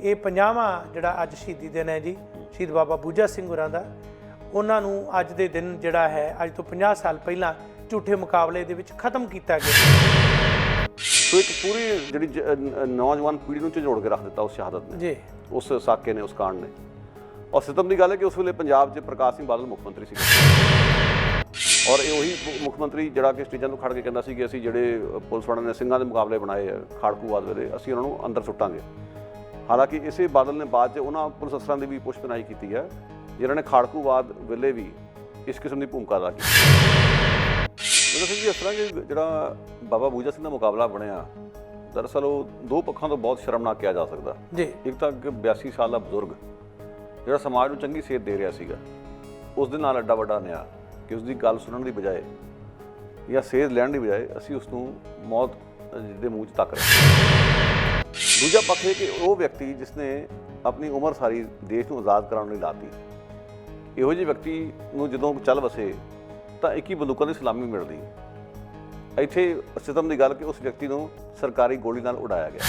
ਇਹ 50ਵਾਂ ਜਿਹੜਾ ਅੱਜ ਸ਼ਹੀਦੀ ਦਿਨ ਹੈ ਜੀ ਸ਼ਹੀਦ ਬਾਬਾ ਬੂਝਾ ਸਿੰਘ ਹੋਰਾਂ ਦਾ। ਉਹਨਾਂ ਨੂੰ ਅੱਜ ਦੇ ਦਿਨ ਜਿਹੜਾ ਹੈ ਅੱਜ ਤੋਂ 50 ਸਾਲ ਪਹਿਲਾਂ ਝੂਠੇ ਮੁਕਾਬਲੇ ਦੇ ਵਿੱਚ ਖਤਮ ਕੀਤਾ ਗਿਆ। ਸੋ ਇੱਕ ਪੂਰੀ ਜਿਹੜੀ ਨੌਜਵਾਨ ਪੀੜ੍ਹੀ ਨੂੰ ਝੰਜੋੜ ਕੇ ਰੱਖ ਦਿੱਤਾ ਉਸ ਸ਼ਹਾਦਤ ਨੇ ਜੀ, ਉਸ ਸਾਕੇ ਨੇ, ਉਸ ਕਾਂਡ ਨੇ। ਔਰ ਸਿਤਮ ਦੀ ਗੱਲ ਹੈ ਕਿ ਉਸ ਵੇਲੇ ਪੰਜਾਬ 'ਚ ਪ੍ਰਕਾਸ਼ ਸਿੰਘ ਬਾਦਲ ਮੁੱਖ ਮੰਤਰੀ ਸੀ ਔਰ ਇਹ ਉਹੀ ਮੁੱਖ ਮੰਤਰੀ ਜਿਹੜਾ ਕਿ ਸਟੇਜਾਂ ਤੋਂ ਖੜ ਕੇ ਕਹਿੰਦਾ ਸੀ ਕਿ ਅਸੀਂ ਜਿਹੜੇ ਪੁਲਿਸ ਵਾਲਿਆਂ ਨੇ ਸਿੰਘਾਂ ਦੇ ਮੁਕਾਬਲੇ ਬਣਾਏ ਆ ਖਾੜਕੂਵਾਦ ਵੇਲੇ ਅਸੀਂ ਉਹਨਾਂ ਨੂੰ ਅੰਦਰ ਸੁੱਟਾਂਗੇ। ਹਾਲਾਂਕਿ ਇਸੇ ਬਾਦਲ ਨੇ ਬਾਅਦ 'ਚ ਉਹਨਾਂ ਪੁਲਿਸ ਅਫਸਰਾਂ ਦੀ ਵੀ ਪੁੱਛਪਨਾਹੀ ਕੀਤੀ ਹੈ ਜਿਨ੍ਹਾਂ ਨੇ ਖਾੜਕੂਵਾਦ ਵੇਲੇ ਵੀ ਇਸ ਕਿਸਮ ਦੀ ਭੂਮਿਕਾ ਅਦਾ ਕੀਤੀ। ਜੀ ਇਸ ਤਰ੍ਹਾਂ ਕਿ ਜਿਹੜਾ ਬਾਬਾ ਬੂਝਾ ਸਿੰਘ ਦਾ ਮੁਕਾਬਲਾ ਬਣਿਆ, ਦਰਅਸਲ ਉਹ ਦੋ ਪੱਖਾਂ ਤੋਂ ਬਹੁਤ ਸ਼ਰਮਨਾਕ ਕਿਹਾ ਜਾ ਸਕਦਾ ਜੀ। ਇੱਕ ਤਾਂ 82 ਸਾਲ ਦਾ ਬਜ਼ੁਰਗ ਜਿਹੜਾ ਸਮਾਜ ਨੂੰ ਚੰਗੀ ਸੇਧ ਦੇ ਰਿਹਾ ਸੀਗਾ, ਉਸ ਦੇ ਨਾਲ ਐਡਾ ਵੱਡਾ ਅਨਿਆਂ ਕਿ ਉਸ ਦੀ ਗੱਲ ਸੁਣਨ ਦੀ ਬਜਾਏ ਜਾਂ ਸੇਧ ਲੈਣ ਦੀ ਬਜਾਏ ਅਸੀਂ ਉਸ ਨੂੰ ਮੌਤ ਦੇ ਮੂੰਹ 'ਚ ਤੱਕ ਰਹੇ। ਦੂਜਾ ਪੱਖ ਇਹ ਕਿ ਉਹ ਵਿਅਕਤੀ ਜਿਸ ਨੇ ਆਪਣੀ ਉਮਰ ਸਾਰੀ ਦੇਸ਼ ਨੂੰ ਆਜ਼ਾਦ ਕਰਾਉਣ ਲਈ ਲਾਤੀ, ਇਹੋ ਜਿਹੇ ਵਿਅਕਤੀ ਨੂੰ ਜਦੋਂ ਚੱਲ ਵਸੇ ਤਾਂ 21 ਬੰਦੂਕਾਂ ਦੀ ਸਲਾਮੀ ਮਿਲਦੀ। ਇੱਥੇ ਸਿਤਮ ਦੀ ਗੱਲ ਕਿ ਉਸ ਵਿਅਕਤੀ ਨੂੰ ਸਰਕਾਰੀ ਗੋਲੀ ਨਾਲ ਉਡਾਇਆ ਗਿਆ।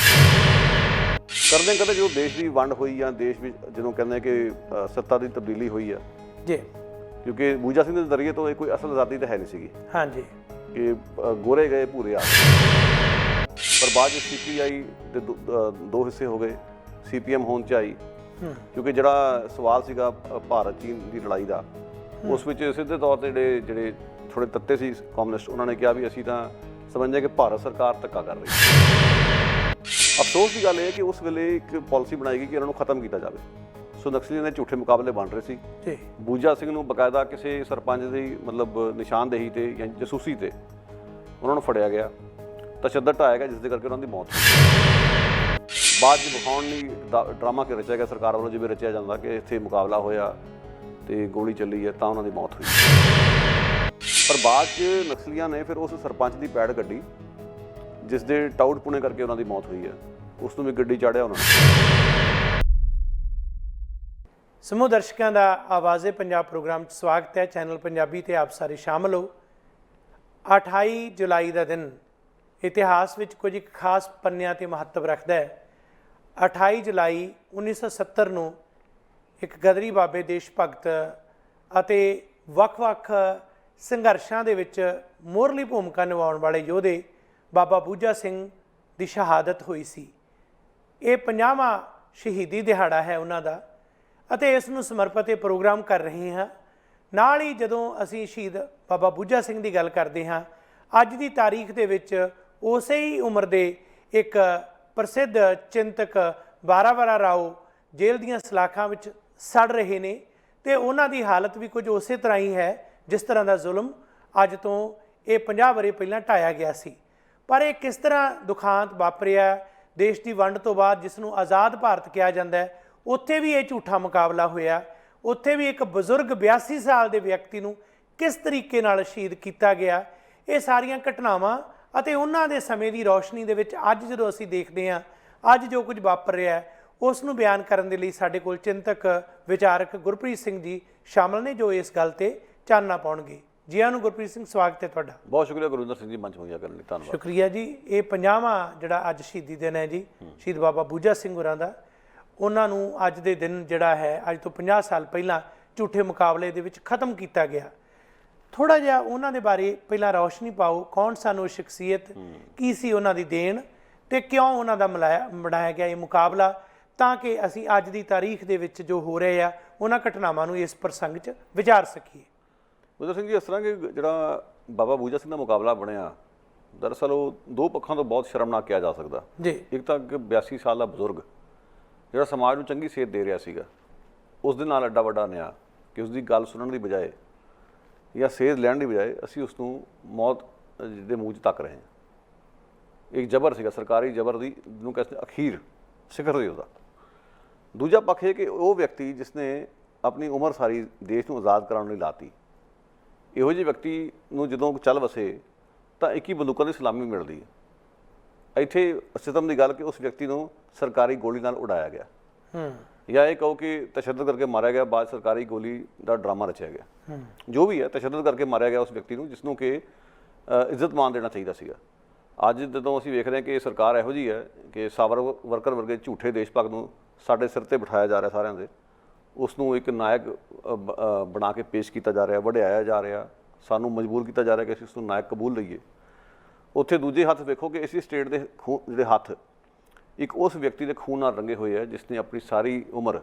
ਕਰਦੇ ਜਦੋਂ ਦੇਸ਼ ਦੀ ਵੰਡ ਹੋਈ ਜਾਂ ਦੇਸ਼ ਵਿੱਚ ਜਦੋਂ ਕਹਿੰਦੇ ਕਿ ਸੱਤਾ ਦੀ ਤਬਦੀਲੀ ਹੋਈ ਆ ਜੀ, ਕਿਉਂਕਿ ਬੂਝਾ ਸਿੰਘ ਦੇ ਜ਼ਰੀਏ ਤੋਂ ਇਹ ਕੋਈ ਅਸਲ ਆਜ਼ਾਦੀ ਤਾਂ ਹੈ ਨਹੀਂ ਸੀਗੀ ਹਾਂਜੀ, ਕਿ ਗੋਰੇ ਗਏ ਭੂਰੇ ਆ ਗਏ। ਪਰ ਬਾਅਦ ਵਿੱਚ CPI ਦੇ ਦੋ ਹਿੱਸੇ ਹੋ ਗਏ, CPM ਹੋਣ 'ਚ ਆਈ ਕਿਉਂਕਿ ਜਿਹੜਾ ਸਵਾਲ ਸੀਗਾ ਭਾਰਤ ਚੀਨ ਦੀ ਲੜਾਈ ਦਾ, ਉਸ ਵਿੱਚ ਸਿੱਧੇ ਤੌਰ 'ਤੇ ਜਿਹੜੇ ਥੋੜ੍ਹੇ ਤੱਤੇ ਸੀ ਕਮਿਊਨਿਸਟ, ਉਹਨਾਂ ਨੇ ਕਿਹਾ ਵੀ ਅਸੀਂ ਤਾਂ ਸਮਝਦੇ ਕਿ ਭਾਰਤ ਸਰਕਾਰ ਧੱਕਾ ਕਰ ਰਹੀ। ਅਫਸੋਸ ਦੀ ਗੱਲ ਇਹ ਹੈ ਕਿ ਉਸ ਵੇਲੇ ਇੱਕ ਪਾਲਿਸੀ ਬਣਾਈ ਗਈ ਕਿ ਇਹਨਾਂ ਨੂੰ ਖਤਮ ਕੀਤਾ ਜਾਵੇ। ਸੋ ਨਕਸਲੀਆਂ ਦੇ ਝੂਠੇ ਮੁਕਾਬਲੇ ਬਣ ਰਹੇ ਸੀ। ਬੂਝਾ ਸਿੰਘ ਨੂੰ ਬਕਾਇਦਾ ਕਿਸੇ ਸਰਪੰਚ ਦੀ ਮਤਲਬ ਨਿਸ਼ਾਨਦੇਹੀ 'ਤੇ ਜਾਂ ਜਸੂਸੀ 'ਤੇ ਉਹਨਾਂ ਨੂੰ ਫੜਿਆ ਗਿਆ, ਤਸ਼ੱਦਦ ਢਾਇਆ ਗਿਆ, ਜਿਸ ਦੇ ਕਰਕੇ ਉਹਨਾਂ ਦੀ ਮੌਤ ਹੋਈ। ਬਾਅਦ 'ਚ ਵਿਖਾਉਣ ਲਈ ਡਰਾਮਾ ਕਿ ਰਚਿਆ ਗਿਆ ਸਰਕਾਰ ਵੱਲੋਂ, ਜਿਵੇਂ ਰਚਿਆ ਜਾਂਦਾ ਕਿ ਇੱਥੇ ਮੁਕਾਬਲਾ ਹੋਇਆ ਤੇ ਗੋਲੀ ਚੱਲੀ ਹੈ ਤਾਂ ਉਹਨਾਂ ਦੀ ਮੌਤ ਹੋਈ। ਪਰ ਬਾਅਦ 'ਚ ਨਕਸਲੀਆਂ ਨੇ ਫਿਰ ਉਸ ਸਰਪੰਚ ਦੀ ਪੈੜ ਕੱਢੀ ਜਿਸ ਦੇ ਟਾਊਟ ਪੁਣੇ ਕਰਕੇ ਉਹਨਾਂ ਦੀ ਮੌਤ ਹੋਈ ਹੈ, ਉਸ ਨੂੰ ਵੀ ਗੱਡੀ ਚਾੜਿਆ ਉਹਨਾਂ ਨੇ। ਸਮੂਹ ਦਰਸ਼ਕਾਂ ਦਾ ਆਵਾਜ਼ੇ ਪੰਜਾਬ ਪ੍ਰੋਗਰਾਮ 'ਚ ਸਵਾਗਤ ਹੈ। ਚੈਨਲ ਪੰਜਾਬੀ ਤੇ ਆਪ ਸਾਰੇ ਸ਼ਾਮਲ ਹੋ। 28 ਜੁਲਾਈ ਦਾ ਦਿਨ ਇਤਿਹਾਸ ਵਿੱਚ ਕੁਝ ਇੱਕ ਖਾਸ ਪੰਨਿਆਂ 'ਤੇ ਮਹੱਤਵ ਰੱਖਦਾ ਹੈ। 28 ਜੁਲਾਈ 1970 ਨੂੰ ਇੱਕ ਗਦਰੀ ਬਾਬੇ ਦੇਸ਼ ਭਗਤ ਅਤੇ ਵੱਖ-ਵੱਖ ਸੰਘਰਸ਼ਾਂ ਦੇ ਵਿੱਚ ਮੋਹਰਲੀ ਭੂਮਿਕਾ ਨਿਭਾਉਣ ਵਾਲੇ ਯੋਧੇ ਬਾਬਾ ਬੂਝਾ ਸਿੰਘ ਦੀ ਸ਼ਹਾਦਤ ਹੋਈ ਸੀ। ਇਹ 50ਵਾਂ ਸ਼ਹੀਦੀ ਦਿਹਾੜਾ ਹੈ ਉਹਨਾਂ ਦਾ ਅਤੇ ਇਸ ਨੂੰ ਸਮਰਪਿਤ ਇਹ ਪ੍ਰੋਗਰਾਮ ਕਰ ਰਹੇ ਹਾਂ। ਨਾਲ ਹੀ ਜਦੋਂ ਅਸੀਂ ਸ਼ਹੀਦ ਬਾਬਾ ਬੂਝਾ ਸਿੰਘ ਦੀ ਗੱਲ ਕਰਦੇ ਹਾਂ, ਅੱਜ ਦੀ ਤਾਰੀਖ ਦੇ ਵਿੱਚ ਉਸੇ ਹੀ ਉਮਰ ਦੇ ਇੱਕ ਪ੍ਰਸਿੱਧ ਚਿੰਤਕ ਬਾਰਾਵਰਾ ਰਾਓ ਜੇਲ੍ਹ ਦੀਆਂ ਸਲਾਖਾਂ ਵਿੱਚ ਸੜ ਰਹੇ ਨੇ ਅਤੇ ਉਹਨਾਂ ਦੀ ਹਾਲਤ ਵੀ ਕੁਝ ਉਸੇ ਤਰ੍ਹਾਂ ਹੀ ਹੈ ਜਿਸ ਤਰ੍ਹਾਂ ਦਾ ਜ਼ੁਲਮ ਅੱਜ ਤੋਂ ਇਹ 50 ਵਰ੍ਹੇ ਪਹਿਲਾਂ ਢਾਇਆ ਗਿਆ ਸੀ। ਪਰ ਇਹ ਕਿਸ ਤਰ੍ਹਾਂ ਦੁਖਾਂਤ ਵਾਪਰਿਆ ਦੇਸ਼ ਦੀ ਵੰਡ ਤੋਂ ਬਾਅਦ, ਜਿਸ ਨੂੰ ਆਜ਼ਾਦ ਭਾਰਤ ਕਿਹਾ ਜਾਂਦਾ ਹੈ, ਉੱਥੇ ਵੀ ਇਹ ਝੂਠਾ ਮੁਕਾਬਲਾ ਹੋਇਆ। ਉੱਥੇ ਵੀ ਇੱਕ ਬਜ਼ੁਰਗ 82 ਸਾਲ ਦੇ ਵਿਅਕਤੀ ਨੂੰ ਕਿਸ ਤਰੀਕੇ ਨਾਲ ਸ਼ਹੀਦ ਕੀਤਾ ਗਿਆ। ਇਹ ਸਾਰੀਆਂ ਘਟਨਾਵਾਂ ਅਤੇ ਉਹਨਾਂ ਦੇ ਸਮੇਂ ਦੀ ਰੌਸ਼ਨੀ ਦੇ ਵਿੱਚ ਅੱਜ ਜਦੋਂ ਅਸੀਂ ਦੇਖਦੇ ਹਾਂ, ਅੱਜ ਜੋ ਕੁਝ ਵਾਪਰ ਰਿਹਾ ਉਸ ਨੂੰ ਬਿਆਨ ਕਰਨ ਦੇ ਲਈ ਸਾਡੇ ਕੋਲ ਚਿੰਤਕ ਵਿਚਾਰਕ ਗੁਰਪ੍ਰੀਤ ਸਿੰਘ ਜੀ ਸ਼ਾਮਲ ਨੇ, ਜੋ ਇਸ ਗੱਲ 'ਤੇ ਚਾਨਣਾ ਪਾਉਣਗੇ। ਜੀ ਆਇਆਂ ਨੂੰ ਗੁਰਪ੍ਰੀਤ ਸਿੰਘ, ਸਵਾਗਤ ਹੈ ਤੁਹਾਡਾ। ਬਹੁਤ ਸ਼ੁਕਰੀਆ ਗੁਰਵਿੰਦਰ ਸਿੰਘ ਜੀ, ਮੰਚ ਮੁਹੱਈਆ ਕਰਨ ਲਈ ਧੰਨਵਾਦ। ਸ਼ੁਕਰੀਆ ਜੀ। ਇਹ 50ਵਾਂ ਜਿਹੜਾ ਅੱਜ ਸ਼ਹੀਦੀ ਦਿਨ ਹੈ ਜੀ ਸ਼ਹੀਦ ਬਾਬਾ ਬੂਝਾ ਸਿੰਘ ਹੋਰਾਂ ਦਾ, ਉਹਨਾਂ ਨੂੰ ਅੱਜ ਦੇ ਦਿਨ ਜਿਹੜਾ ਹੈ ਅੱਜ ਤੋਂ 50 ਸਾਲ ਪਹਿਲਾਂ ਝੂਠੇ ਮੁਕਾਬਲੇ ਦੇ ਵਿੱਚ ਖਤਮ ਕੀਤਾ ਗਿਆ। ਥੋੜ੍ਹਾ ਜਿਹਾ ਉਹਨਾਂ ਦੇ ਬਾਰੇ ਪਹਿਲਾਂ ਰੌਸ਼ਨੀ ਪਾਓ। ਕੌਣ ਸਨ ਉਹ ਸ਼ਖਸੀਅਤ, ਕੀ ਸੀ ਉਹਨਾਂ ਦੀ ਦੇਣ ਅਤੇ ਕਿਉਂ ਉਹਨਾਂ ਦਾ ਬਣਾਇਆ ਗਿਆ ਇਹ ਮੁਕਾਬਲਾ, ਤਾਂ ਕਿ ਅਸੀਂ ਅੱਜ ਦੀ ਤਾਰੀਖ ਦੇ ਵਿੱਚ ਜੋ ਹੋ ਰਹੇ ਆ ਉਹਨਾਂ ਘਟਨਾਵਾਂ ਨੂੰ ਇਸ ਪ੍ਰਸੰਗ 'ਚ ਵਿਚਾਰ ਸਕੀਏ। ਬੂਝਾ ਸਿੰਘ ਜੀ, ਇਸ ਤਰ੍ਹਾਂ ਕਿ ਜਿਹੜਾ ਬਾਬਾ ਬੂਝਾ ਸਿੰਘ ਦਾ ਮੁਕਾਬਲਾ ਬਣਿਆ, ਦਰਅਸਲ ਉਹ ਦੋ ਪੱਖਾਂ ਤੋਂ ਬਹੁਤ ਸ਼ਰਮਨਾਕ ਕਿਹਾ ਜਾ ਸਕਦਾ ਜੀ। ਇੱਕ ਤਾਂ 82 ਸਾਲ ਦਾ ਬਜ਼ੁਰਗ ਜਿਹੜਾ ਸਮਾਜ ਨੂੰ ਚੰਗੀ ਸੇਧ ਦੇ ਰਿਹਾ ਸੀਗਾ, ਉਸ ਦੇ ਨਾਲ ਐਡਾ ਵੱਡਾ ਅਨਿਆਂ ਕਿ ਉਸ ਦੀ ਗੱਲ ਸੁਣਨ ਦੀ ਬਜਾਏ ਜਾਂ ਸੇਧ ਲੈਣ ਦੀ ਬਜਾਏ ਅਸੀਂ ਉਸ ਨੂੰ ਮੌਤ ਦੇ ਮੂੰਹ 'ਚ ਤੱਕ ਰਹੇ ਹਾਂ। ਇੱਕ ਜ਼ਬਰ ਸੀਗਾ, ਸਰਕਾਰੀ ਜ਼ਬਰ ਦੀ ਜਿਹਨੂੰ ਕਹਿੰਦੇ ਅਖੀਰ ਸਿਖਰ ਦੇ ਉਹਦਾ। ਦੂਜਾ ਪੱਖ ਇਹ ਕਿ ਉਹ ਵਿਅਕਤੀ ਜਿਸ ਨੇ ਆਪਣੀ ਉਮਰ ਸਾਰੀ ਦੇਸ਼ ਨੂੰ ਆਜ਼ਾਦ ਕਰਾਉਣ ਲਈ ਲਾਤੀ, ਇਹੋ ਜਿਹੇ ਵਿਅਕਤੀ ਨੂੰ ਜਦੋਂ ਚੱਲ ਵਸੇ ਤਾਂ 21 ਬੰਦੂਕਾਂ ਦੀ ਸਲਾਮੀ ਮਿਲਦੀ ਹੈ। ਇੱਥੇ ਸਿਤਮ ਦੀ ਗੱਲ ਕਿ ਉਸ ਵਿਅਕਤੀ ਨੂੰ ਸਰਕਾਰੀ ਗੋਲੀ ਨਾਲ ਉਡਾਇਆ ਗਿਆ ਜਾਂ ਇਹ ਕਹੋ ਕਿ ਤਸ਼ੱਦਦ ਕਰਕੇ ਮਾਰਿਆ ਗਿਆ, ਬਾਅਦ ਸਰਕਾਰੀ ਗੋਲੀ ਦਾ ਡਰਾਮਾ ਰਚਿਆ ਗਿਆ। ਜੋ ਵੀ ਹੈ, ਤਸ਼ੱਦਦ ਕਰਕੇ ਮਾਰਿਆ ਗਿਆ ਉਸ ਵਿਅਕਤੀ ਨੂੰ ਜਿਸ ਨੂੰ ਕਿ ਇੱਜ਼ਤ ਮਾਣ ਦੇਣਾ ਚਾਹੀਦਾ ਸੀਗਾ। ਅੱਜ ਜਦੋਂ ਅਸੀਂ ਵੇਖਦੇ ਹਾਂ ਕਿ ਸਰਕਾਰ ਇਹੋ ਜਿਹੀ ਹੈ ਕਿ ਸਾਵਰਕਰ ਵਰਗੇ ਝੂਠੇ ਦੇਸ਼ ਭਗਤ ਨੂੰ ਸਾਡੇ ਸਿਰ ਤੇ ਬਿਠਾਇਆ ਜਾ ਰਿਹਾ ਸਾਰਿਆਂ ਦੇ, ਉਸ ਨੂੰ ਇੱਕ ਨਾਇਕ ਬਣਾ ਕੇ ਪੇਸ਼ ਕੀਤਾ ਜਾ ਰਿਹਾ, ਵਡਿਆਇਆ ਜਾ ਰਿਹਾ, ਸਾਨੂੰ ਮਜਬੂਰ ਕੀਤਾ ਜਾ ਰਿਹਾ ਕਿ ਅਸੀਂ ਉਸ ਨੂੰ ਨਾਇਕ ਕਬੂਲ ਲਈਏ। ਉੱਥੇ ਦੂਜੇ ਹੱਥ ਵੇਖੋ ਕਿ ਇਸੇ ਸਟੇਟ ਦੇ ਜਿਹੜੇ ਹੱਥ ਇੱਕ ਉਸ ਵਿਅਕਤੀ ਦੇ ਖੂਨ ਨਾਲ ਰੰਗੇ ਹੋਏ ਆ ਜਿਸ ਨੇ ਆਪਣੀ ਸਾਰੀ ਉਮਰ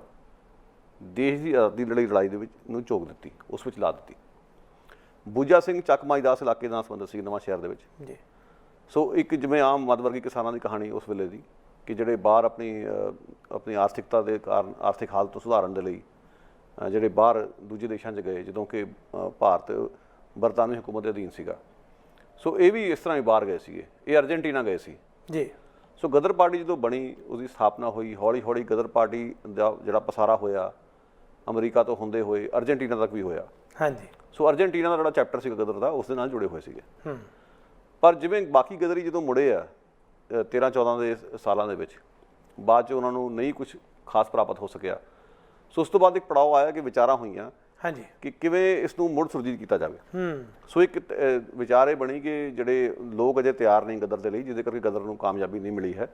ਦੇਸ਼ ਦੀ ਆਜ਼ਾਦੀ ਲੜਾਈ ਦੇ ਵਿੱਚ ਨੂੰ ਝੋਕ ਦਿੱਤੀ, ਉਸ ਵਿੱਚ ਲਾ ਦਿੱਤੀ। ਬੂਜਾ ਸਿੰਘ ਚੱਕ ਮਾਈਦਾਸ ਇਲਾਕੇ ਨਾਲ ਸੰਬੰਧਿਤ ਸੀ ਨਵਾਂ ਸ਼ਹਿਰ ਦੇ ਵਿੱਚ ਜੀ। ਸੋ ਇੱਕ ਜਿਵੇਂ ਆਮ ਮੱਧ ਵਰਗੀ ਕਿਸਾਨਾਂ ਦੀ ਕਹਾਣੀ ਉਸ ਵੇਲੇ ਦੀ ਕਿ ਜਿਹੜੇ ਬਾਹਰ ਆਪਣੀ ਆਰਥਿਕਤਾ ਦੇ ਕਾਰਨ ਆਰਥਿਕ ਹਾਲਤ ਤੋਂ ਸੁਧਾਰਨ ਦੇ ਲਈ ਜਿਹੜੇ ਬਾਹਰ ਦੂਜੇ ਦੇਸ਼ਾਂ 'ਚ ਗਏ ਜਦੋਂ ਕਿ ਭਾਰਤ ਬਰਤਾਨਵੀ ਹਕੂਮਤ ਦੇ ਅਧੀਨ ਸੀਗਾ। ਸੋ ਇਹ ਵੀ ਇਸ ਤਰ੍ਹਾਂ ਹੀ ਬਾਹਰ ਗਏ ਸੀਗੇ, ਇਹ ਅਰਜਨਟੀਨਾ ਗਏ ਸੀ ਜੀ। ਸੋ ਗਦਰ ਪਾਰਟੀ ਜਦੋਂ ਬਣੀ, ਉਹਦੀ ਸਥਾਪਨਾ ਹੋਈ, ਹੌਲੀ ਹੌਲੀ ਗਦਰ ਪਾਰਟੀ ਦਾ ਜਿਹੜਾ ਪਸਾਰਾ ਹੋਇਆ ਅਮਰੀਕਾ ਤੋਂ ਹੁੰਦੇ ਹੋਏ ਅਰਜਨਟੀਨਾ ਤੱਕ ਵੀ ਹੋਇਆ। ਹਾਂਜੀ। ਸੋ ਅਰਜਨਟੀਨਾ ਦਾ ਜਿਹੜਾ ਚੈਪਟਰ ਸੀਗਾ ਗਦਰ ਦਾ ਉਸ ਦੇ ਨਾਲ ਜੁੜੇ ਹੋਏ ਸੀਗੇ। ਪਰ ਜਿਵੇਂ ਬਾਕੀ ਗਦਰੀ ਜਦੋਂ ਮੁੜੇ ਆ 13-14 ਦੇ ਸਾਲਾਂ ਦੇ ਵਿੱਚ, ਬਾਅਦ 'ਚ ਉਹਨਾਂ ਨੂੰ ਨਹੀਂ ਕੁਝ ਖਾਸ ਪ੍ਰਾਪਤ ਹੋ ਸਕਿਆ। ਸੋ ਉਸ ਤੋਂ ਬਾਅਦ ਇੱਕ ਪੜਾਅ ਆਇਆ ਕਿ ਵਿਚਾਰਾਂ ਹੋਈਆਂ ਹਾਂਜੀ ਕਿ ਕਿਵੇਂ ਇਸ ਨੂੰ ਮੁੜ ਸੁਰਜੀਤ ਕੀਤਾ ਜਾਵੇ। ਸੋ ਇੱਕ ਵਿਚਾਰ ਇਹ ਬਣੀ ਕਿ ਜਿਹੜੇ ਲੋਕ ਅਜੇ ਤਿਆਰ ਨਹੀਂ ਗਦਰ ਦੇ ਲਈ, ਜਿਹਦੇ ਕਰਕੇ ਗਦਰ ਨੂੰ ਕਾਮਯਾਬੀ ਨਹੀਂ ਮਿਲੀ ਹੈ,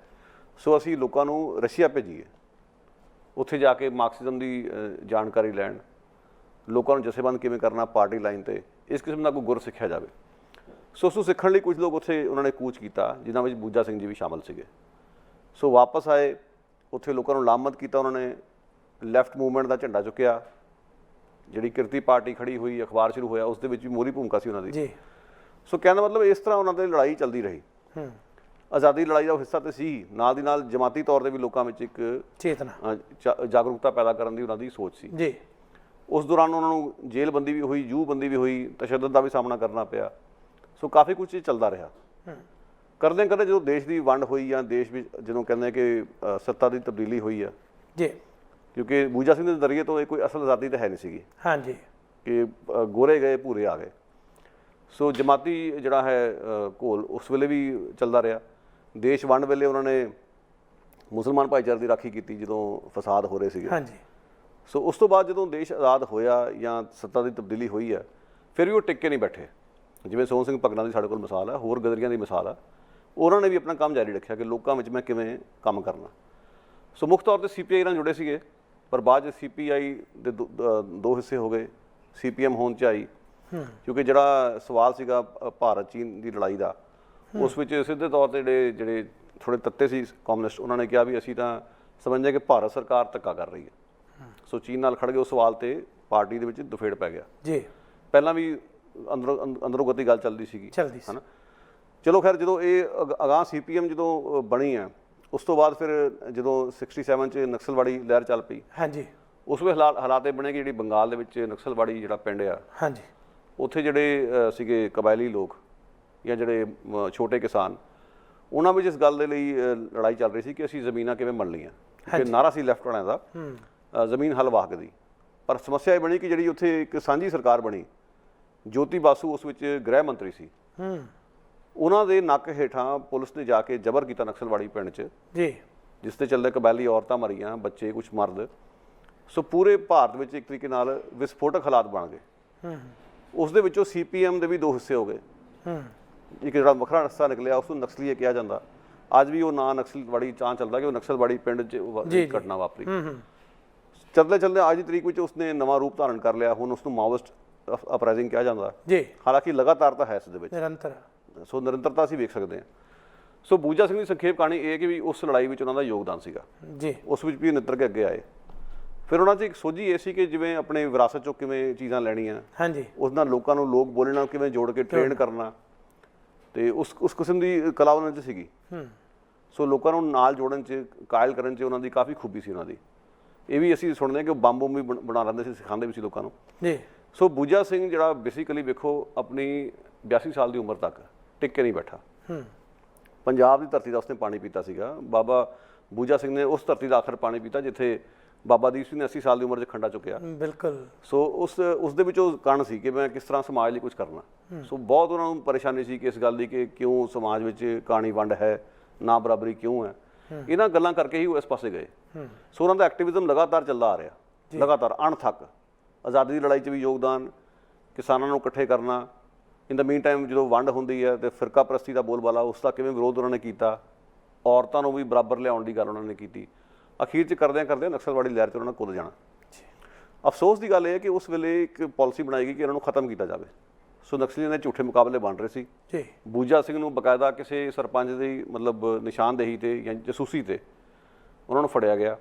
ਸੋ ਅਸੀਂ ਲੋਕਾਂ ਨੂੰ ਰਸ਼ੀਆ ਭੇਜੀਏ, ਉੱਥੇ ਜਾ ਕੇ ਮਾਰਕਸਿਜ਼ਮ ਦੀ ਜਾਣਕਾਰੀ ਲੈਣ, ਲੋਕਾਂ ਨੂੰ ਜਥੇਬੰਦ ਕਿਵੇਂ ਕਰਨਾ ਪਾਰਟੀ ਲਾਈਨ 'ਤੇ, ਇਸ ਕਿਸਮ ਦਾ ਕੋਈ ਗੁਰ ਸਿੱਖਿਆ ਜਾਵੇ। ਸੋ ਉਸ ਨੂੰ ਸਿੱਖਣ ਲਈ ਕੁਝ ਲੋਕ ਉੱਥੇ ਉਹਨਾਂ ਨੇ ਕੂਚ ਕੀਤਾ, ਜਿਨ੍ਹਾਂ ਵਿੱਚ ਬੂਜਾ ਸਿੰਘ ਜੀ ਵੀ ਸ਼ਾਮਲ ਸੀਗੇ। ਸੋ ਵਾਪਸ ਆਏ, ਉੱਥੇ ਲੋਕਾਂ ਨੂੰ ਲਾਮਬੰਦ ਕੀਤਾ ਉਹਨਾਂ ਨੇ, ਲੈਫਟ ਮੂਵਮੈਂਟ ਦਾ ਝੰਡਾ ਚੁੱਕਿਆ, ਜਿਹੜੀ ਕਿਰਤੀ ਪਾਰਟੀ ਖੜੀ ਹੋਈ, ਅਖਬਾਰ ਸ਼ੁਰੂ ਹੋਇਆ, ਉਸ ਦੇ ਵਿੱਚ ਵੀ ਮੋਹਰੀ ਭੂਮਿਕਾ ਸੀ ਉਹਨਾਂ ਦੀ ਜੀ। ਸੋ ਕਹਿਣ ਦਾ ਮਤਲਬ ਇਸ ਤਰ੍ਹਾਂ ਉਹਨਾਂ ਦੀ ਲੜਾਈ ਚੱਲਦੀ ਰਹੀ। ਆਜ਼ਾਦੀ ਲੜਾਈ ਦਾ ਹਿੱਸਾ ਤਾਂ ਸੀ, ਨਾਲ ਦੀ ਨਾਲ ਜਮਾਤੀ ਤੌਰ 'ਤੇ ਵੀ ਲੋਕਾਂ ਵਿੱਚ ਇੱਕ ਚੇਤਨਾ ਜਾਗਰੂਕਤਾ ਪੈਦਾ ਕਰਨ ਦੀ ਉਹਨਾਂ ਦੀ ਸੋਚ ਸੀ ਜੀ। ਉਸ ਦੌਰਾਨ ਉਹਨਾਂ ਨੂੰ ਜੇਲ੍ਹਬੰਦੀ ਵੀ ਹੋਈ, ਜੂਹਬੰਦੀ ਵੀ ਹੋਈ, ਤਸ਼ੱਦਦ ਦਾ ਵੀ ਸਾਹਮਣਾ ਕਰਨਾ ਪਿਆ। ਸੋ ਕਾਫੀ ਕੁਝ ਚੱਲਦਾ ਰਿਹਾ। ਕਰਦੇ ਕਰਦੇ ਜਦੋਂ ਦੇਸ਼ ਦੀ ਵੰਡ ਹੋਈ ਜਾਂ ਦੇਸ਼ ਵਿੱਚ ਜਦੋਂ ਕਹਿੰਦੇ ਕਿ ਸੱਤਾ ਦੀ ਤਬਦੀਲੀ ਹੋਈ ਆ ਜੀ, ਕਿਉਂਕਿ ਬੂਜਾ ਸਿੰਘ ਦੇ ਨਜ਼ਰੀਏ ਤੋਂ ਇਹ ਕੋਈ ਅਸਲ ਆਜ਼ਾਦੀ ਤਾਂ ਹੈ ਨਹੀਂ ਸੀਗੀ ਹਾਂਜੀ, ਕਿ ਗੋਰੇ ਗਏ ਭੂਰੇ ਆ ਗਏ। ਸੋ ਜਮਾਤੀ ਜਿਹੜਾ ਹੈ ਘੋਲ ਉਸ ਵੇਲੇ ਵੀ ਚੱਲਦਾ ਰਿਹਾ। ਦੇਸ਼ ਵੰਡ ਵੇਲੇ ਉਹਨਾਂ ਨੇ ਮੁਸਲਮਾਨ ਭਾਈਚਾਰੇ ਦੀ ਰਾਖੀ ਕੀਤੀ ਜਦੋਂ ਫਸਾਦ ਹੋ ਰਹੇ ਸੀਗੇ ਹਾਂਜੀ। ਸੋ ਉਸ ਤੋਂ ਬਾਅਦ ਜਦੋਂ ਦੇਸ਼ ਆਜ਼ਾਦ ਹੋਇਆ ਜਾਂ ਸੱਤਾ ਦੀ ਤਬਦੀਲੀ ਹੋਈ ਹੈ, ਫਿਰ ਵੀ ਉਹ ਟਿੱਕੇ ਨਹੀਂ ਬੈਠੇ। ਜਿਵੇਂ ਸੋਹਣ ਸਿੰਘ ਭਗਨਾ ਦੀ ਸਾਡੇ ਕੋਲ ਮਿਸਾਲ ਹੈ, ਹੋਰ ਗਦਰੀਆਂ ਦੀ ਮਿਸਾਲ ਹੈ, ਉਹਨਾਂ ਨੇ ਵੀ ਆਪਣਾ ਕੰਮ ਜਾਰੀ ਰੱਖਿਆ ਕਿ ਲੋਕਾਂ ਵਿੱਚ ਮੈਂ ਕਿਵੇਂ ਕੰਮ ਕਰਨਾ। ਸੋ ਮੁੱਖ ਤੌਰ 'ਤੇ CPI ਨਾਲ ਜੁੜੇ ਸੀਗੇ, ਪਰ ਬਾਅਦ 'ਚ CPI ਦੇ ਦੋ ਹਿੱਸੇ ਹੋ ਗਏ, CPM ਹੋਣ 'ਚ ਆਈ। ਕਿਉਂਕਿ ਜਿਹੜਾ ਸਵਾਲ ਸੀਗਾ ਭਾਰਤ ਚੀਨ ਦੀ ਲੜਾਈ ਦਾ, ਉਸ ਵਿੱਚ ਸਿੱਧੇ ਤੌਰ 'ਤੇ ਜਿਹੜੇ ਥੋੜ੍ਹੇ ਤੱਤੇ ਸੀ ਕਮਿਊਨਿਸਟ, ਉਹਨਾਂ ਨੇ ਕਿਹਾ ਵੀ ਅਸੀਂ ਤਾਂ ਸਮਝਦੇ ਕਿ ਭਾਰਤ ਸਰਕਾਰ ਧੱਕਾ ਕਰ ਰਹੀ ਹੈ। ਸੋ ਚੀਨ ਨਾਲ ਖੜ ਗਏ ਉਸ ਸਵਾਲ 'ਤੇ, ਪਾਰਟੀ ਦੇ ਵਿੱਚ ਦੁਫੇੜ ਪੈ ਗਿਆ ਜੀ। ਪਹਿਲਾਂ ਵੀ ਅੰਦਰੋਂ ਗਤੀ ਗੱਲ ਚੱਲਦੀ ਸੀਗੀ ਹੈ ਨਾ। ਚਲੋ ਖੈਰ, ਜਦੋਂ ਇਹ ਅਗਾਂਹ CPM ਜਦੋਂ ਬਣੀ ਆ, ਉਸ ਤੋਂ ਬਾਅਦ ਫਿਰ ਜਦੋਂ 67 'ਚ ਨਕਸਲਵਾੜੀ ਲਹਿਰ ਚੱਲ ਪਈ ਹਾਂਜੀ, ਉਸ ਵੇਲੇ ਹਾਲਾਤ ਇਹ ਬਣੇ ਕਿ ਜਿਹੜੀ ਬੰਗਾਲ ਦੇ ਵਿੱਚ ਨਕਸਲਵਾੜੀ ਜਿਹੜਾ ਪਿੰਡ ਆ ਹਾਂਜੀ, ਉੱਥੇ ਜਿਹੜੇ ਸੀਗੇ ਕਬਾਇਲੀ ਲੋਕ ਜਾਂ ਜਿਹੜੇ ਛੋਟੇ ਕਿਸਾਨ, ਉਹਨਾਂ ਵਿੱਚ ਇਸ ਗੱਲ ਦੇ ਲਈ ਲੜਾਈ ਚੱਲ ਰਹੀ ਸੀ ਕਿ ਅਸੀਂ ਜ਼ਮੀਨਾਂ ਕਿਵੇਂ ਮੰਨ ਲਈਆਂ। ਕਿ ਨਾਰਾ ਸੀ ਲੈਫਟ ਵਾਲਿਆਂ ਦਾ ਜ਼ਮੀਨ ਹਲ ਵਾਹਕ ਦੀ। ਪਰ ਸਮੱਸਿਆ ਇਹ ਬਣੀ ਕਿ ਜਿਹੜੀ ਉੱਥੇ ਇੱਕ ਸਾਂਝੀ ਸਰਕਾਰ ਬਣੀ, ਜੋਤੀ ਬਾਸੂ ਉਸ ਵਿੱਚ ਗ੍ਰਹਿ ਮੰਤਰੀ ਸੀ, ਉਹਨਾਂ ਦੇ ਨੱਕ ਹੇਠਾਂ ਪੁਲਿਸ ਨੇ ਜਾ ਕੇ ਜ਼ਬਰ ਕੀਤਾ ਨਕਸਲਵਾੜੀ ਪਿੰਡ 'ਚ ਜੀ, ਜਿਸ ਦੇ ਚੱਲਦੇ ਕਬਾਇਲੀ ਔਰਤਾਂ ਮਰੀਆਂ, ਬੱਚੇ, ਕੁਛ ਮਰਦ। ਸੋ ਪੂਰੇ ਭਾਰਤ ਵਿੱਚ ਇੱਕ ਤਰੀਕੇ ਨਾਲ ਵਿਸਫੋਟਕ ਹਾਲਾਤ ਬਣ ਗਏ। ਉਸ ਦੇ ਵਿੱਚੋਂ CPM ਦੇ ਵੀ ਦੋ ਹਿੱਸੇ ਹੋ ਗਏ। ਇੱਕ ਜਿਹੜਾ ਵੱਖਰਾ ਹਿੱਸਾ ਨਿਕਲਿਆ ਉਸ ਨੂੰ ਨਕਸਲੀਏ ਕਿਹਾ ਜਾਂਦਾ। ਅੱਜ ਵੀ ਉਹ ਨਾਂ ਨਕਸਲਵਾੜੀ ਚਾਂ ਚੱਲਦਾ ਕਿ ਉਹ ਨਕਸਲਵਾੜੀ ਪਿੰਡ 'ਚ ਘਟਨਾ ਵਾਪਰੀ। ਚੱਲਦੇ ਚੱਲਦੇ ਅੱਜ ਦੀ ਤਰੀਕ ਵਿੱਚ ਉਸਨੇ ਨਵਾਂ ਰੂਪ ਧਾਰਨ ਕਰ ਲਿਆ। ਹੁਣ ਉਸ ਨੂੰ ਮਾਓਇਸਟ ਅਪਰਾਈਜ਼ਿੰਗ ਕਿਹਾ ਜਾਂਦਾ ਜੀ। ਹਾਲਾਂਕਿ ਲਗਾਤਾਰਤਾ ਹੈ ਇਸ ਦੇ ਵਿੱਚ, ਨਿਰੰਤਰ। ਸੋ ਨਿਰੰਤਰਤਾ ਅਸੀਂ ਵੇਖ ਸਕਦੇ ਹਾਂ। ਸੋ ਬੂਜਾ ਸਿੰਘ ਦੀ ਸੰਖੇਪ ਕਹਾਣੀ ਇਹ ਕਿ ਵੀ ਉਸ ਲੜਾਈ ਵਿੱਚ ਉਹਨਾਂ ਦਾ ਯੋਗਦਾਨ ਸੀਗਾ ਜੀ, ਉਸ ਵਿੱਚ ਵੀ ਨਿੱਤਰ ਕੇ ਅੱਗੇ ਆਏ। ਫਿਰ ਉਹਨਾਂ 'ਚ ਇੱਕ ਸੋਝੀ ਇਹ ਸੀ ਕਿ ਜਿਵੇਂ ਆਪਣੇ ਵਿਰਾਸਤ 'ਚੋਂ ਕਿਵੇਂ ਚੀਜ਼ਾਂ ਲੈਣੀਆਂ ਹਾਂਜੀ, ਉਸ ਨਾਲ ਲੋਕਾਂ ਨੂੰ ਲੋਕ ਬੋਲੀ ਨਾਲ ਕਿਵੇਂ ਜੋੜ ਕੇ ਟ੍ਰੇਨ ਕਰਨਾ, ਤੇ ਉਸ ਕਿਸਮ ਦੀ ਕਲਾ ਉਹਨਾਂ 'ਚ ਸੀਗੀ। ਸੋ ਲੋਕਾਂ ਨੂੰ ਨਾਲ ਜੋੜਨ 'ਚ, ਕਾਇਲ ਕਰਨ 'ਚ ਉਹਨਾਂ ਦੀ ਕਾਫੀ ਖੂਬੀ ਸੀ ਉਹਨਾਂ ਦੀ। ਇਹ ਵੀ ਅਸੀਂ ਸੁਣਦੇ ਹਾਂ ਕਿ ਉਹ ਬੰਬ ਵੀ ਬਣਾ ਲੈਂਦੇ ਸੀ, ਸਿਖਾਉਂਦੇ ਵੀ ਸੀ ਲੋਕਾਂ ਨੂੰ ਜੀ। ਸੋ ਬੂਜਾ ਸਿੰਘ ਜਿਹੜਾ ਬੇਸਿਕਲੀ ਵੇਖੋ ਆਪਣੀ 82 ਸਾਲ ਦੀ ਉਮਰ ਤੱਕ ਟਿਕ ਕੇ ਨਹੀਂ ਬੈਠਾ। ਪੰਜਾਬ ਦੀ ਧਰਤੀ ਦਾ ਉਸਨੇ ਪਾਣੀ ਪੀਤਾ ਸੀਗਾ। ਬਾਬਾ ਬੂਜਾ ਸਿੰਘ ਨੇ ਉਸ ਧਰਤੀ ਦਾ ਆਖਰ ਪਾਣੀ ਪੀਤਾ ਜਿੱਥੇ ਬਾਬਾ ਦੀਪ ਸਿੰਘ ਨੇ 80 ਸਾਲ ਦੀ ਉਮਰ 'ਚ ਖੰਡਾ ਚੁੱਕਿਆ। ਬਿਲਕੁਲ। ਸੋ ਉਸ ਦੇ ਵਿੱਚ ਉਹ ਕਣ ਸੀ ਕਿ ਮੈਂ ਕਿਸ ਤਰ੍ਹਾਂ ਸਮਾਜ ਲਈ ਕੁਝ ਕਰਨਾ। ਸੋ ਬਹੁਤ ਉਹਨਾਂ ਨੂੰ ਪਰੇਸ਼ਾਨੀ ਸੀ ਕਿ ਇਸ ਗੱਲ ਦੀ ਕਿ ਕਿਉਂ ਸਮਾਜ ਵਿੱਚ ਕਹਾਣੀ ਵੰਡ ਹੈ, ਨਾ ਬਰਾਬਰੀ ਕਿਉਂ ਹੈ। ਇਹਨਾਂ ਗੱਲਾਂ ਕਰਕੇ ਹੀ ਉਹ ਇਸ ਪਾਸੇ ਗਏ। ਸੋ ਉਹਨਾਂ ਦਾ ਐਕਟਿਵਿਜ਼ਮ ਲਗਾਤਾਰ ਚੱਲਦਾ ਆ ਰਿਹਾ, ਲਗਾਤਾਰ ਅਣਥੱਕ। ਆਜ਼ਾਦੀ ਦੀ ਲੜਾਈ 'ਚ ਵੀ ਯੋਗਦਾਨ, ਕਿਸਾਨਾਂ ਨੂੰ ਇਕੱਠੇ ਕਰਨਾ। ਇਨ ਦਾ ਮੀਨ ਟਾਈਮ ਜਦੋਂ ਵੰਡ ਹੁੰਦੀ ਹੈ ਤੇ ਫਿਰਕਾ ਪ੍ਰਸਤੀ ਦਾ ਬੋਲਬਾਲਾ, ਉਸ ਦਾ ਕਿਵੇਂ ਵਿਰੋਧ ਉਹਨਾਂ ਨੇ ਕੀਤਾ। ਔਰਤਾਂ ਨੂੰ ਵੀ ਬਰਾਬਰ ਲਿਆਉਣ ਦੀ ਗੱਲ ਉਹਨਾਂ ਨੇ ਕੀਤੀ। ਅਖੀਰ 'ਚ ਕਰਦਿਆਂ ਨਕਸਲਵਾੜੀ ਲਹਿਰ 'ਚ ਉਹਨਾਂ ਨੇ ਕੁੱਦ ਜਾਣਾ। ਅਫਸੋਸ ਦੀ ਗੱਲ ਇਹ ਹੈ ਕਿ ਉਸ ਵੇਲੇ ਇੱਕ ਪਾਲਿਸੀ ਬਣਾਈ ਗਈ ਕਿ ਇਹਨਾਂ ਨੂੰ ਖਤਮ ਕੀਤਾ ਜਾਵੇ। ਸੋ ਨਕਸਲੀਆਂ ਦੇ ਝੂਠੇ ਮੁਕਾਬਲੇ ਬਣ ਰਹੇ ਸੀ ਜੀ। ਬੂਜਾ ਸਿੰਘ ਨੂੰ ਬਕਾਇਦਾ ਕਿਸੇ ਸਰਪੰਚ ਦੀ ਮਤਲਬ ਨਿਸ਼ਾਨਦੇਹੀ ਤੇ ਜਾਂ ਜਸੂਸੀ ਤੇ ਉਹਨਾਂ ਨੂੰ ਫੜਿਆ ਗਿਆ,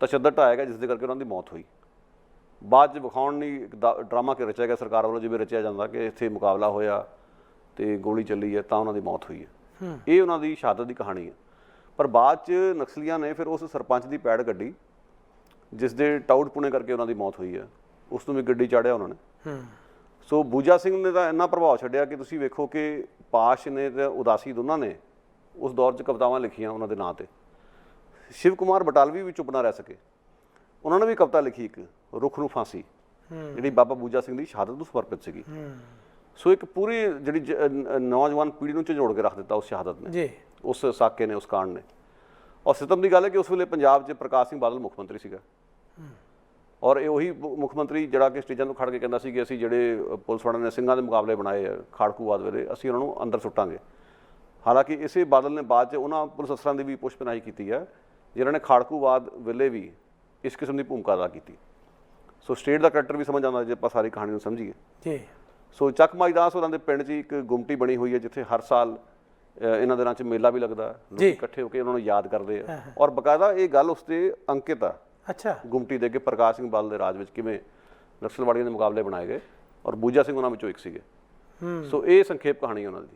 ਤਸ਼ੱਦਦ ਢਾਇਆ ਗਿਆ, ਜਿਸ ਦੇ ਕਰਕੇ ਉਹਨਾਂ ਦੀ ਮੌਤ ਹੋਈ। ਬਾਅਦ 'ਚ ਵਿਖਾਉਣ ਲਈ ਇੱਕ ਡਰਾਮਾ ਕਿ ਰਚਿਆ ਗਿਆ ਸਰਕਾਰ ਵੱਲੋਂ, ਜਿਵੇਂ ਰਚਿਆ ਜਾਂਦਾ ਕਿ ਇੱਥੇ ਮੁਕਾਬਲਾ ਹੋਇਆ ਤੇ ਗੋਲੀ ਚੱਲੀ ਹੈ ਤਾਂ ਉਹਨਾਂ ਦੀ ਮੌਤ ਹੋਈ ਹੈ। ਇਹ ਉਹਨਾਂ ਦੀ ਸ਼ਹਾਦਤ ਦੀ ਕਹਾਣੀ ਹੈ। ਪਰ ਬਾਅਦ 'ਚ ਨਕਸਲੀਆਂ ਨੇ ਫਿਰ ਉਸ ਸਰਪੰਚ ਦੀ ਪੈੜ ਗੱਡੀ, ਜਿਸ ਦੇ ਟਾਊਟ ਪੁਣੇ ਕਰਕੇ ਉਹਨਾਂ ਦੀ ਮੌਤ ਹੋਈ ਹੈ, ਉਸ ਨੂੰ ਵੀ ਗੱਡੀ ਚਾੜਿਆ ਉਹਨਾਂ ਨੇ। ਸੋ ਬੂਜਾ ਸਿੰਘ ਨੇ ਤਾਂ ਇੰਨਾ ਪ੍ਰਭਾਵ ਛੱਡਿਆ ਕਿ ਤੁਸੀਂ ਵੇਖੋ ਕਿ ਪਾਸ਼ ਨੇ ਤੇ ਉਦਾਸੀ ਦੋਨਾਂ ਨੇ ਉਸ ਦੌਰ 'ਚ ਕਵਿਤਾਵਾਂ ਲਿਖੀਆਂ ਉਹਨਾਂ ਦੇ ਨਾਂ 'ਤੇ। ਸ਼ਿਵ ਕੁਮਾਰ ਬਟਾਲਵੀ ਵੀ ਚੁੱਪ ਨਾ ਰਹਿ ਸਕੇ, ਉਹਨਾਂ ਨੇ ਵੀ ਕਵਿਤਾ ਲਿਖੀ ਇੱਕ ਰੁੱਖ ਨੂੰ ਫਾਂਸੀ, ਜਿਹੜੀ ਬਾਬਾ ਬੂਜਾ ਸਿੰਘ ਦੀ ਸ਼ਹਾਦਤ ਨੂੰ ਸਮਰਪਿਤ ਸੀਗੀ। ਸੋ ਇੱਕ ਪੂਰੀ ਜਿਹੜੀ ਨੌਜਵਾਨ ਪੀੜ੍ਹੀ ਨੂੰ ਝੰਜੋੜ ਕੇ ਰੱਖ ਦਿੱਤਾ ਉਸ ਸ਼ਹਾਦਤ ਨੇ, ਉਸ ਸਾਕੇ ਨੇ, ਉਸ ਕਾਂਡ ਨੇ। ਔਰ ਸਿਤਮ ਦੀ ਗੱਲ ਹੈ ਕਿ ਉਸ ਵੇਲੇ ਪੰਜਾਬ 'ਚ ਪ੍ਰਕਾਸ਼ ਸਿੰਘ ਬਾਦਲ ਮੁੱਖ ਮੰਤਰੀ ਸੀਗਾ, ਔਰ ਇਹ ਉਹੀ ਮੁੱਖ ਮੰਤਰੀ ਜਿਹੜਾ ਕਿ ਸਟੇਜਾਂ ਤੋਂ ਖੜ ਕੇ ਕਹਿੰਦਾ ਸੀ ਕਿ ਅਸੀਂ ਜਿਹੜੇ ਪੁਲਿਸ ਵਾਲਿਆਂ ਨੇ ਸਿੰਘਾਂ ਦੇ ਮੁਕਾਬਲੇ ਬਣਾਏ ਆ ਖਾੜਕੂਵਾਦ ਵੇਲੇ, ਅਸੀਂ ਉਹਨਾਂ ਨੂੰ ਅੰਦਰ ਸੁੱਟਾਂਗੇ। ਹਾਲਾਂਕਿ ਇਸੇ ਬਾਦਲ ਨੇ ਬਾਅਦ 'ਚ ਉਹਨਾਂ ਪੁਲਿਸ ਅਫਸਰਾਂ ਦੀ ਵੀ ਪੁੱਛਪਨਾਹੀ ਕੀਤੀ ਹੈ ਜਿਨ੍ਹਾਂ ਨੇ ਖਾੜਕੂਵਾਦ ਵੇਲੇ ਵੀ ਇਸ ਕਿਸਮ ਦੀ ਭੂਮਿਕਾ ਅਦਾ ਕੀਤੀ। ਸੋ ਸਟੇਟ ਦਾ ਕਰੈਕਟਰ ਵੀ ਸਮਝ ਆਉਂਦਾ ਜੇ ਆਪਾਂ ਸਾਰੀ ਕਹਾਣੀ ਨੂੰ ਸਮਝੀਏ ਜੀ। ਸੋ ਚੱਕ ਮਾਈਦਾਸ ਹੋਰਾਂ ਦੇ ਪਿੰਡ 'ਚ ਇੱਕ ਗੁੰਮਟੀ ਬਣੀ ਹੋਈ ਹੈ, ਜਿੱਥੇ ਹਰ ਸਾਲ ਇਹਨਾਂ ਦਿਨਾਂ 'ਚ ਮੇਲਾ ਵੀ ਲੱਗਦਾ, ਲੋਕ ਇਕੱਠੇ ਹੋ ਕੇ ਉਹਨਾਂ ਨੂੰ ਯਾਦ ਕਰਦੇ ਆ, ਔਰ ਬਕਾਇਦਾ ਇਹ ਗੱਲ ਉਸ 'ਤੇ ਅੰਕਿਤ ਆ ਗੁੰਮਟੀ ਦੇ ਕੇ ਪ੍ਰਕਾਸ਼ ਸਿੰਘ ਬਾਦਲ ਦੇ ਰਾਜ ਵਿੱਚ ਕਿਵੇਂ ਨਕਸਲਵਾੜੀਆਂ ਦੇ ਮੁਕਾਬਲੇ ਬਣਾਏ ਗਏ, ਔਰ ਬੂਜਾ ਸਿੰਘ ਉਹਨਾਂ ਵਿੱਚੋਂ ਇੱਕ ਸੀਗੇ। ਸੋ ਇਹ ਸੰਖੇਪ ਕਹਾਣੀ ਉਹਨਾਂ ਦੀ।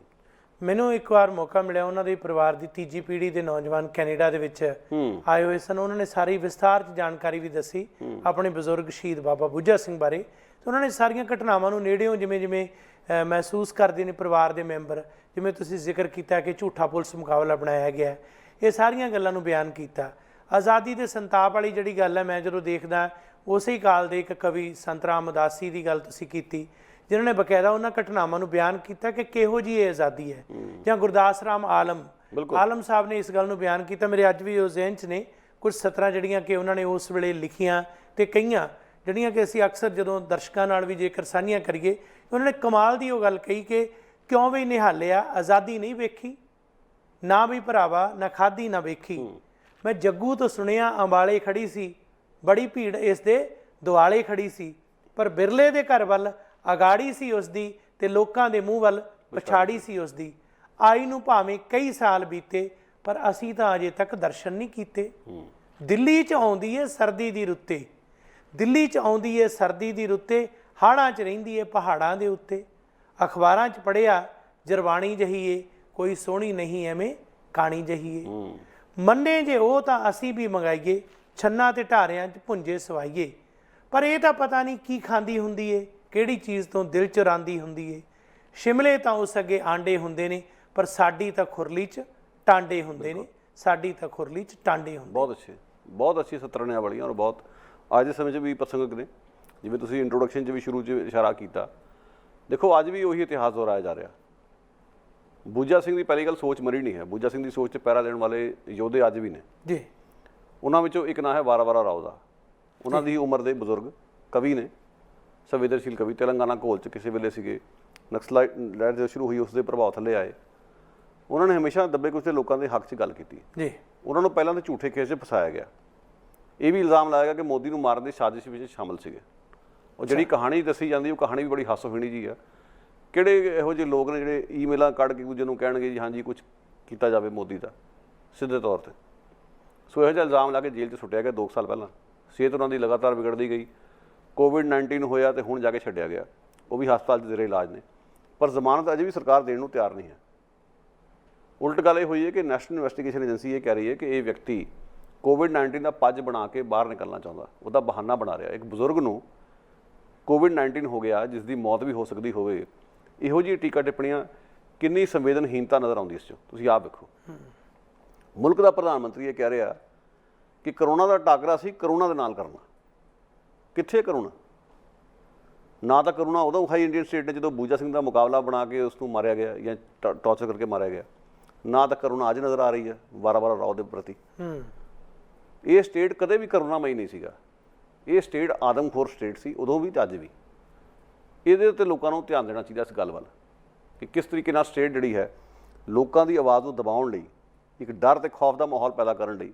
ਮੈਨੂੰ ਇੱਕ ਵਾਰ ਮੌਕਾ ਮਿਲਿਆ, ਉਹਨਾਂ ਦੇ ਪਰਿਵਾਰ ਦੀ ਤੀਜੀ ਪੀੜ੍ਹੀ ਦੇ ਨੌਜਵਾਨ ਕੈਨੇਡਾ ਦੇ ਵਿੱਚ ਆਏ ਹੋਏ ਸਨ। ਉਹਨਾਂ ਨੇ ਸਾਰੀ ਵਿਸਥਾਰ 'ਚ ਜਾਣਕਾਰੀ ਵੀ ਦੱਸੀ ਆਪਣੇ ਬਜ਼ੁਰਗ ਸ਼ਹੀਦ ਬਾਬਾ ਬੂਜਾ ਸਿੰਘ ਬਾਰੇ। ਉਹਨਾਂ ਨੇ ਸਾਰੀਆਂ ਘਟਨਾਵਾਂ ਨੂੰ ਨੇੜਿਓਂ ਜਿਵੇਂ ਜਿਵੇਂ ਮਹਿਸੂਸ ਕਰਦੇ ਨੇ ਪਰਿਵਾਰ ਦੇ ਮੈਂਬਰ, ਜਿਵੇਂ ਤੁਸੀਂ ਜ਼ਿਕਰ ਕੀਤਾ ਕਿ ਝੂਠਾ ਪੁਲਿਸ ਮੁਕਾਬਲਾ ਬਣਾਇਆ ਗਿਆ, ਇਹ ਸਾਰੀਆਂ ਗੱਲਾਂ ਨੂੰ ਬਿਆਨ ਕੀਤਾ। ਆਜ਼ਾਦੀ ਦੇ ਸੰਤਾਪ ਵਾਲੀ ਜਿਹੜੀ ਗੱਲ ਹੈ, ਮੈਂ ਜਦੋਂ ਦੇਖਦਾ ਉਸੇ ਹੀ ਕਾਲ ਦੇ ਇੱਕ ਕਵੀ ਸੰਤ ਰਾਮ ਉਦਾਸੀ ਦੀ ਗੱਲ ਤੁਸੀਂ ਕੀਤੀ, ਜਿਨ੍ਹਾਂ ਨੇ ਬਕਾਇਦਾ ਉਹਨਾਂ ਘਟਨਾਵਾਂ ਨੂੰ ਬਿਆਨ ਕੀਤਾ ਕਿ ਕਿਹੋ ਜਿਹੀ ਇਹ ਆਜ਼ਾਦੀ ਹੈ। ਜਾਂ ਗੁਰਦਾਸ ਰਾਮ ਆਲਮ ਸਾਹਿਬ ਨੇ ਇਸ ਗੱਲ ਨੂੰ ਬਿਆਨ ਕੀਤਾ, ਮੇਰੇ ਅੱਜ ਵੀ ਉਹ ਜ਼ਿਹਨ 'ਚ ਨੇ ਕੁਝ ਸਤਰਾਂ ਜਿਹੜੀਆਂ ਕਿ ਉਹਨਾਂ ਨੇ ਉਸ ਵੇਲੇ ਲਿਖੀਆਂ ਤੇ ਕਈਆਂ ਜਿਹੜੀਆਂ ਕਿ ਅਸੀਂ ਅਕਸਰ ਜਦੋਂ ਦਰਸ਼ਕਾਂ ਨਾਲ ਵੀ ਜੇਕਰ ਸਾਂਝੀਆਂ ਕਰੀਏ, ਉਹਨਾਂ ਨੇ ਕਮਾਲ ਦੀ ਉਹ ਗੱਲ ਕਹੀ ਕਿ ਕਿਉਂ ਵੀ ਨਿਹਾਲਿਆ ਆਜ਼ਾਦੀ ਨਹੀਂ ਵੇਖੀ, ਨਾ ਵੀ ਭਰਾਵਾ ਨਾ ਖਾਧੀ ਨਾ ਵੇਖੀ। ਮੈਂ ਜੱਗੂ ਤੋਂ ਸੁਣਿਆ ਅੰਬਾਲੇ ਖੜੀ ਸੀ, ਬੜੀ ਭੀੜ ਇਸ ਦੇ ਦੁਆਲੇ ਖੜੀ ਸੀ, ਪਰ ਬਿਰਲੇ ਦੇ ਘਰ ਵੱਲ ਅਗਾੜੀ ਸੀ ਉਸਦੀ ਤੇ ਲੋਕਾਂ ਦੇ ਮੂੰਹ ਵੱਲ ਪਛਾੜੀ ਸੀ ਉਸਦੀ। ਆਈ ਨੂੰ ਭਾਵੇਂ ਕਈ ਸਾਲ ਬੀਤੇ, ਪਰ ਅਸੀਂ ਤਾਂ ਅਜੇ ਤੱਕ ਦਰਸ਼ਨ ਨਹੀਂ ਕੀਤੇ। ਦਿੱਲੀ 'ਚ ਆਉਂਦੀ ਏ ਸਰਦੀ ਦੀ ਰੁੱਤੇ, ਦਿੱਲੀ 'ਚ ਆਉਂਦੀ ਏ ਸਰਦੀ ਦੀ ਰੁੱਤੇ, ਹਾੜਾਂ 'ਚ ਰਹਿੰਦੀ ਏ ਪਹਾੜਾਂ ਦੇ ਉੱਤੇ। ਅਖਬਾਰਾਂ 'ਚ ਪੜ੍ਹਿਆ ਜਰਵਾਣੀ ਜਹੀ ਏ, ਕੋਈ ਸੋਹਣੀ ਨਹੀਂ ਐਵੇਂ ਕਾਣੀ ਜਹੀ ਏ। ਮੰਨੇ ਜੇ ਉਹ ਤਾਂ ਅਸੀਂ ਵੀ ਮੰਗਾਈਏ, ਛੰਨਾ ਤੇ ਢਾਰਿਆਂ 'ਚ ਭੁੰਜੇ ਸਵਾਈਏ। ਪਰ ਇਹ ਤਾਂ ਪਤਾ ਨਹੀਂ ਕੀ ਖਾਂਦੀ ਹੁੰਦੀ ਏ, ਕਿਹੜੀ ਚੀਜ਼ ਤੋਂ ਦਿਲ ਚੁਰਾਂਦੀ ਹੁੰਦੀ ਏ। ਸ਼ਿਮਲੇ ਤਾਂ ਉਸ ਅੱਗੇ ਆਂਡੇ ਹੁੰਦੇ ਨੇ, ਪਰ ਸਾਡੀ ਤਾਂ ਖੁਰਲੀ 'ਚ ਟਾਂਡੇ ਹੁੰਦੇ ਨੇ, ਸਾਡੀ ਤਾਂ ਖੁਰਲੀ 'ਚ ਟਾਂਡੇ ਹੁੰਦੇ। ਬਹੁਤ ਅੱਛੀ ਸਤਰਣਿਆਂ ਵਾਲੀਆਂ, ਔਰ ਬਹੁਤ ਅੱਜ ਦੇ ਸਮੇਂ 'ਚ ਵੀ ਪ੍ਰਸੰਗਕ ਨੇ। ਜਿਵੇਂ ਤੁਸੀਂ ਇੰਟਰੋਡਕਸ਼ਨ 'ਚ ਵੀ ਸ਼ੁਰੂ 'ਚ ਇਸ਼ਾਰਾ ਕੀਤਾ, ਦੇਖੋ ਅੱਜ ਵੀ ਉਹੀ ਇਤਿਹਾਸ ਦੁਹਰਾਇਆ ਜਾ ਰਿਹਾ। ਬੂਜਾ ਸਿੰਘ ਦੀ ਪਹਿਲੀ ਗੱਲ ਸੋਚ ਮਰੀ ਨਹੀਂ ਹੈ। ਬੂਜਾ ਸਿੰਘ ਦੀ ਸੋਚ 'ਚ ਪਹਿਰਾ ਦੇਣ ਵਾਲੇ ਯੋਧੇ ਅੱਜ ਵੀ ਨੇ ਜੀ। ਉਹਨਾਂ ਵਿੱਚੋਂ ਇੱਕ ਨਾਂ ਹੈ ਵਾਰਾ ਰਾਓ ਦਾ। ਉਹਨਾਂ ਦੀ ਉਮਰ ਦੇ ਬਜ਼ੁਰਗ ਕਵੀ ਨੇ, ਸੰਵੇਦਨਸ਼ੀਲ ਕਵੀ, ਤੇਲੰਗਾਨਾ ਘੋਲ 'ਚ ਕਿਸੇ ਵੇਲੇ ਸੀਗੇ, ਨਕਸਲਾਈਟ ਲਹਿਰ ਜਦੋਂ ਸ਼ੁਰੂ ਹੋਈ ਉਸ ਦੇ ਪ੍ਰਭਾਵ ਥੱਲੇ ਆਏ। ਉਹਨਾਂ ਨੇ ਹਮੇਸ਼ਾ ਦੱਬੇ ਕੁਚਲੇ ਲੋਕਾਂ ਦੇ ਹੱਕ 'ਚ ਗੱਲ ਕੀਤੀ ਜੀ। ਉਹਨਾਂ ਨੂੰ ਪਹਿਲਾਂ ਤਾਂ ਝੂਠੇ ਕੇਸ 'ਚ ਫਸਾਇਆ ਗਿਆ। ਇਹ ਵੀ ਇਲਜ਼ਾਮ ਲਾਇਆ ਗਿਆ ਕਿ ਮੋਦੀ ਨੂੰ ਮਾਰਨ ਦੀ ਸਾਜ਼ਿਸ਼ ਵਿੱਚ ਸ਼ਾਮਲ ਸੀਗੇ। ਉਹ ਜਿਹੜੀ ਕਹਾਣੀ ਦੱਸੀ ਜਾਂਦੀ, ਉਹ ਕਹਾਣੀ ਵੀ ਬੜੀ ਹਾਸੋਹੀਣੀ ਜੀ ਆ। ਕਿਹੜੇ ਇਹੋ ਜਿਹੇ ਲੋਕ ਨੇ ਜਿਹੜੇ ਈਮੇਲਾਂ ਕੱਢ ਕੇ ਦੂਜੇ ਨੂੰ ਕਹਿਣਗੇ ਜੀ ਹਾਂਜੀ ਕੁਝ ਕੀਤਾ ਜਾਵੇ ਮੋਦੀ ਦਾ, ਸਿੱਧੇ ਤੌਰ 'ਤੇ। ਸੋ ਇਹੋ ਜਿਹਾ ਇਲਜ਼ਾਮ ਲਾ ਕੇ ਜੇਲ੍ਹ 'ਚ ਸੁੱਟਿਆ ਗਿਆ 2 ਸਾਲ ਪਹਿਲਾਂ। ਸਿਹਤ ਉਹਨਾਂ ਦੀ ਲਗਾਤਾਰ ਵਿਗੜਦੀ ਗਈ, ਕੋਵਿਡ-19 ਹੋਇਆ ਤੇ ਹੁਣ ਜਾ ਕੇ ਛੱਡਿਆ ਗਿਆ। ਉਹ ਵੀ ਹਸਪਤਾਲ 'ਚ ਜ਼ੇਰੇ ਇਲਾਜ ਨੇ, ਪਰ ਜ਼ਮਾਨਤ ਅਜੇ ਵੀ ਸਰਕਾਰ ਦੇਣ ਨੂੰ ਤਿਆਰ ਨਹੀਂ ਹੈ। ਉਲਟ ਗੱਲ ਇਹ ਹੋਈ ਹੈ ਕਿ ਨੈਸ਼ਨਲ ਇਨਵੈਸਟੀਗੇਸ਼ਨ ਏਜੰਸੀ ਇਹ ਕਹਿ ਰਹੀ ਹੈ ਕਿ ਇਹ ਵਿਅਕਤੀ ਕੋਵਿਡ-19 ਦਾ ਪੱਜ ਬਣਾ ਕੇ ਬਾਹਰ ਨਿਕਲਣਾ ਚਾਹੁੰਦਾ, ਉਹਦਾ ਬਹਾਨਾ ਬਣਾ ਰਿਹਾ। ਇੱਕ ਬਜ਼ੁਰਗ ਨੂੰ ਕੋਵਿਡ-19 ਹੋ ਗਿਆ, ਜਿਸ ਦੀ ਮੌਤ ਵੀ ਹੋ ਸਕਦੀ ਹੋਵੇ, ਇਹੋ ਜਿਹੀ ਟੀਕਾ ਟਿੱਪਣੀਆਂ ਕਿੰਨੀ ਸੰਵੇਦਨਹੀਨਤਾ ਨਜ਼ਰ ਆਉਂਦੀ ਇਸ 'ਚ, ਤੁਸੀਂ ਆਪ ਵੇਖੋ। ਮੁਲਕ ਦਾ ਪ੍ਰਧਾਨ ਮੰਤਰੀ ਇਹ ਕਹਿ ਰਿਹਾ ਕਿ ਕਰੋਨਾ ਦਾ ਟਾਕਰਾ ਸੀ ਕਰੋਨਾ ਦੇ ਨਾਲ ਕਰਨਾ। ਕਿੱਥੇ ਕਰੋਨਾ? ਨਾ ਤਾਂ ਕਰੋਨਾ ਉਦੋਂ ਖਾਈ ਇੰਡੀਅਨ ਸਟੇਟ ਨੇ ਜਦੋਂ ਬੂਜਾ ਸਿੰਘ ਦਾ ਮੁਕਾਬਲਾ ਬਣਾ ਕੇ ਉਸ ਨੂੰ ਮਾਰਿਆ ਗਿਆ ਜਾਂ ਟੌਰਚਰ ਕਰਕੇ ਮਾਰਿਆ ਗਿਆ, ਨਾ ਤਾਂ ਕਰੋਨਾ ਅੱਜ ਨਜ਼ਰ ਆ ਰਹੀ ਹੈ ਵਾਰਾ ਰਾਓ ਦੇ ਪ੍ਰਤੀ। ਇਹ ਸਟੇਟ ਕਦੇ ਵੀ ਕਰੋਨਾਮਈ ਨਹੀਂ ਸੀਗਾ। ਇਹ ਸਟੇਟ ਆਦਮਖੋਰ ਸਟੇਟ ਸੀ ਉਦੋਂ ਵੀ ਤੇ ਅੱਜ ਵੀ। ਇਹਦੇ ਉੱਤੇ ਲੋਕਾਂ ਨੂੰ ਧਿਆਨ ਦੇਣਾ ਚਾਹੀਦਾ ਇਸ ਗੱਲ ਵੱਲ ਕਿ ਕਿਸ ਤਰੀਕੇ ਨਾਲ ਸਟੇਟ ਜਿਹੜੀ ਹੈ ਲੋਕਾਂ ਦੀ ਆਵਾਜ਼ ਨੂੰ ਦਬਾਉਣ ਲਈ, ਇੱਕ ਡਰ ਤੇ ਖੌਫ ਦਾ ਮਾਹੌਲ ਪੈਦਾ ਕਰਨ ਲਈ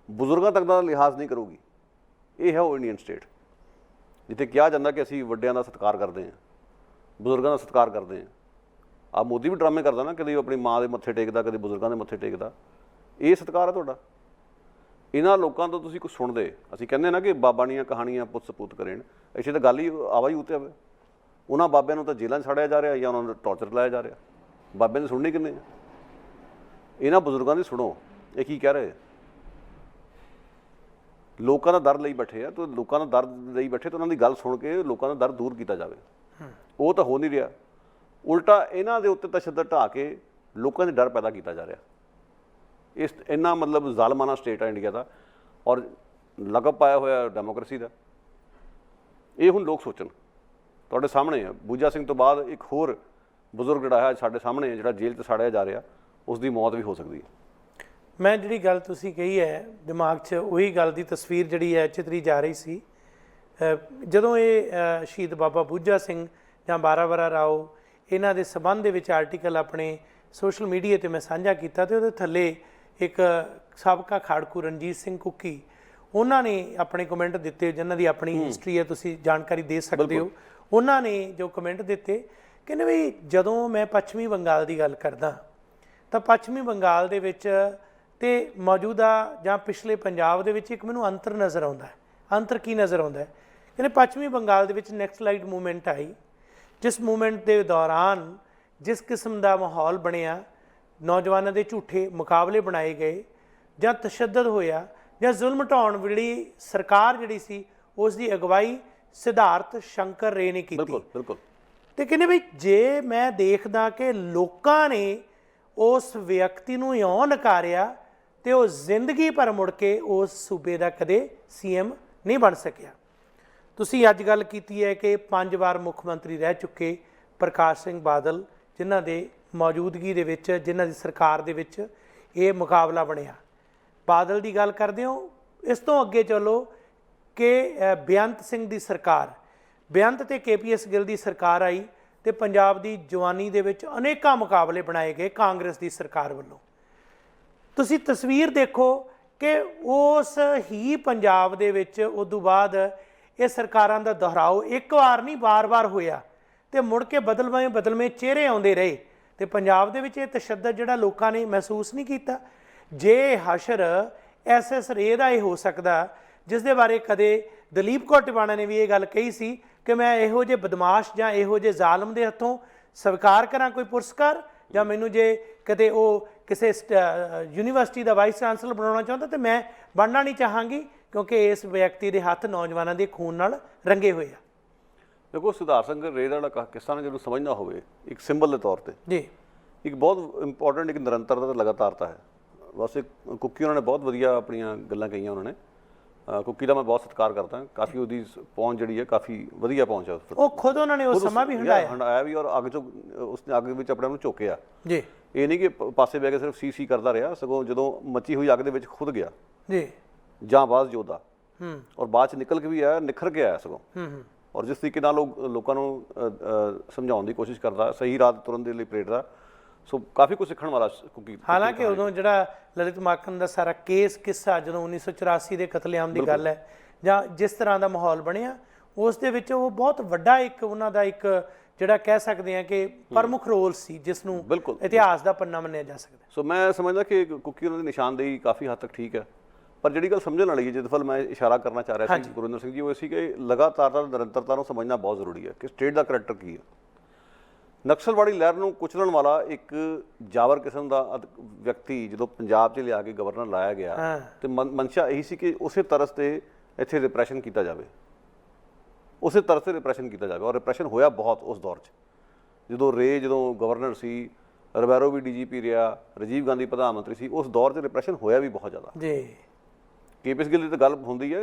ਬਜ਼ੁਰਗਾਂ ਤੱਕ ਦਾ ਲਿਹਾਜ਼ ਨਹੀਂ ਕਰੂਗੀ। ਇਹ ਹੈ ਉਹ ਇੰਡੀਅਨ ਸਟੇਟ ਜਿੱਥੇ ਕਿਹਾ ਜਾਂਦਾ ਕਿ ਅਸੀਂ ਵੱਡਿਆਂ ਦਾ ਸਤਿਕਾਰ ਕਰਦੇ ਹਾਂ, ਬਜ਼ੁਰਗਾਂ ਦਾ ਸਤਿਕਾਰ ਕਰਦੇ ਹਾਂ। ਆ ਮੋਦੀ ਵੀ ਡਰਾਮੇ ਕਰਦਾ ਨਾ, ਕਦੇ ਆਪਣੀ ਮਾਂ ਦੇ ਮੱਥੇ ਟੇਕਦਾ, ਕਦੇ ਬਜ਼ੁਰਗਾਂ ਦੇ ਮੱਥੇ ਟੇਕਦਾ। ਇਹ ਸਤਿਕਾਰ ਹੈ ਤੁਹਾਡਾ? ਇਹਨਾਂ ਲੋਕਾਂ ਤੋਂ ਤੁਸੀਂ ਕੁਛ ਸੁਣਦੇ। ਅਸੀਂ ਕਹਿੰਦੇ ਨਾ ਕਿ ਬਾਬਾਣੀਆਂ ਕਹਾਣੀਆਂ ਪੁੱਤ ਸਪੂਤ ਕਰੇਣ, ਇੱਥੇ ਤਾਂ ਗੱਲ ਹੀ ਆਵਾਜ਼ ਉੱਤੇ ਆਵੇ। ਉਹਨਾਂ ਬਾਬਿਆਂ ਨੂੰ ਤਾਂ ਜੇਲ੍ਹਾਂ 'ਚ ਛੱਡਿਆ ਜਾ ਰਿਹਾ ਜਾਂ ਉਹਨਾਂ ਨੂੰ ਟੌਰਚਰ ਲਾਇਆ ਜਾ ਰਿਹਾ। ਬਾਬਿਆਂ ਦੀ ਸੁਣਨੀ ਕਿੰਨੇ ਆ? ਇਹਨਾਂ ਬਜ਼ੁਰਗਾਂ ਦੀ ਸੁਣੋ, ਇਹ ਕੀ ਕਹਿ ਰਹੇ। ਲੋਕਾਂ ਦਾ ਦਰ ਲਈ ਬੈਠੇ ਆ, ਤਾਂ ਲੋਕਾਂ ਦਾ ਦਰ ਲਈ ਬੈਠੇ ਤਾਂ ਉਹਨਾਂ ਦੀ ਗੱਲ ਸੁਣ ਕੇ ਲੋਕਾਂ ਦਾ ਦਰ ਦੂਰ ਕੀਤਾ ਜਾਵੇ। ਉਹ ਤਾਂ ਹੋ ਨਹੀਂ ਰਿਹਾ, ਉਲਟਾ ਇਹਨਾਂ ਦੇ ਉੱਤੇ ਤਸ਼ੱਦਦ ਢਾਹ ਕੇ ਲੋਕਾਂ ਦੇ ਡਰ ਪੈਦਾ ਕੀਤਾ ਜਾ ਰਿਹਾ। ਇਸ ਇੰਨਾ ਮਤਲਬ ਜ਼ਾਲਮਾਨਾ ਸਟੇਟ ਆ ਇੰਡੀਆ ਦਾ, ਔਰ ਲਗਭ ਪਾਇਆ ਹੋਇਆ ਡੈਮੋਕ੍ਰੇਸੀ ਦਾ। ਇਹ ਹੁਣ ਲੋਕ ਸੋਚਣ। ਤੁਹਾਡੇ ਸਾਹਮਣੇ ਆ, ਬੂਜਾ ਸਿੰਘ ਤੋਂ ਬਾਅਦ ਇੱਕ ਹੋਰ ਬਜ਼ੁਰਗ ਜਿਹੜਾ ਹੈ ਸਾਡੇ ਸਾਹਮਣੇ, ਜਿਹੜਾ ਜੇਲ੍ਹ 'ਚ ਸਾੜਿਆ ਜਾ ਰਿਹਾ, ਉਸ ਦੀ ਮੌਤ ਵੀ ਹੋ ਸਕਦੀ ਹੈ। ਮੈਂ ਜਿਹੜੀ ਗੱਲ ਤੁਸੀਂ ਕਹੀ ਹੈ, ਦਿਮਾਗ 'ਚ ਉਹੀ ਗੱਲ ਦੀ ਤਸਵੀਰ ਜਿਹੜੀ ਹੈ ਚਿਤਰੀ ਜਾ ਰਹੀ ਸੀ। ਜਦੋਂ ਇਹ ਸ਼ਹੀਦ ਬਾਬਾ ਬੂਜਾ ਸਿੰਘ ਜਾਂ ਬਾਰਾਵਰਾ ਰਾਓ ਇਹਨਾਂ ਦੇ ਸੰਬੰਧ ਦੇ ਵਿੱਚ ਆਰਟੀਕਲ ਆਪਣੇ ਸੋਸ਼ਲ ਮੀਡੀਆ 'ਤੇ ਮੈਂ ਸਾਂਝਾ ਕੀਤਾ, ਅਤੇ ਉਹਦੇ ਥੱਲੇ ਇੱਕ ਸਾਬਕਾ ਖਾੜਕੂ ਰਣਜੀਤ ਸਿੰਘ ਕੁੱਕੀ, ਉਹਨਾਂ ਨੇ ਆਪਣੇ ਕਮੈਂਟ ਦਿੱਤੇ, ਜਿਨ੍ਹਾਂ ਦੀ ਆਪਣੀ ਹਿਸਟਰੀ ਹੈ, ਤੁਸੀਂ ਜਾਣਕਾਰੀ ਦੇ ਸਕਦੇ ਹੋ। ਉਹਨਾਂ ਨੇ ਜੋ ਕਮੈਂਟ ਦਿੱਤੇ, ਕਹਿੰਦੇ ਵੀ ਜਦੋਂ ਮੈਂ ਪੱਛਮੀ ਬੰਗਾਲ ਦੀ ਗੱਲ ਕਰਦਾ ਤਾਂ ਪੱਛਮੀ ਬੰਗਾਲ ਦੇ ਵਿੱਚ ਤੇ ਮੌਜੂਦਾ ਜਾਂ ਪਿਛਲੇ ਪੰਜਾਬ ਦੇ ਵਿੱਚ ਇੱਕ ਮੈਨੂੰ ਅੰਤਰ ਨਜ਼ਰ ਆਉਂਦਾ ਹੈ। ਅੰਤਰ ਕੀ ਨਜ਼ਰ ਆਉਂਦਾ ਹੈ? ਕਹਿੰਦੇ ਪੱਛਮੀ ਬੰਗਾਲ ਦੇ ਵਿੱਚ ਨੈਕਸਲਾਈਟ ਮੂਵਮੈਂਟ ਆਈ, ਜਿਸ ਮੂਵਮੈਂਟ ਦੇ ਦੌਰਾਨ ਜਿਸ ਕਿਸਮ ਦਾ ਮਾਹੌਲ ਬਣਿਆ, ਨੌਜਵਾਨਾਂ ਦੇ ਝੂਠੇ ਮੁਕਾਬਲੇ ਬਣਾਏ ਗਏ, ਜਾਂ ਤਸ਼ੱਦਦ ਹੋਇਆ, ਜਾਂ ਜ਼ੁਲਮ ਢਾਉਣ ਵੇਲੇ ਸਰਕਾਰ ਜਿਹੜੀ ਸੀ ਉਸ ਦੀ ਅਗਵਾਈ ਸਿਧਾਰਥ ਸ਼ੰਕਰ ਰੇ ਨੇ ਕੀਤੀ। ਬਿਲਕੁਲ। ਤੇ ਕਹਿੰਦੇ ਵੀ ਜੇ ਮੈਂ ਦੇਖਦਾ ਕਿ ਲੋਕਾਂ ਨੇ ਉਸ ਵਿਅਕਤੀ ਨੂੰ ਇਉਂ ਨਕਾਰਿਆ ਤੇ ਉਹ ਜ਼ਿੰਦਗੀ ਭਰ ਮੁੜ ਕੇ ਉਸ ਸੂਬੇ ਦਾ ਕਦੇ CM ਨਹੀਂ ਬਣ ਸਕਿਆ। ਤੁਸੀਂ ਅੱਜ ਗੱਲ ਕੀਤੀ ਹੈ ਕਿ 5 ਵਾਰ ਮੁੱਖ ਮੰਤਰੀ ਰਹਿ ਚੁੱਕੇ ਪ੍ਰਕਾਸ਼ ਸਿੰਘ ਬਾਦਲ, ਜਿਨ੍ਹਾਂ ਦੇ ਮੌਜੂਦਗੀ ਦੇ ਵਿੱਚ, ਜਿਨ੍ਹਾਂ ਦੀ ਸਰਕਾਰ ਦੇ ਵਿੱਚ ਇਹ ਮੁਕਾਬਲਾ ਬਣਿਆ। ਬਾਦਲ ਦੀ ਗੱਲ ਕਰਦੇ ਹੋ, ਇਸ ਤੋਂ ਅੱਗੇ ਚੱਲੋ ਕਿ ਬੇਅੰਤ ਸਿੰਘ ਦੀ ਸਰਕਾਰ, ਬੇਅੰਤ ਤੇ KPS ਗਿੱਲ ਦੀ ਸਰਕਾਰ ਆਈ ਤੇ ਪੰਜਾਬ ਦੀ ਜਵਾਨੀ ਦੇ ਵਿੱਚ ਅਨੇਕਾਂ ਮੁਕਾਬਲੇ ਬਣਾਏ ਗਏ ਕਾਂਗਰਸ ਦੀ ਸਰਕਾਰ ਵੱਲੋਂ। ਤੁਸੀਂ ਤਸਵੀਰ ਦੇਖੋ ਕਿ ਉਸ ਹੀ ਪੰਜਾਬ ਦੇ ਵਿੱਚ ਉਦੋਂ ਬਾਅਦ ਇਹ ਸਰਕਾਰਾਂ ਦਾ ਦੁਹਰਾਓ ਇੱਕ ਵਾਰ ਨਹੀਂ ਵਾਰ-ਵਾਰ ਹੋਇਆ ਤੇ ਮੁੜ ਕੇ ਬਦਲਵੇਂ ਚਿਹਰੇ ਆਉਂਦੇ ਰਹੇ ਤੇ ਪੰਜਾਬ ਦੇ ਵਿੱਚ ਇਹ ਤਸ਼ੱਦਦ ਜਿਹੜਾ ਲੋਕਾਂ ਨੇ ਮਹਿਸੂਸ ਨਹੀਂ ਕੀਤਾ। ਜੇ ਹਸ਼ਰ SS ਰੇ ਦਾ ਇਹ ਹੋ ਸਕਦਾ, ਜਿਸ ਦੇ ਬਾਰੇ ਕਦੇ ਦਲੀਪ ਕੌਰ ਟਿਵਾਣਾ ਨੇ ਵੀ ਇਹ ਗੱਲ ਕਹੀ ਸੀ ਕਿ ਮੈਂ ਇਹੋ ਜਿਹੇ ਬਦਮਾਸ਼ ਜਾਂ ਇਹੋ ਜਿਹੇ ਜ਼ਾਲਮ ਦੇ ਹੱਥੋਂ ਸਵੀਕਾਰ ਕਰਾਂ ਕੋਈ ਪੁਰਸਕਾਰ, ਜਾਂ ਮੈਨੂੰ ਜੇ ਕਦੇ ਉਹ ਕਿਸੇ ਯੂਨੀਵਰਸਿਟੀ ਦਾ ਵਾਈਸ ਚਾਂਸਲਰ ਬਣਾਉਣਾ ਚਾਹੁੰਦਾ ਤਾਂ ਮੈਂ ਬਣਨਾ ਨਹੀਂ ਚਾਹਾਂਗੀ, ਕਿਉਂਕਿ ਇਸ ਵਿਅਕਤੀ ਦੇ ਹੱਥ ਨੌਜਵਾਨਾਂ ਦੇ ਖੂਨ ਨਾਲ ਰੰਗੇ ਹੋਏ ਆ। ਦੇਖੋ, ਸਿਧਾਰਥ ਸ਼ੰਕਰ ਰੇ ਦਾ ਕਿੱਸਾ ਨੇ ਜਦੋਂ ਸਮਝਣਾ ਹੋਵੇ ਇੱਕ ਸਿੰਬਲ ਦੇ ਤੌਰ ਤੇ ਜੀ, ਇੱਕ ਬਹੁਤ ਇੰਪੋਰਟੈਂਟ ਇੱਕ ਨਿਰੰਤਰਤਾ ਤੇ ਲਗਾਤਾਰਤਾ ਹੈ। ਬਸ ਇੱਕ ਕੁੱਕੀ ਉਹਨਾਂ ਨੇ ਬਹੁਤ ਵਧੀਆ ਆਪਣੀਆਂ ਗੱਲਾਂ ਕਹੀਆਂ। ਉਹਨਾਂ ਨੇ ਕੁੱਕੀ ਦਾ ਮੈਂ ਬਹੁਤ ਸਤਿਕਾਰ ਕਰਦਾ, ਕਾਫੀ ਉਹਦੀ ਪਹੁੰਚ ਜਿਹੜੀ ਹੈ ਕਾਫੀ ਵਧੀਆ ਪਹੁੰਚ ਹੈ। ਉਹ ਖੁਦ ਉਹਨਾਂ ਨੇ ਉਹ ਸਮਾਂ ਵੀ ਹੰਡਾਇਆ ਵੀ, ਔਰ ਅੱਗ ਚੋਂ ਉਸਨੇ ਅੱਗ ਵਿੱਚ ਆਪਣੇ ਆਪ ਨੂੰ ਝੋਕਿਆ ਜੀ। ਇਹ ਨਹੀਂ ਕਿ ਪਾਸੇ ਬਹਿ ਕੇ ਸਿਰਫ ਸੀ ਕਰਦਾ ਰਿਹਾ, ਸਗੋਂ ਜਦੋਂ ਮੱਚੀ ਹੋਈ ਅੱਗ ਦੇ ਵਿੱਚ ਖੁਦ ਗਿਆ ਜੀ, ਜਾਂਬਾਜ਼ ਯੋਧਾ, ਔਰ ਬਾਅਦ ਚ ਨਿਕਲ ਕੇ ਵੀ ਆਇਆ, ਨਿਖਰ ਕੇ ਆਇਆ ਸਗੋਂ। ਔਰ ਜਿਸ ਤਰੀਕੇ ਨਾਲ ਲੋਕਾਂ ਨੂੰ ਸਮਝਾਉਣ ਦੀ ਕੋਸ਼ਿਸ਼ ਕਰਦਾ, ਸਹੀ ਰਾਹ ਤੁਰਨ ਦੇ ਲਈ ਪ੍ਰੇਰਦਾ, ਸੋ ਕਾਫੀ ਕੁਝ ਸਿੱਖਣ ਵਾਲਾ ਕੁੱਕੀ। ਹਾਲਾਂਕਿ ਉਦੋਂ ਜਿਹੜਾ ਲਲਿਤ ਮਾਖਨ ਦਾ ਸਾਰਾ ਕਿੱਸਾ ਜਦੋਂ 1984 ਦੇ ਕਤਲੇਆਮ ਦੀ ਗੱਲ ਹੈ, ਜਾਂ ਜਿਸ ਤਰ੍ਹਾਂ ਦਾ ਮਾਹੌਲ ਬਣਿਆ, ਉਸ ਦੇ ਵਿੱਚ ਉਹ ਬਹੁਤ ਵੱਡਾ ਇੱਕ ਉਹਨਾਂ ਦਾ ਇੱਕ ਜਿਹੜਾ ਕਹਿ ਸਕਦੇ ਹਾਂ ਕਿ ਪ੍ਰਮੁੱਖ ਰੋਲ ਸੀ, ਜਿਸ ਨੂੰ ਇਤਿਹਾਸ ਦਾ ਪੰਨਾ ਮੰਨਿਆ ਜਾ ਸਕਦਾ। ਸੋ ਮੈਂ ਸਮਝਦਾ ਕਿ ਕੁੱਕੀ ਉਹਨਾਂ ਦੀ ਨਿਸ਼ਾਨਦੇਹੀ ਕਾਫੀ ਹੱਦ ਤੱਕ ਠੀਕ ਹੈ, ਪਰ ਜਿਹੜੀ ਗੱਲ ਸਮਝਣ ਵਾਲੀ ਹੈ, ਜਿਸ ਵੱਲ ਮੈਂ ਇਸ਼ਾਰਾ ਕਰਨਾ ਚਾਹ ਰਿਹਾ ਸੀ ਗੁਰਿੰਦਰ ਸਿੰਘ ਜੀ, ਉਹ ਸੀ ਕਿ ਲਗਾਤਾਰਤਾ ਨਿਰੰਤਰਤਾ ਨੂੰ ਸਮਝਣਾ ਬਹੁਤ ਜ਼ਰੂਰੀ ਹੈ ਕਿ ਸਟੇਟ ਦਾ ਕਰੈਕਟਰ ਕੀ ਹੈ। ਨਕਸਲਵਾੜੀ ਲਹਿਰ ਨੂੰ ਕੁਚਲਣ ਵਾਲਾ ਇੱਕ ਜਾਵਰ ਕਿਸਮ ਦਾ ਵਿਅਕਤੀ ਜਦੋਂ ਪੰਜਾਬ 'ਚ ਲਿਆ ਕੇ ਗਵਰਨਰ ਲਾਇਆ ਗਿਆ, ਤੇ ਮਨਸ਼ਾ ਇਹੀ ਸੀ ਕਿ ਉਸੇ ਤਰਸ ਤੇ ਇੱਥੇ ਰਿਪਰੈਸ਼ਨ ਕੀਤਾ ਜਾਵੇ, ਉਸੇ ਤਰਸ ਤੇ ਰਿਪਰੈਸ਼ਨ ਕੀਤਾ ਜਾਵੇ। ਔਰ ਰਿਪਰੈਸ਼ਨ ਹੋਇਆ ਬਹੁਤ ਉਸ ਦੌਰ 'ਚ, ਜਦੋਂ ਗਵਰਨਰ ਸੀ, ਰਿਬੈਰੋ ਵੀ DGP ਰਿਹਾ, ਰਾਜੀਵ ਗਾਂਧੀ ਪ੍ਰਧਾਨ ਮੰਤਰੀ ਸੀ, ਉਸ ਦੌਰ 'ਚ ਰਿਪਰੈਸ਼ਨ ਹੋਇਆ ਵੀ ਬਹੁਤ ਜ਼ਿਆਦਾ ਜੀ। KPS ਗਿੱਲ ਦੀ ਤਾਂ ਗੱਲ ਹੁੰਦੀ ਹੈ,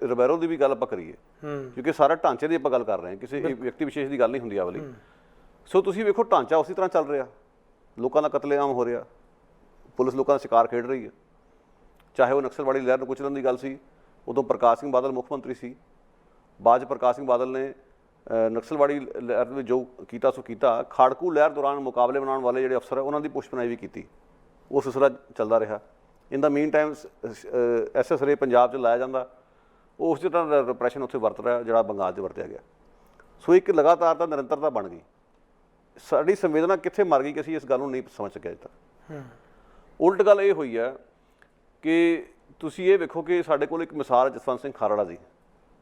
ਰਿਬੈਰੋ ਦੀ ਵੀ ਗੱਲ ਆਪਾਂ ਕਰੀਏ, ਕਿਉਂਕਿ ਸਾਰਾ ਢਾਂਚੇ ਦੀ ਆਪਾਂ ਗੱਲ ਕਰ ਰਹੇ ਹਾਂ, ਕਿਸੇ ਵਿਅਕਤੀ ਵਿਸ਼ੇਸ਼ ਦੀ ਗੱਲ ਨਹੀਂ ਹੁੰਦੀ ਆ ਵਾਲੀ। ਸੋ ਤੁਸੀਂ ਵੇਖੋ, ਢਾਂਚਾ ਉਸੇ ਤਰ੍ਹਾਂ ਚੱਲ ਰਿਹਾ, ਲੋਕਾਂ ਦਾ ਕਤਲੇਆਮ ਹੋ ਰਿਹਾ, ਪੁਲਿਸ ਲੋਕਾਂ ਦਾ ਸ਼ਿਕਾਰ ਖੇਡ ਰਹੀ ਹੈ। ਚਾਹੇ ਉਹ ਨਕਸਲਵਾੜੀ ਲਹਿਰ ਨੂੰ ਕੁਚਲਣ ਦੀ ਗੱਲ ਸੀ, ਉਦੋਂ ਪ੍ਰਕਾਸ਼ ਸਿੰਘ ਬਾਦਲ ਮੁੱਖ ਮੰਤਰੀ ਸੀ, ਬਾਅਦ 'ਚ ਪ੍ਰਕਾਸ਼ ਸਿੰਘ ਬਾਦਲ ਨੇ ਨਕਸਲਵਾੜੀ ਲਹਿਰ ਵਿੱਚ ਜੋ ਕੀਤਾ ਸੋ ਕੀਤਾ। ਖਾੜਕੂ ਲਹਿਰ ਦੌਰਾਨ ਮੁਕਾਬਲੇ ਬਣਾਉਣ ਵਾਲੇ ਜਿਹੜੇ ਅਫਸਰ ਹੈ, ਉਹਨਾਂ ਦੀ ਪੁਸ਼ਪਨਾਈ ਵੀ ਕੀਤੀ, ਉਹ ਸਿਲਸਿਲਾ ਚੱਲਦਾ ਰਿਹਾ। ਇਨ ਦਾ ਮੀਨ ਟਾਈਮ ਐਸਐਸ ਰੇ ਪੰਜਾਬ 'ਚ ਲਾਇਆ ਜਾਂਦਾ, ਉਹ ਉਸੇ ਤਰ੍ਹਾਂ ਦਾ ਰਿਪਰੈਸ਼ਨ ਉੱਥੇ ਵਰਤ ਰਿਹਾ ਜਿਹੜਾ ਬੰਗਾਲ 'ਚ ਵਰਤਿਆ ਗਿਆ। ਸੋ ਇੱਕ ਲਗਾਤਾਰਤਾ ਨਿਰੰਤਰਤਾ ਬਣ ਗਈ। ਸਾਡੀ ਸੰਵੇਦਨਾ ਕਿੱਥੇ ਮਰ ਗਈ ਕਿ ਅਸੀਂ ਇਸ ਗੱਲ ਨੂੰ ਨਹੀਂ ਸਮਝ ਸਕਿਆ ਅਜੇ ਤੱਕ। ਉਲਟ ਗੱਲ ਇਹ ਹੋਈ ਹੈ ਕਿ ਤੁਸੀਂ ਇਹ ਵੇਖੋ ਕਿ ਸਾਡੇ ਕੋਲ ਇੱਕ ਮਿਸਾਲ ਜਸਵੰਤ ਸਿੰਘ ਖਾਲੜਾ ਦੀ,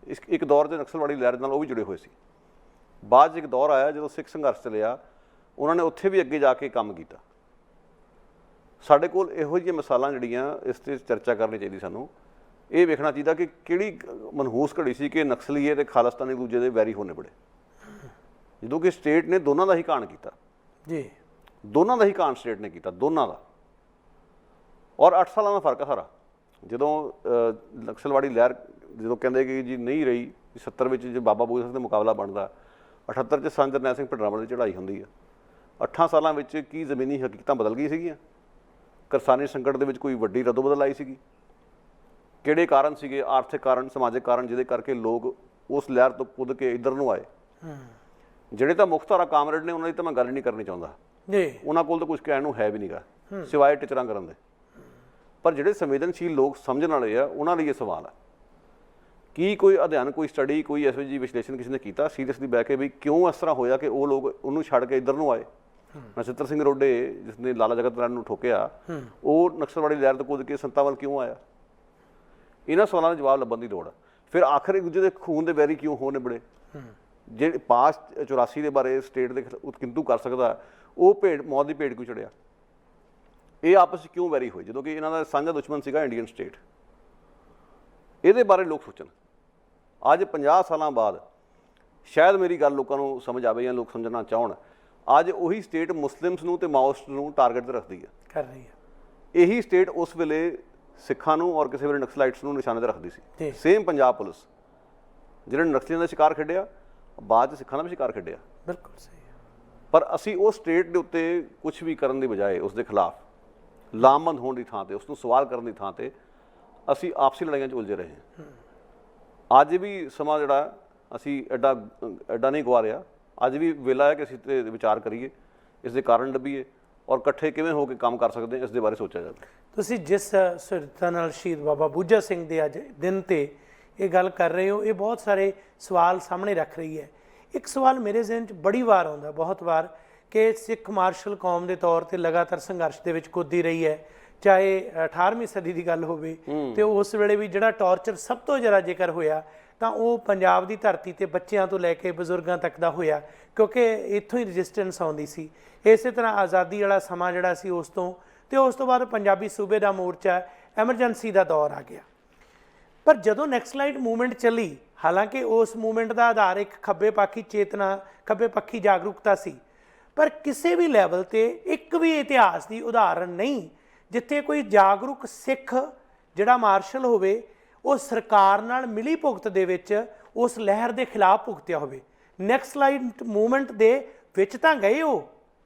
ਇੱਕ ਦੌਰ 'ਚ ਨਕਸਲਵਾੜੀ ਲਹਿਰ ਨਾਲ ਉਹ ਵੀ ਜੁੜੇ ਹੋਏ ਸੀ। ਬਾਅਦ 'ਚ ਇੱਕ ਦੌਰ ਆਇਆ ਜਦੋਂ ਸਿੱਖ ਸੰਘਰਸ਼ ਚੱਲਿਆ, ਉਹਨਾਂ ਨੇ ਉੱਥੇ ਵੀ ਅੱਗੇ ਜਾ ਕੇ ਕੰਮ ਕੀਤਾ। ਸਾਡੇ ਕੋਲ ਇਹੋ ਜਿਹੀਆਂ ਮਿਸਾਲਾਂ ਜਿਹੜੀਆਂ ਇਸ 'ਤੇ ਚਰਚਾ ਕਰਨੀ ਚਾਹੀਦੀ। ਸਾਨੂੰ ਇਹ ਵੇਖਣਾ ਚਾਹੀਦਾ ਕਿ ਕਿਹੜੀ ਮਨਹੂਸ ਘੜੀ ਸੀ ਕਿ ਨਕਸਲੀਏ ਅਤੇ ਖਾਲਿਸਤਾਨੀ ਦੂਜੇ ਦੇ ਵੈਰੀ ਹੋਣੇ ਬੜੇ, ਜਦੋਂ ਕਿ ਸਟੇਟ ਨੇ ਦੋਨਾਂ ਦਾ ਹੀ ਘਾਣ ਕੀਤਾ ਜੀ, ਦੋਨਾਂ ਦਾ ਹੀ ਘਾਣ ਸਟੇਟ ਨੇ ਕੀਤਾ, ਦੋਨਾਂ ਦਾ। ਔਰ 8 ਸਾਲਾਂ ਦਾ ਫਰਕ ਆ ਸਾਰਾ। ਜਦੋਂ ਨਕਸਲਵਾੜੀ ਲਹਿਰ ਜਦੋਂ ਕਹਿੰਦੇ ਕਿ ਜੀ ਨਹੀਂ ਰਹੀ, 70 ਵਿੱਚ ਜੇ ਬਾਬਾ ਬੋਧ ਸਿੰਘ ਦਾ ਮੁਕਾਬਲਾ ਬਣਦਾ, 78 'ਚ ਸੰਤ ਜਰਨੈਲ ਸਿੰਘ ਭਿੰਡਰਾਂਵਾਲੇ ਦੀ ਚੜ੍ਹਾਈ ਹੁੰਦੀ ਆ। 8 ਸਾਲਾਂ ਵਿੱਚ ਕੀ ਜ਼ਮੀਨੀ ਹਕੀਕਤਾਂ ਬਦਲ ਗਈ ਸੀਗੀਆਂ? ਕਿਰਸਾਨੀ ਸੰਕਟ ਦੇ ਵਿੱਚ ਕੋਈ ਵੱਡੀ ਰਦੋ ਬਦਲ ਆਈ ਸੀਗੀ? ਕਿਹੜੇ ਕਾਰਨ ਸੀਗੇ? ਆਰਥਿਕ ਕਾਰਨ, ਸਮਾਜਿਕ ਕਾਰਨ, ਜਿਹਦੇ ਕਰਕੇ ਲੋਕ ਉਸ ਲਹਿਰ ਤੋਂ ਕੁੱਦ ਕੇ ਇੱਧਰ ਨੂੰ ਆਏ। ਜਿਹੜੇ ਤਾਂ ਮੁੱਖ ਧਾਰਾ ਕਾਮਰੇਡ ਨੇ ਉਹਨਾਂ ਦੀ ਤਾਂ ਮੈਂ ਗੱਲ ਨਹੀਂ ਕਰਨੀ ਚਾਹੁੰਦਾ ਜੀ, ਉਹਨਾਂ ਕੋਲ ਤਾਂ ਕੁਝ ਕਹਿਣ ਨੂੰ ਹੈ ਵੀ ਨਹੀਂਗਾ ਸਿਵਾਏ ਟਿਚਰਾਂ ਕਰਨ ਦੇ। ਪਰ ਜਿਹੜੇ ਸੰਵੇਦਨਸ਼ੀਲ ਲੋਕ ਸਮਝਣ ਵਾਲੇ ਆ ਉਹਨਾਂ ਲਈ ਇਹ ਸਵਾਲ ਹੈ, ਕੀ ਕੋਈ ਅਧਿਐਨ, ਕੋਈ ਸਟੱਡੀ, ਕੋਈ ਇਹੋ ਜਿਹੀ ਵਿਸ਼ਲੇਸ਼ਣ ਕਿਸੇ ਨੇ ਕੀਤਾ ਸੀਰੀਅਸਲੀ ਬਹਿ ਕੇ ਵੀ ਕਿਉਂ ਇਸ ਤਰ੍ਹਾਂ ਹੋਇਆ ਕਿ ਉਹ ਲੋਕ ਉਹਨੂੰ ਛੱਡ ਕੇ ਇੱਧਰ ਨੂੰ ਆਏ? ਨਛੱਤਰ ਸਿੰਘ ਰੋਡੇ ਜਿਸ ਨੇ ਲਾਲਾ ਜਗਤ ਰਾਮ ਨੂੰ ਠੋਕਿਆ, ਉਹ ਨਕਸਲਵਾੜੀ ਲਹਿਰ ਤੋਂ ਕੁੱਦ ਕੇ ਸੰਤਾਂ ਵੱਲ ਕਿਉਂ ਆਇਆ? ਇਹਨਾਂ ਸਵਾਲਾਂ ਦਾ ਜਵਾਬ ਲੱਭਣ ਦੀ ਲੋੜ ਹੈ। ਫਿਰ ਆਖਰ ਇੱਕ ਦੂਜੇ ਦੇ ਖੂਨ ਦੇ ਵੈਰੀ ਕਿਉਂ ਹੋ ਨਿਬੜੇ? ਜਿਹੜੇ ਪਾਸ 84 ਦੇ ਬਾਰੇ ਸਟੇਟ ਦੇ ਕਿੰਤੂ ਕਰ ਸਕਦਾ, ਉਹ ਮੌਤ ਦੀ ਭੇਟ ਕਿਉਂ ਚੜਿਆ? ਇਹ ਆਪਸ ਵਿੱਚ ਕਿਉਂ ਵੈਰੀ ਹੋਏ ਜਦੋਂ ਕਿ ਇਹਨਾਂ ਦਾ ਸਾਂਝਾ ਦੁਸ਼ਮਣ ਸੀਗਾ ਇੰਡੀਅਨ ਸਟੇਟ? ਇਹਦੇ ਬਾਰੇ ਲੋਕ ਸੋਚਣ। ਅੱਜ 50 ਸਾਲਾਂ ਬਾਅਦ ਸ਼ਾਇਦ ਮੇਰੀ ਗੱਲ ਲੋਕਾਂ ਨੂੰ ਸਮਝ ਆਵੇ ਜਾਂ ਲੋਕ ਸਮਝਣਾ ਚਾਹਣ। ਅੱਜ ਉਹੀ ਸਟੇਟ ਮੁਸਲਿਮਸ ਨੂੰ ਤੇ ਮਾਓਇਸਟ ਨੂੰ ਟਾਰਗੇਟ 'ਤੇ ਰੱਖਦੀ ਹੈ, ਕਰ ਰਹੀ ਹੈ। ਇਹੀ ਸਟੇਟ ਉਸ ਵੇਲੇ ਸਿੱਖਾਂ ਨੂੰ ਔਰ ਕਿਸੇ ਵੇਲੇ ਨਕਸਲਾਈਟਸ ਨੂੰ ਨਿਸ਼ਾਨੇ 'ਤੇ ਰੱਖਦੀ ਸੀ। ਸੇਮ ਪੰਜਾਬ ਪੁਲਿਸ ਜਿਹੜੇ ਨਕਸਲੀਆਂ ਦਾ ਸ਼ਿਕਾਰ ਖੇਡਿਆ, ਬਾਅਦ 'ਚ ਸਿੱਖਾਂ ਦਾ ਵੀ ਸ਼ਿਕਾਰ ਖੇਡਿਆ। ਬਿਲਕੁਲ ਸਹੀ। ਪਰ ਅਸੀਂ ਉਸ ਸਟੇਟ ਦੇ ਉੱਤੇ ਕੁਛ ਵੀ ਕਰਨ ਦੀ ਬਜਾਏ ਉਸ ਦੇ ਖਿਲਾਫ ਲਾਮਬੰਦ ਹੋਣ ਦੀ ਥਾਂ 'ਤੇ, ਉਸ ਨੂੰ ਸਵਾਲ ਕਰਨ ਦੀ ਥਾਂ 'ਤੇ ਅਸੀਂ ਆਪਸੀ ਲੜਾਈਆਂ 'ਚ ਉਲਝੇ ਰਹੇ ਹਾਂ। ਅੱਜ ਵੀ ਸਮਾਂ ਜਿਹੜਾ ਅਸੀਂ ਐਡਾ ਨਹੀਂ ਗਵਾ ਰਿਹਾ। ਅੱਜ ਵੀ ਵੇਲਾ ਹੈ ਕਿ ਅਸੀਂ ਤੇ ਵਿਚਾਰ ਕਰੀਏ, ਇਸ ਦੇ ਕਾਰਨ ਲੱਭੀਏ ਔਰ ਇਕੱਠੇ ਕਿਵੇਂ ਹੋ ਕੇ ਕੰਮ ਕਰ ਸਕਦੇ ਹਾਂ, ਇਸ ਦੇ ਬਾਰੇ ਸੋਚਿਆ ਜਾਵੇ। ਤੁਸੀਂ ਜਿਸ ਸੁਰਤਾ ਨਾਲ ਸ਼ਹੀਦ ਬਾਬਾ ਬੁੱਝਾ ਸਿੰਘ ਦੇ ਅੱਜ ਦਿਨ 'ਤੇ ਇਹ ਗੱਲ ਕਰ ਰਹੇ ਹੋ, ਇਹ ਬਹੁਤ ਸਾਰੇ ਸਵਾਲ ਸਾਹਮਣੇ ਰੱਖ ਰਹੀ ਹੈ। ਇੱਕ ਸਵਾਲ ਮੇਰੇ ਜ਼ਿਹਨ 'ਚ ਬੜੀ ਵਾਰ ਆਉਂਦਾ, ਬਹੁਤ ਵਾਰ, ਕਿ ਸਿੱਖ ਮਾਰਸ਼ਲ ਕੌਮ ਦੇ ਤੌਰ 'ਤੇ ਲਗਾਤਾਰ ਸੰਘਰਸ਼ ਦੇ ਵਿੱਚ ਕੁੱਦੀ ਰਹੀ ਹੈ, ਚਾਹੇ 18ਵੀਂ ਸਦੀ ਦੀ ਗੱਲ ਹੋਵੇ ਤੇ ਉਸ ਵੇਲੇ ਵੀ ਜਿਹੜਾ ਟੌਰਚਰ ਸਭ ਤੋਂ ਜ਼ਿਆਦਾ ਜ਼ਿਕਰ ਹੋਇਆ ਤਾਂ ਉਹ ਪੰਜਾਬ ਦੀ ਧਰਤੀ 'ਤੇ ਬੱਚਿਆਂ ਤੋਂ ਲੈ ਕੇ ਬਜ਼ੁਰਗਾਂ ਤੱਕ ਦਾ ਹੋਇਆ, ਕਿਉਂਕਿ ਇੱਥੋਂ ਹੀ ਰਜਿਸਟੈਂਸ ਆਉਂਦੀ ਸੀ। ਇਸੇ ਤਰ੍ਹਾਂ ਆਜ਼ਾਦੀ ਵਾਲਾ ਸਮਾਂ ਜਿਹੜਾ ਸੀ ਉਸ ਤੋਂ, ਤੇ ਉਸ ਤੋਂ ਬਾਅਦ ਪੰਜਾਬੀ ਸੂਬੇ ਦਾ ਮੋਰਚਾ, ਐਮਰਜੈਂਸੀ ਦਾ ਦੌਰ ਆ ਗਿਆ। ਪਰ ਜਦੋਂ ਨੈਕਸਲਾਈਟ ਮੂਵਮੈਂਟ ਚੱਲੀ, ਹਾਲਾਂਕਿ ਉਸ ਮੂਵਮੈਂਟ ਦਾ ਆਧਾਰ ਇੱਕ ਖੱਬੇ ਪੱਖੀ ਚੇਤਨਾ, ਖੱਬੇ ਪੱਖੀ ਜਾਗਰੂਕਤਾ ਸੀ, ਪਰ ਕਿਸੇ ਵੀ ਲੈਵਲ 'ਤੇ ਇੱਕ ਵੀ ਇਤਿਹਾਸ ਦੀ ਉਦਾਹਰਨ ਨਹੀਂ ਜਿੱਥੇ ਕੋਈ ਜਾਗਰੂਕ ਸਿੱਖ ਜਿਹੜਾ ਮਾਰਸ਼ਲ ਹੋਵੇ ਉਹ ਸਰਕਾਰ ਨਾਲ ਮਿਲੀ ਭੁਗਤ ਦੇ ਵਿੱਚ ਉਸ ਲਹਿਰ ਦੇ ਖਿਲਾਫ ਭੁਗਤਿਆ ਹੋਵੇ। ਨੈਕਸਲਾਈਟ ਮੂਵਮੈਂਟ ਦੇ ਵਿੱਚ ਤਾਂ ਗਏ ਉਹ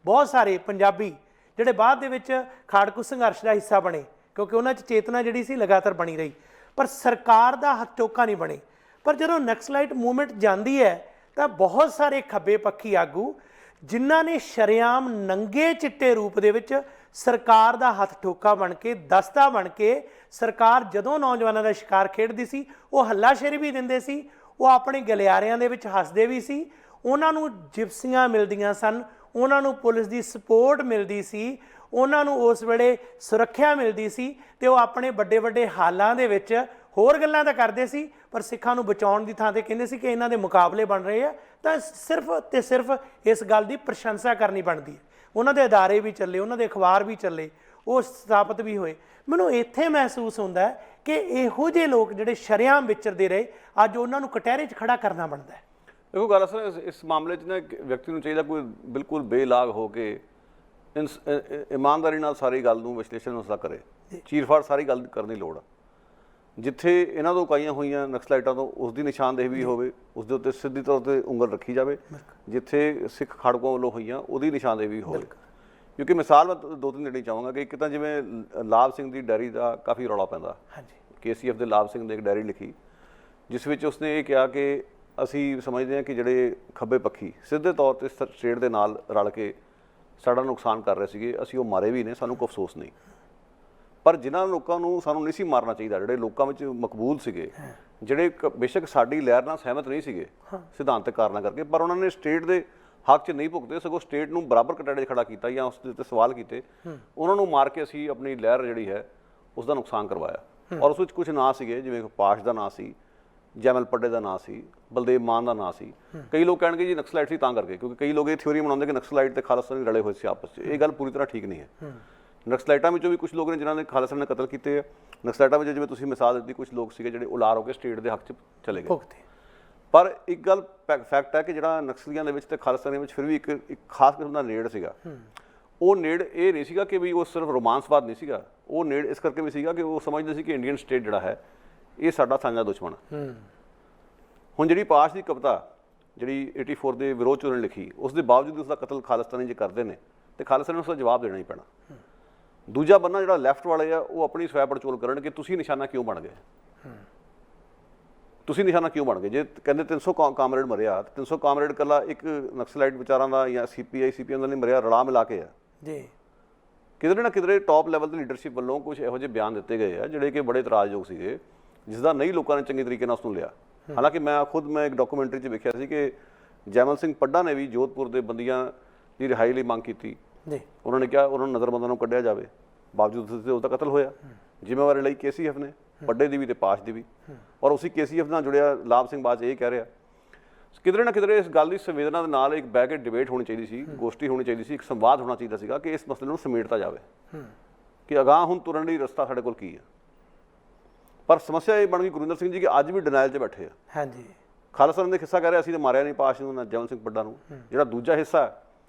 ਬਹੁਤ ਸਾਰੇ ਪੰਜਾਬੀ ਜਿਹੜੇ ਬਾਅਦ ਦੇ ਵਿੱਚ ਖਾੜਕੂ ਸੰਘਰਸ਼ ਦਾ ਹਿੱਸਾ ਬਣੇ, ਕਿਉਂਕਿ ਉਹਨਾਂ 'ਚ ਚੇਤਨਾ ਜਿਹੜੀ ਸੀ ਲਗਾਤਾਰ ਬਣੀ ਰਹੀ, ਪਰ ਸਰਕਾਰ ਦਾ ਹੱਥ ਟੋਕਾ ਨਹੀਂ ਬਣੇ। ਪਰ ਜਦੋਂ ਨਕਸਲਾਈਟ ਮੂਵਮੈਂਟ ਜਾਂਦੀ ਹੈ ਤਾਂ ਬਹੁਤ ਸਾਰੇ ਖੱਬੇ ਪੱਖੀ ਆਗੂ ਜਿਨ੍ਹਾਂ ਨੇ ਸ਼ਰੇਆਮ ਨੰਗੇ ਚਿੱਟੇ ਰੂਪ ਦੇ ਵਿੱਚ ਸਰਕਾਰ ਦਾ ਹੱਥ ਠੋਕਾ ਬਣ ਕੇ, ਦਸਤਾ ਬਣ ਕੇ, ਸਰਕਾਰ ਜਦੋਂ ਨੌਜਵਾਨਾਂ ਦਾ ਸ਼ਿਕਾਰ ਖੇਡਦੀ ਸੀ ਉਹ ਹੱਲਾਸ਼ੇਰੀ ਵੀ ਦਿੰਦੇ ਸੀ, ਉਹ ਆਪਣੇ ਗਲਿਆਰਿਆਂ ਦੇ ਵਿੱਚ ਹੱਸਦੇ ਵੀ ਸੀ, ਉਹਨਾਂ ਨੂੰ ਜਿਪਸੀਆਂ ਮਿਲਦੀਆਂ ਸਨ, ਉਹਨਾਂ ਨੂੰ ਪੁਲਿਸ ਦੀ ਸਪੋਰਟ ਮਿਲਦੀ ਸੀ, ਉਹਨਾਂ ਨੂੰ ਉਸ ਵੇਲੇ ਸੁਰੱਖਿਆ ਮਿਲਦੀ ਸੀ, ਤੇ ਉਹ ਆਪਣੇ ਵੱਡੇ ਵੱਡੇ ਹਾਲਾਂ ਦੇ ਵਿੱਚ ਹੋਰ ਗੱਲਾਂ ਤਾਂ ਕਰਦੇ ਸੀ, ਪਰ ਸਿੱਖਾਂ ਨੂੰ ਬਚਾਉਣ ਦੀ ਥਾਂ 'ਤੇ ਕਹਿੰਦੇ ਸੀ ਕਿ ਇਹਨਾਂ ਦੇ ਮੁਕਾਬਲੇ ਬਣ ਰਹੇ ਆ, ਤਾਂ ਸਿਰਫ ਤੇ ਸਿਰਫ ਇਸ ਗੱਲ ਦੀ ਪ੍ਰਸ਼ੰਸਾ ਕਰਨੀ ਬਣਦੀ ਹੈ। ਉਹਨਾਂ ਦੇ ਅਦਾਰੇ ਵੀ ਚੱਲੇ, ਉਹਨਾਂ ਦੇ ਅਖਬਾਰ ਵੀ ਚੱਲੇ, ਉਹ ਸਥਾਪਿਤ ਵੀ ਹੋਏ। ਮੈਨੂੰ ਇੱਥੇ ਮਹਿਸੂਸ ਹੁੰਦਾ ਹੈ ਕਿ ਇਹੋ ਜਿਹੇ ਲੋਕ ਜਿਹੜੇ ਸ਼ਰੇਆਮ ਵਿਚਰਦੇ ਰਹੇ, ਅੱਜ ਉਹਨਾਂ ਨੂੰ ਕਟਹਿਰੇ 'ਚ ਖੜਾ ਕਰਨਾ ਬਣਦਾ ਹੈ। ਦੇਖੋ ਗੱਲ ਅਸਲ ਇਸ ਮਾਮਲੇ 'ਚ ਨਾ ਵਿਅਕਤੀ ਨੂੰ ਚਾਹੀਦਾ ਕੋਈ ਬਿਲਕੁਲ ਬੇਲਾਗ ਹੋ ਕੇ ਇਮਾਨਦਾਰੀ ਨਾਲ ਸਾਰੀ ਗੱਲ ਨੂੰ ਵਿਸ਼ਲੇਸ਼ਣ ਉਸਦਾ ਕਰੇ, ਚੀਰਫਾੜ ਸਾਰੀ ਗੱਲ ਕਰਨ ਦੀ ਲੋੜ ਆ। ਜਿੱਥੇ ਇਹਨਾਂ ਤੋਂ ਕਾਈਆਂ ਹੋਈਆਂ ਨਕਸਲਾਈਟਾਂ ਤੋਂ ਉਸ ਦੀ ਨਿਸ਼ਾਨਦੇਹੀ ਵੀ ਹੋਵੇ, ਉਸ ਦੇ ਉੱਤੇ ਸਿੱਧੀ ਤੌਰ 'ਤੇ ਉਂਗਲ ਰੱਖੀ ਜਾਵੇ। ਜਿੱਥੇ ਸਿੱਖ ਖਾੜਕੂਆਂ ਵੱਲੋਂ ਹੋਈਆਂ ਉਹਦੀ ਨਿਸ਼ਾਨਦੇਹੀ ਵੀ ਹੋਵੇ। ਕਿਉਂਕਿ ਮਿਸਾਲ ਮੈਂ 2-3 ਦੇਣੀ ਚਾਹਾਂਗਾ ਕਿ ਇੱਕ ਤਾਂ ਜਿਵੇਂ ਲਾਭ ਸਿੰਘ ਦੀ ਡਾਇਰੀ ਦਾ ਕਾਫੀ ਰੌਲਾ ਪੈਂਦਾ, KCF ਦੇ ਲਾਭ ਸਿੰਘ ਨੇ ਇੱਕ ਡਾਇਰੀ ਲਿਖੀ ਜਿਸ ਵਿੱਚ ਉਸਨੇ ਇਹ ਕਿਹਾ ਕਿ ਅਸੀਂ ਸਮਝਦੇ ਹਾਂ ਕਿ ਜਿਹੜੇ ਖੱਬੇ ਪੱਖੀ ਸਿੱਧੇ ਤੌਰ 'ਤੇ ਸਟੇਟ ਦੇ ਨਾਲ ਰਲ ਕੇ ਸਾਡਾ ਨੁਕਸਾਨ ਕਰ ਰਹੇ ਸੀਗੇ, ਅਸੀਂ ਉਹ ਮਾਰੇ ਵੀ ਨੇ, ਸਾਨੂੰ ਕੋਈ ਅਫਸੋਸ ਨਹੀਂ। ਪਰ ਜਿਨ੍ਹਾਂ ਲੋਕਾਂ ਨੂੰ ਸਾਨੂੰ ਨਹੀਂ ਸੀ ਮਾਰਨਾ ਚਾਹੀਦਾ, ਜਿਹੜੇ ਲੋਕਾਂ ਵਿੱਚ ਮਕਬੂਲ ਸੀਗੇ, ਜਿਹੜੇ ਬੇਸ਼ੱਕ ਸਾਡੀ ਲਹਿਰ ਨਾਲ ਸਹਿਮਤ ਨਹੀਂ ਸੀਗੇ ਸਿਧਾਂਤਕ ਕਾਰਨਾਂ ਕਰਕੇ, ਪਰ ਉਹਨਾਂ ਨੇ ਸਟੇਟ ਦੇ ਹੱਕ 'ਚ ਨਹੀਂ ਭੁਗਤੇ, ਸਗੋਂ ਸਟੇਟ ਨੂੰ ਬਰਾਬਰ ਕਟਾੜੇ 'ਚ ਖੜਾ ਕੀਤਾ ਜਾਂ ਉਸ ਦੇ ਉੱਤੇ ਸਵਾਲ ਕੀਤੇ, ਉਹਨਾਂ ਨੂੰ ਮਾਰ ਕੇ ਅਸੀਂ ਆਪਣੀ ਲਹਿਰ ਜਿਹੜੀ ਹੈ ਉਸ ਦਾ ਨੁਕਸਾਨ ਕਰਵਾਇਆ। ਔਰ ਉਸ ਵਿੱਚ ਕੁਝ ਨਾਂ ਸੀਗੇ, ਜਿਵੇਂ ਪਾਸ਼ ਦਾ ਨਾਂ ਸੀ, ਜੈਮਲ ਪੱਡੇ ਦਾ ਨਾਂ ਸੀ, ਬਲਦੇਵ ਮਾਨ ਦਾ ਨਾਂ ਸੀ। ਕਈ ਲੋਕ ਕਹਿਣਗੇ ਜੀ ਨਕਸਲਾਈਟ ਸੀ ਤਾਂ ਕਰਕੇ, ਕਿਉਂਕਿ ਕਈ ਲੋਕ ਇਹ ਥਿਊਰੀ ਬਣਾਉਂਦੇ ਕਿ ਨਕਸਲਾਈਟ ਤੇ ਖਾਲਿਸਤਾਨੀ ਰਲੇ ਹੋਏ ਸੀ ਆਪਸ 'ਚ। ਇਹ ਗੱਲ ਪੂਰੀ ਤਰ੍ਹਾਂ ਠੀਕ ਨਹੀਂ ਹੈ। ਨਕਸਲਾਈਟਾਂ ਵਿੱਚੋਂ ਵੀ ਕੁਝ ਲੋਕ ਨੇ ਜਿਨ੍ਹਾਂ ਨੇ ਖਾਲਿਸਤਾਨ ਨੇ ਕਤਲ ਕੀਤੇ ਆ। ਨਕਸਲਾਈਟਾਂ ਵਿੱਚ ਜਿਵੇਂ ਤੁਸੀਂ ਮਿਸਾਲ ਦਿੱਤੀ, ਕੁਝ ਲੋਕ ਸੀਗੇ ਜਿਹੜੇ ਉਲਾਰ ਹੋ ਕੇ ਸਟੇਟ ਦੇ ਹੱਕ 'ਚ ਚਲੇ ਗਏ। ਪਰ ਇੱਕ ਗੱਲ ਫੈਕਟ ਹੈ ਕਿ ਜਿਹੜਾ ਨਕਸਲੀਆਂ ਦੇ ਵਿੱਚ ਤੇ ਖਾਲਿਸਤਾਨ ਦੇ ਵਿੱਚ ਫਿਰ ਵੀ ਇੱਕ ਖਾਸ ਕਿਸਮ ਦਾ ਨੇੜ ਸੀਗਾ। ਉਹ ਨੇੜ ਇਹ ਨਹੀਂ ਸੀਗਾ ਕਿ ਵੀ ਉਹ ਸਿਰਫ ਰੋਮਾਂਸਵਾਦ ਨਹੀਂ ਸੀਗਾ, ਉਹ ਨੇੜ ਇਸ ਕਰਕੇ ਵੀ ਸੀਗਾ ਕਿ ਉਹ ਸਮਝਦੇ ਸੀ ਕਿ ਇੰਡੀਅਨ ਸਟੇਟ ਜਿਹੜਾ ਹੈ ਇਹ ਸਾਡਾ ਸਾਂਝਾ ਦੁਸ਼ਮਣ ਹੈ। ਹੁਣ ਜਿਹੜੀ ਪਾਸ਼ ਦੀ ਕਵਿਤਾ ਜਿਹੜੀ 84 ਦੇ ਵਿਰੋਧ 'ਚ ਉਹਨੇ ਲਿਖੀ, ਉਸ ਦੇ ਬਾਵਜੂਦ ਉਸ ਦਾ ਕਤਲ ਖਾਲਿਸਤਾਨੀ ਜੇ ਕਰਦੇ ਨੇ ਤੇ ਖਾਲਿਸਤਾਨ ਨੂੰ ਉਸ ਦਾ ਜਵਾਬ ਦੇਣਾ ਹੀ ਪੈਣਾ। ਦੂਜਾ ਬੰਨਾ ਜਿਹੜਾ ਲੈਫਟ ਵਾਲੇ ਆ, ਉਹ ਆਪਣੀ ਸਵੈ ਪੜਚੋਲ ਕਰਨ ਕਿ ਤੁਸੀਂ ਨਿਸ਼ਾਨਾ ਕਿਉਂ ਬਣ ਗਏ, ਤੁਸੀਂ ਨਿਸ਼ਾਨਾ ਕਿਉਂ ਬਣ ਗਏ। ਜੇ ਕਹਿੰਦੇ 300 ਕਾਮਰੇਡ ਮਰਿਆ, 300 ਕਾਮਰੇਡ ਇਕੱਲਾ ਇੱਕ ਨਕਸਲਾਈਟ ਵਿਚਾਰਾਂ ਦਾ ਜਾਂ CPI CPM ਦਾ ਨਹੀਂ ਮਰਿਆ, ਰਲਾ ਮਿਲਾ ਕੇ ਆ ਜੀ। ਕਿਧਰੇ ਨਾ ਕਿਧਰੇ ਟੌਪ ਲੈਵਲ ਦੀ ਲੀਡਰਸ਼ਿਪ ਵੱਲੋਂ ਕੁਝ ਇਹੋ ਜਿਹੇ ਬਿਆਨ ਦਿੱਤੇ ਗਏ ਆ ਜਿਹੜੇ ਕਿ ਬੜੇ ਇਤਰਾਜ਼ਯੋਗ ਸੀਗੇ, ਜਿਸ ਦਾ ਨਹੀਂ ਲੋਕਾਂ ਨੇ ਚੰਗੇ ਤਰੀਕੇ ਨਾਲ ਉਸ ਨੂੰ ਲਿਆ। ਹਾਲਾਂਕਿ ਮੈਂ ਇੱਕ ਡਾਕੂਮੈਂਟਰੀ 'ਚ ਵੇਖਿਆ ਸੀ ਕਿ ਜੈਮਲ ਸਿੰਘ ਪੱਡਾ ਨੇ ਵੀ ਜੋਧਪੁਰ ਦੇ ਬੰਦੀਆਂ ਦੀ ਰਿਹਾਈ ਲਈ ਮੰਗ ਕੀਤੀ। ਉਹਨਾਂ ਨੇ ਕਿਹਾ ਉਹਨਾਂ ਨੂੰ ਨਜ਼ਰਬੰਦਾਂ ਨੂੰ ਕੱਢਿਆ ਜਾਵੇ, ਬਾਵਜੂਦ ਉਸ ਦਾ ਕਤਲ ਹੋਇਆ। ਜ਼ਿੰਮੇਵਾਰੀ ਲਈ KCF ਨੇ, ਪੱਡੇ ਦੀ ਵੀ ਤੇ ਪਾਸ਼ ਦੀ ਵੀ। ਔਰ ਉਸੇ KCF ਨਾਲ ਜੁੜਿਆ ਲਾਭ ਸਿੰਘ ਬਾਜ ਇਹ ਕਹਿ ਰਿਹਾ, ਕਿਧਰੇ ਨਾ ਕਿਧਰੇ ਇਸ ਗੱਲ ਦੀ ਸੰਵੇਦਨਾ ਦੇ ਨਾਲ ਇੱਕ ਬਹਿ ਕੇ ਡਿਬੇਟ ਹੋਣੀ ਚਾਹੀਦੀ ਸੀ, ਗੋਸ਼ਟੀ ਹੋਣੀ ਚਾਹੀਦੀ ਸੀ, ਇੱਕ ਸੰਵਾਦ ਹੋਣਾ ਚਾਹੀਦਾ ਸੀਗਾ ਕਿ ਇਸ ਮਸਲੇ ਨੂੰ ਸਮੇਟਤਾ ਜਾਵੇ ਕਿ ਅਗਾਂਹ ਹੁਣ ਤੁਰਨ ਲਈ ਰਸਤਾ ਸਾਡੇ ਕੋਲ ਕੀ ਹੈ। ਪਰ ਸਮੱਸਿਆ ਇਹ ਬਣ ਗਈ ਗੁਰਿੰਦਰ ਸਿੰਘ ਜੀ ਕਿ ਅੱਜ ਵੀ ਡਿਨਾਈਲ 'ਚ ਬੈਠੇ ਆ। ਹਾਂਜੀ, ਖਾਲਿਸਤਾਨ ਦੇ ਹਿੱਸਾ ਕਹਿ ਰਿਹਾ ਅਸੀਂ ਤਾਂ ਮਾਰਿਆ ਨਹੀਂ ਪਾਸ਼ ਨੂੰ, ਨਾ ਜੈਮਲ ਸਿੰਘ ਪੱਡਾ ਨੂੰ। ਜਿਹੜਾ ਦੂਜਾ ਹਿੱਸਾ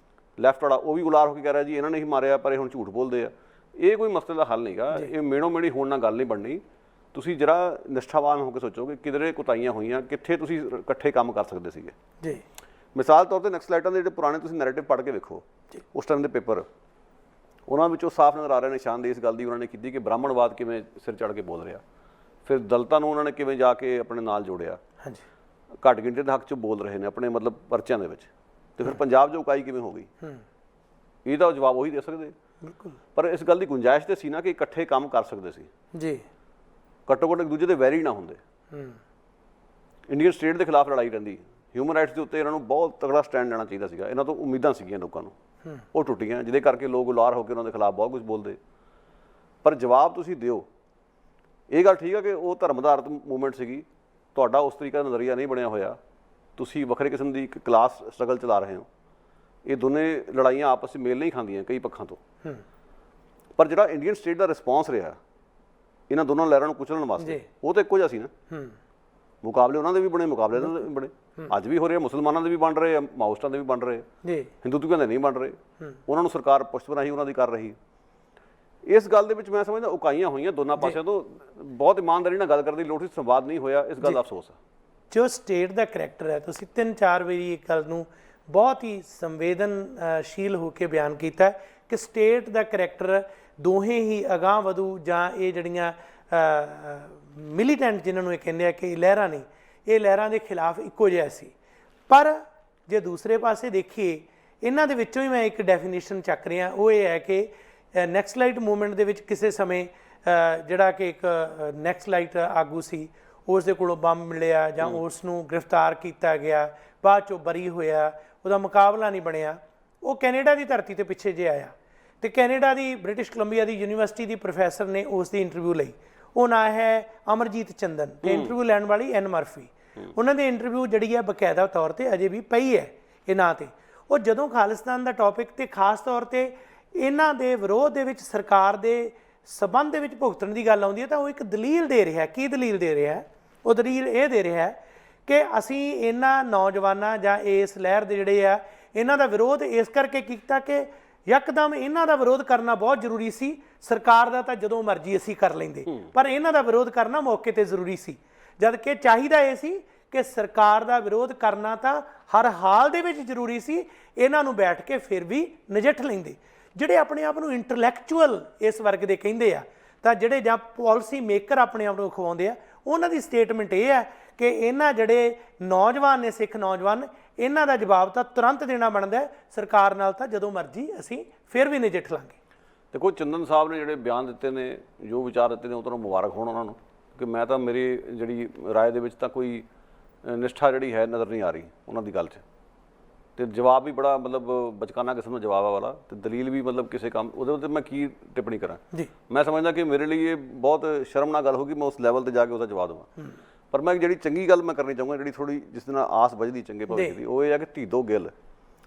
ਲੈਫਟ ਵਾਲਾ, ਉਹ ਵੀ ਉਲਾਰ ਹੋ ਕੇ ਕਹਿ ਰਿਹਾ ਜੀ ਇਹਨਾਂ ਨੇ ਹੀ ਮਾਰਿਆ, ਪਰ ਇਹ ਹੁਣ ਝੂਠ ਬੋਲਦੇ ਆ। ਇਹ ਕੋਈ ਮਸਲੇ ਦਾ ਹੱਲ ਨਹੀਂਗਾ, ਇਹ ਮੇੜੋ ਮੇੜੀ ਹੋਣ ਨਾਲ ਗੱਲ ਨਹੀਂ ਬਣਨੀ। ਤੁਸੀਂ ਜਿਹੜਾ ਨਿਸ਼ਠਾਵਾਨ ਹੋ ਕੇ ਸੋਚੋਗੇ ਕਿਧਰੇ ਕੁਤਾਹੀਆਂ ਹੋਈਆਂ, ਕਿੱਥੇ ਤੁਸੀਂ ਇਕੱਠੇ ਕੰਮ ਕਰ ਸਕਦੇ ਸੀਗੇ ਜੀ। ਮਿਸਾਲ ਤੌਰ 'ਤੇ ਨਕਸਲਾਈਟਾਂ ਦੇ ਜਿਹੜੇ ਪੁਰਾਣੇ ਤੁਸੀਂ ਨੈਰੇਟਿਵ ਪੜ੍ਹ ਕੇ ਵੇਖੋ, ਉਸ ਟਾਈਮ ਦੇ ਪੇਪਰ, ਉਹਨਾਂ ਵਿੱਚੋਂ ਸਾਫ਼ ਨਜ਼ਰ ਆ ਰਿਹਾ ਨਿਸ਼ਾਨਦੇਹੀ ਇਸ ਗੱਲ ਦੀ ਉਹਨਾਂ ਨੇ ਕੀਤੀ ਕਿ ਬ੍ਰਾਹਮਣਵਾਦ ਕਿਵੇਂ ਸਿਰ ਚੜ੍ਹ ਕੇ ਬੋਲ ਰਿਹਾ। ਫਿਰ ਦਲਿਤਾਂ ਨੂੰ ਉਹਨਾਂ ਨੇ ਕਿਵੇਂ ਜਾ ਕੇ ਆਪਣੇ ਨਾਲ ਜੋੜਿਆ, ਘੱਟ ਗਿਣਤੀ ਦੇ ਹੱਕ 'ਚ ਬੋਲ ਰਹੇ ਨੇ ਆਪਣੇ ਮਤਲਬ ਪਰਚਿਆਂ ਦੇ ਵਿੱਚ। ਤੇ ਫਿਰ ਪੰਜਾਬ 'ਚ ਉਕਾਈ ਕਿਵੇਂ ਹੋ ਗਈ, ਇਹਦਾ ਜਵਾਬ ਉਹੀ ਦੇ ਸਕਦੇ। ਬਿਲਕੁਲ, ਪਰ ਇਸ ਗੱਲ ਦੀ ਗੁੰਜਾਇਸ਼ ਤੇ ਸੀ ਨਾ ਕਿ ਇਕੱਠੇ ਕੰਮ ਕਰ ਸਕਦੇ ਸੀ ਜੀ, ਘੱਟੋ ਘੱਟ ਇੱਕ ਦੂਜੇ ਦੇ ਵੈਰੀ ਨਾ ਹੁੰਦੇ। ਇੰਡੀਅਨ ਸਟੇਟ ਦੇ ਖਿਲਾਫ ਲੜਾਈ ਰਹਿੰਦੀ, ਹਿਊਮਨ ਰਾਈਟਸ ਦੇ ਉੱਤੇ ਇਹਨਾਂ ਨੂੰ ਬਹੁਤ ਤਗੜਾ ਸਟੈਂਡ ਲੈਣਾ ਚਾਹੀਦਾ ਸੀਗਾ। ਇਹਨਾਂ ਤੋਂ ਉਮੀਦਾਂ ਸੀਗੀਆਂ ਲੋਕਾਂ ਨੂੰ, ਉਹ ਟੁੱਟੀਆਂ, ਜਿਹਦੇ ਕਰਕੇ ਲੋਕ ਉਲਾਰ ਹੋ ਕੇ ਉਹਨਾਂ ਦੇ ਖਿਲਾਫ ਬਹੁਤ ਕੁਝ ਬੋਲਦੇ। ਪਰ ਜਵਾਬ ਤੁਸੀਂ ਦਿਓ। ਇਹ ਗੱਲ ਠੀਕ ਹੈ ਕਿ ਉਹ ਧਰਮ ਆਧਾਰਿਤ ਮੂਵਮੈਂਟ ਸੀਗੀ, ਤੁਹਾਡਾ ਉਸ ਤਰੀਕੇ ਦਾ ਨਜ਼ਰੀਆ ਨਹੀਂ ਬਣਿਆ ਹੋਇਆ, ਤੁਸੀਂ ਵੱਖਰੇ ਕਿਸਮ ਦੀ ਇੱਕ ਕਲਾਸ ਸਟਰਗਲ ਚਲਾ ਰਹੇ ਹੋ। ਇਹ ਦੋਨੇ ਲੜਾਈਆਂ ਆਪਸ ਵਿੱਚ ਮੇਲ ਨਹੀਂ ਖਾਂਦੀਆਂ ਕਈ ਪੱਖਾਂ ਤੋਂ। ਪਰ ਜਿਹੜਾ ਇੰਡੀਅਨ ਸਟੇਟ ਦਾ ਰਿਸਪੌਂਸ ਰਿਹਾ ਇਹਨਾਂ ਦੋਨਾਂ ਲਹਿਰਾਂ ਨੂੰ ਕੁਚਲਣ ਵਾਸਤੇ, ਉਹ ਤਾਂ ਇੱਕੋ ਜਿਹਾ ਸੀ ਨਾ। ਮੁਕਾਬਲੇ ਉਹਨਾਂ ਦੇ ਵੀ ਬਣੇ, ਮੁਕਾਬਲੇ ਇਹਨਾਂ ਦੇ ਵੀ ਬਣੇ, ਅੱਜ ਵੀ ਹੋ ਰਹੇ, ਮੁਸਲਮਾਨਾਂ ਦੇ ਵੀ ਬਣ ਰਹੇ ਆ, ਮਾਓਇਸਟਾਂ ਦੇ ਵੀ ਬਣ ਰਹੇ, ਹਿੰਦੂਤਵੀਆਂ ਦੇ ਨਹੀਂ ਬਣ ਰਹੇ। ਉਹਨਾਂ ਨੂੰ ਸਰਕਾਰ ਪੁਸ਼ਤਬਨਾਹੀ ਉਹਨਾਂ ਦੀ ਕਰ ਰਹੀ। ਇਸ ਗੱਲ ਦੇ ਵਿੱਚ ਮੈਂ ਸਮਝਦਾ ਉਕਾਈਆਂ ਹੋਈਆਂ ਦੋਨਾਂ ਪਾਸਿਆਂ ਤੋਂ। ਬਹੁਤ ਇਮਾਨਦਾਰੀ ਨਾਲ ਗੱਲ ਕਰਨ ਦੀ ਲੋੜ ਸੀ, ਸੰਵਾਦ ਨਹੀਂ ਹੋਇਆ, ਇਸ ਗੱਲ ਦਾ ਅਫਸੋਸ ਹੈ। ਜੋ ਸਟੇਟ ਦਾ ਕਰੈਕਟਰ ਹੈ, ਤੁਸੀਂ 3-4 ਵਾਰੀ ਇੱਕ ਗੱਲ ਨੂੰ ਬਹੁਤ ਹੀ ਸੰਵੇਦਨਸ਼ੀਲ ਹੋ ਕੇ ਬਿਆਨ ਕੀਤਾ ਕਿ ਸਟੇਟ ਦਾ ਕਰੈਕਟਰ ਦੋਹੇ ਹੀ ਅਗਾਂਹ ਵਧੂ ਜਾਂ ਇਹ ਜਿਹੜੀਆਂ ਮਿਲੀਟੈਂਟ ਜਿਨ੍ਹਾਂ ਨੂੰ ਇਹ ਕਹਿੰਦੇ ਆ ਕਿ ਲਹਿਰਾਂ ਨੇ, ਇਹ ਲਹਿਰਾਂ ਦੇ ਖਿਲਾਫ ਇੱਕੋ ਜਿਹਾ ਸੀ। ਪਰ ਜੇ ਦੂਸਰੇ ਪਾਸੇ ਦੇਖੀਏ, ਇਹਨਾਂ ਦੇ ਵਿੱਚੋਂ ਹੀ ਮੈਂ ਇੱਕ ਡੈਫੀਨੇਸ਼ਨ ਚੱਕ ਰਿਹਾ, ਉਹ ਇਹ ਹੈ ਕਿ ਨੈਕਸਲਾਈਟ ਮੂਵਮੈਂਟ ਦੇ ਵਿੱਚ ਕਿਸੇ ਸਮੇਂ ਜਿਹੜਾ ਕਿ ਇੱਕ ਨੈਕਸਲਾਈਟ ਆਗੂ ਸੀ, ਉਸ ਦੇ ਕੋਲੋਂ ਬੰਬ ਮਿਲਿਆ ਜਾਂ ਉਸ ਨੂੰ ਗ੍ਰਿਫਤਾਰ ਕੀਤਾ ਗਿਆ, ਬਾਅਦ 'ਚੋਂ ਬਰੀ ਹੋਇਆ, ਉਹਦਾ ਮੁਕਾਬਲਾ ਨਹੀਂ ਬਣਿਆ। ਉਹ ਕੈਨੇਡਾ ਦੀ ਧਰਤੀ 'ਤੇ ਪਿੱਛੇ ਜੇ ਆਇਆ ਤੇ ਕੈਨੇਡਾ ਦੀ ਬ੍ਰਿਟਿਸ਼ ਕੋਲੰਬੀਆ ਦੀ ਯੂਨੀਵਰਸਿਟੀ ਦੀ ਪ੍ਰੋਫੈਸਰ ਨੇ ਉਸ ਦੀ ਇੰਟਰਵਿਊ ਲਈ। ਉਹ ਨਾਂ ਹੈ ਅਮਰਜੀਤ ਚੰਦਨ ਤੇ ਇੰਟਰਵਿਊ ਲੈਣ ਵਾਲੀ ਐਨ ਮਰਫੀ। ਉਹਨਾਂ ਦੀ ਇੰਟਰਵਿਊ ਜਿਹੜੀ ਹੈ ਬਕਾਇਦਾ ਤੌਰ 'ਤੇ ਅਜੇ ਵੀ ਪਈ ਹੈ ਇਹ ਨਾਂ 'ਤੇ। ਉਹ ਜਦੋਂ ਖਾਲਿਸਤਾਨ ਦਾ ਟੌਪਿਕ ਤੇ ਖਾਸ ਤੌਰ 'ਤੇ ਇਹਨਾਂ ਦੇ ਵਿਰੋਧ ਦੇ ਵਿੱਚ ਸਰਕਾਰ ਦੇ ਸਬੰਧ ਦੇ ਵਿੱਚ ਭੁਗਤਣ ਦੀ ਗੱਲ ਆਉਂਦੀ ਹੈ ਤਾਂ ਉਹ ਇੱਕ ਦਲੀਲ ਦੇ ਰਿਹਾ। ਕੀ ਦਲੀਲ ਦੇ ਰਿਹਾ? ਉਹ ਦਲੀਲ ਇਹ ਦੇ ਰਿਹਾ ਕਿ ਅਸੀਂ ਇਹਨਾਂ ਨੌਜਵਾਨਾਂ ਜਾਂ ਇਸ ਲਹਿਰ ਦੇ ਜਿਹੜੇ ਆ ਇਹਨਾਂ ਦਾ ਵਿਰੋਧ ਇਸ ਕਰਕੇ ਕੀਤਾ ਕਿ ਯਕਦਮ ਇਹਨਾਂ ਦਾ ਵਿਰੋਧ ਕਰਨਾ ਬਹੁਤ ਜ਼ਰੂਰੀ ਸੀ। ਸਰਕਾਰ ਦਾ ਤਾਂ ਜਦੋਂ ਮਰਜ਼ੀ ਅਸੀਂ ਕਰ ਲੈਂਦੇ, ਪਰ ਇਹਨਾਂ ਦਾ ਵਿਰੋਧ ਕਰਨਾ ਮੌਕੇ 'ਤੇ ਜ਼ਰੂਰੀ ਸੀ। ਜਦ ਕਿ ਚਾਹੀਦਾ ਇਹ ਸੀ ਕਿ ਸਰਕਾਰ ਦਾ ਵਿਰੋਧ ਕਰਨਾ ਤਾਂ ਹਰ ਹਾਲ ਦੇ ਵਿੱਚ ਜ਼ਰੂਰੀ ਸੀ, ਇਹਨਾਂ ਨੂੰ ਬੈਠ ਕੇ ਫਿਰ ਵੀ ਨਜਿੱਠ ਲੈਂਦੇ। ਜਿਹੜੇ ਆਪਣੇ ਆਪ ਨੂੰ ਇੰਟੈਲੈਕਚੁਅਲ ਇਸ ਵਰਗ ਦੇ ਕਹਿੰਦੇ ਆ, ਤਾਂ ਜਿਹੜੇ ਜਾਂ ਪਾਲਿਸੀ ਮੇਕਰ ਆਪਣੇ ਆਪ ਨੂੰ ਖਵਾਉਂਦੇ ਆ, ਉਹਨਾਂ ਦੀ ਸਟੇਟਮੈਂਟ ਇਹ ਹੈ ਕਿ ਇਹਨਾਂ ਜਿਹੜੇ ਨੌਜਵਾਨ ਨੇ, ਸਿੱਖ ਨੌਜਵਾਨ, ਇਹਨਾਂ ਦਾ ਜਵਾਬ ਤਾਂ ਤੁਰੰਤ ਦੇਣਾ ਬਣਦਾ। ਸਰਕਾਰ ਨਾਲ ਤਾਂ ਜਦੋਂ ਮਰਜ਼ੀ ਅਸੀਂ ਫਿਰ ਵੀ ਨਜਿੱਠ ਲਾਂਗੇ। ਦੇਖੋ ਚੰਦਨ ਸਾਹਿਬ ਨੇ ਜਿਹੜੇ ਬਿਆਨ ਦਿੱਤੇ ਨੇ, ਜੋ ਵਿਚਾਰ ਦਿੱਤੇ ਨੇ, ਉਹ ਤੁਹਾਨੂੰ ਮੁਬਾਰਕ ਹੋਣ ਉਹਨਾਂ ਨੂੰ, ਕਿ ਮੈਂ ਤਾਂ ਮੇਰੀ ਜਿਹੜੀ ਰਾਏ ਦੇ ਵਿੱਚ ਤਾਂ ਕੋਈ ਨਿਸ਼ਠਾ ਜਿਹੜੀ ਹੈ ਨਜ਼ਰ ਨਹੀਂ ਆ ਰਹੀ ਉਹਨਾਂ ਦੀ ਗੱਲ 'ਚ। ਤੇ ਜਵਾਬ ਵੀ ਬੜਾ ਮਤਲਬ ਬਚਕਾਨਾ ਕਿਸਮ ਦਾ ਜਵਾਬ ਆ ਵਾਲਾ, ਤੇ ਦਲੀਲ ਵੀ ਮਤਲਬ ਕਿਸੇ ਕੰਮ ਉਹਦੇ ਉੱਤੇ ਮੈਂ ਕੀ ਟਿੱਪਣੀ ਕਰਾਂ ਜੀ। ਮੈਂ ਸਮਝਦਾ ਕਿ ਮੇਰੇ ਲਈ ਇਹ ਬਹੁਤ ਸ਼ਰਮਨਾਕ ਗੱਲ ਹੋਗੀ, ਮੈਂ ਉਸ ਲੈਵਲ ਤੇ ਜਾ ਕੇ ਉਹਦਾ ਜਵਾਬ ਦੇਵਾਂ। ਪਰ ਮੈਂ ਜਿਹੜੀ ਚੰਗੀ ਗੱਲ ਮੈਂ ਕਰਨੀ ਚਾਹੂੰਗਾ, ਜਿਹੜੀ ਥੋੜੀ ਜਿਸ ਦੇ ਨਾਲ ਆਸ ਵੱਝਦੀ ਚੰਗੇ ਭਵਿੱਖ ਦੀ, ਉਹ ਇਹ ਹੈ ਕਿ ਧੀਦੋ ਗਿੱਲ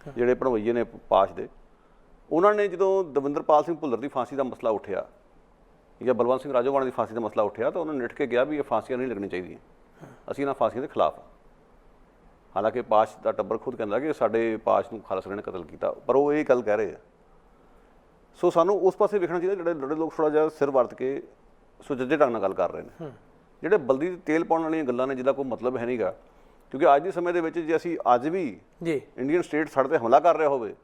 ਜਿਹੜੇ ਭਣਵਈਏ ਨੇ ਪਾਸ਼ ਦੇ, ਉਹਨਾਂ ਨੇ ਜਦੋਂ ਦਵਿੰਦਰਪਾਲ ਸਿੰਘ ਭੁੱਲਰ ਦੀ ਫਾਂਸੀ ਦਾ ਮਸਲਾ ਉੱਠਿਆ ਜਾਂ ਬਲਵੰਤ ਸਿੰਘ ਰਾਜੋਵਾਣਾ ਦੀ ਫਾਂਸੀ ਦਾ ਮਸਲਾ ਉੱਠਿਆ, ਤਾਂ ਉਹਨਾਂ ਨੇ ਨਿੱਠ ਕੇ ਕਿਹਾ ਵੀ ਇਹ ਫਾਂਸੀਆਂ ਨਹੀਂ ਲੱਗਣੀ ਚਾਹੀਦੀਆਂ, ਅਸੀਂ ਇਹਨਾਂ ਫਾਂਸੀਆਂ ਦੇ ਖਿਲਾਫ। ਹਾਲਾਂਕਿ ਪਾਸ਼ ਦਾ ਟੱਬਰ ਖੁਦ ਕਹਿੰਦਾ ਕਿ ਸਾਡੇ ਪਾਸ਼ ਨੂੰ ਖਾਲਸਾ ਨੇ ਕਤਲ ਕੀਤਾ, ਪਰ ਉਹ ਇਹ ਗੱਲ ਕਹਿ ਰਹੇ ਆ। ਸੋ ਸਾਨੂੰ ਉਸ ਪਾਸੇ ਵੇਖਣਾ ਚਾਹੀਦਾ ਜਿਹੜੇ ਲੋਕ ਥੋੜ੍ਹਾ ਜਿਹਾ ਸਿਰ ਵਰਤ ਕੇ ਸੁਚੱਜੇ ਢੰਗ ਨਾਲ ਗੱਲ ਕਰ ਰਹੇ ਨੇ, ਜਿਹੜੇ ਬਲਦੀ ਤੇ ਤੇਲ ਪਾਉਣ ਵਾਲੀਆਂ ਗੱਲਾਂ ਨੇ ਜਿਹਦਾ ਕੋਈ ਮਤਲਬ ਹੈ ਨਹੀਂਗਾ। ਕਿਉਂਕਿ ਅੱਜ ਦੇ ਸਮੇਂ ਦੇ ਵਿੱਚ ਜੇ ਅਸੀਂ ਅੱਜ ਵੀ ਇੰਡੀਅਨ ਸਟੇਟ ਸਾਡੇ ਤੇ ਹਮਲਾ ਕਰ ਰਿਹਾ ਹੋਵੇ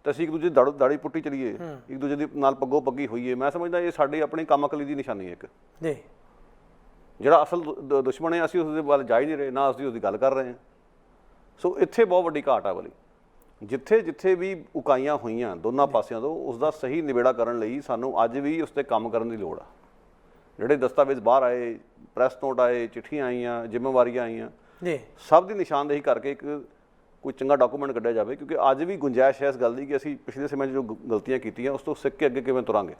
ਤਾਂ ਅਸੀਂ ਇੱਕ ਦੂਜੇ ਦੀ ਦਾੜੀ ਪੁੱਟੀ ਚਲੀਏ, ਇੱਕ ਦੂਜੇ ਦੀ ਨਾਲ ਪੱਗੋ ਪੱਗੀ ਹੋਈਏ, ਮੈਂ ਸਮਝਦਾ ਇਹ ਸਾਡੀ ਆਪਣੀ ਕੰਮ ਅਕਲੀ ਦੀ ਨਿਸ਼ਾਨੀ ਹੈ ਇੱਕ। ਜਿਹੜਾ ਅਸਲ ਦੁਸ਼ਮਣ ਹੈ ਅਸੀਂ ਉਸ ਦੇ ਵੱਲ ਜਾ ਹੀ ਨਹੀਂ ਰਹੇ, ਨਾ ਅਸੀਂ ਉਸਦੀ ਗੱਲ ਕਰ ਰਹੇ ਹਾਂ। ਸੋ ਇੱਥੇ ਬਹੁਤ ਵੱਡੀ ਘਾਟ ਆ ਵਾਲੀ, ਜਿੱਥੇ ਜਿੱਥੇ ਵੀ ਉਕਾਈਆਂ ਹੋਈਆਂ ਦੋਨਾਂ ਪਾਸਿਆਂ ਤੋਂ, ਉਸ ਦਾ ਸਹੀ ਨਿਬੇੜਾ ਕਰਨ ਲਈ ਸਾਨੂੰ ਅੱਜ ਵੀ ਉਸ 'ਤੇ ਕੰਮ ਕਰਨ ਦੀ ਲੋੜ ਆ। ਜਿਹੜੇ ਦਸਤਾਵੇਜ਼ ਬਾਹਰ ਆਏ, ਪ੍ਰੈਸ ਨੋਟ ਆਏ, ਚਿੱਠੀਆਂ ਆਈਆਂ, ਜ਼ਿੰਮੇਵਾਰੀਆਂ ਆਈਆਂ, ਸਭ ਦੀ ਨਿਸ਼ਾਨਦੇਹੀ ਕਰਕੇ ਇੱਕ ਕੋਈ ਚੰਗਾ ਡਾਕੂਮੈਂਟ ਕੱਢਿਆ ਜਾਵੇ। ਕਿਉਂਕਿ ਅੱਜ ਵੀ ਗੁੰਜਾਇਸ਼ ਹੈ ਇਸ ਗੱਲ ਦੀ ਕਿ ਅਸੀਂ ਪਿਛਲੇ ਸਮੇਂ 'ਚ ਜੋ ਗਲਤੀਆਂ ਕੀਤੀਆਂ ਉਸ ਤੋਂ ਸਿੱਖ ਕੇ ਅੱਗੇ ਕਿਵੇਂ ਤੁਰਾਂਗੇ।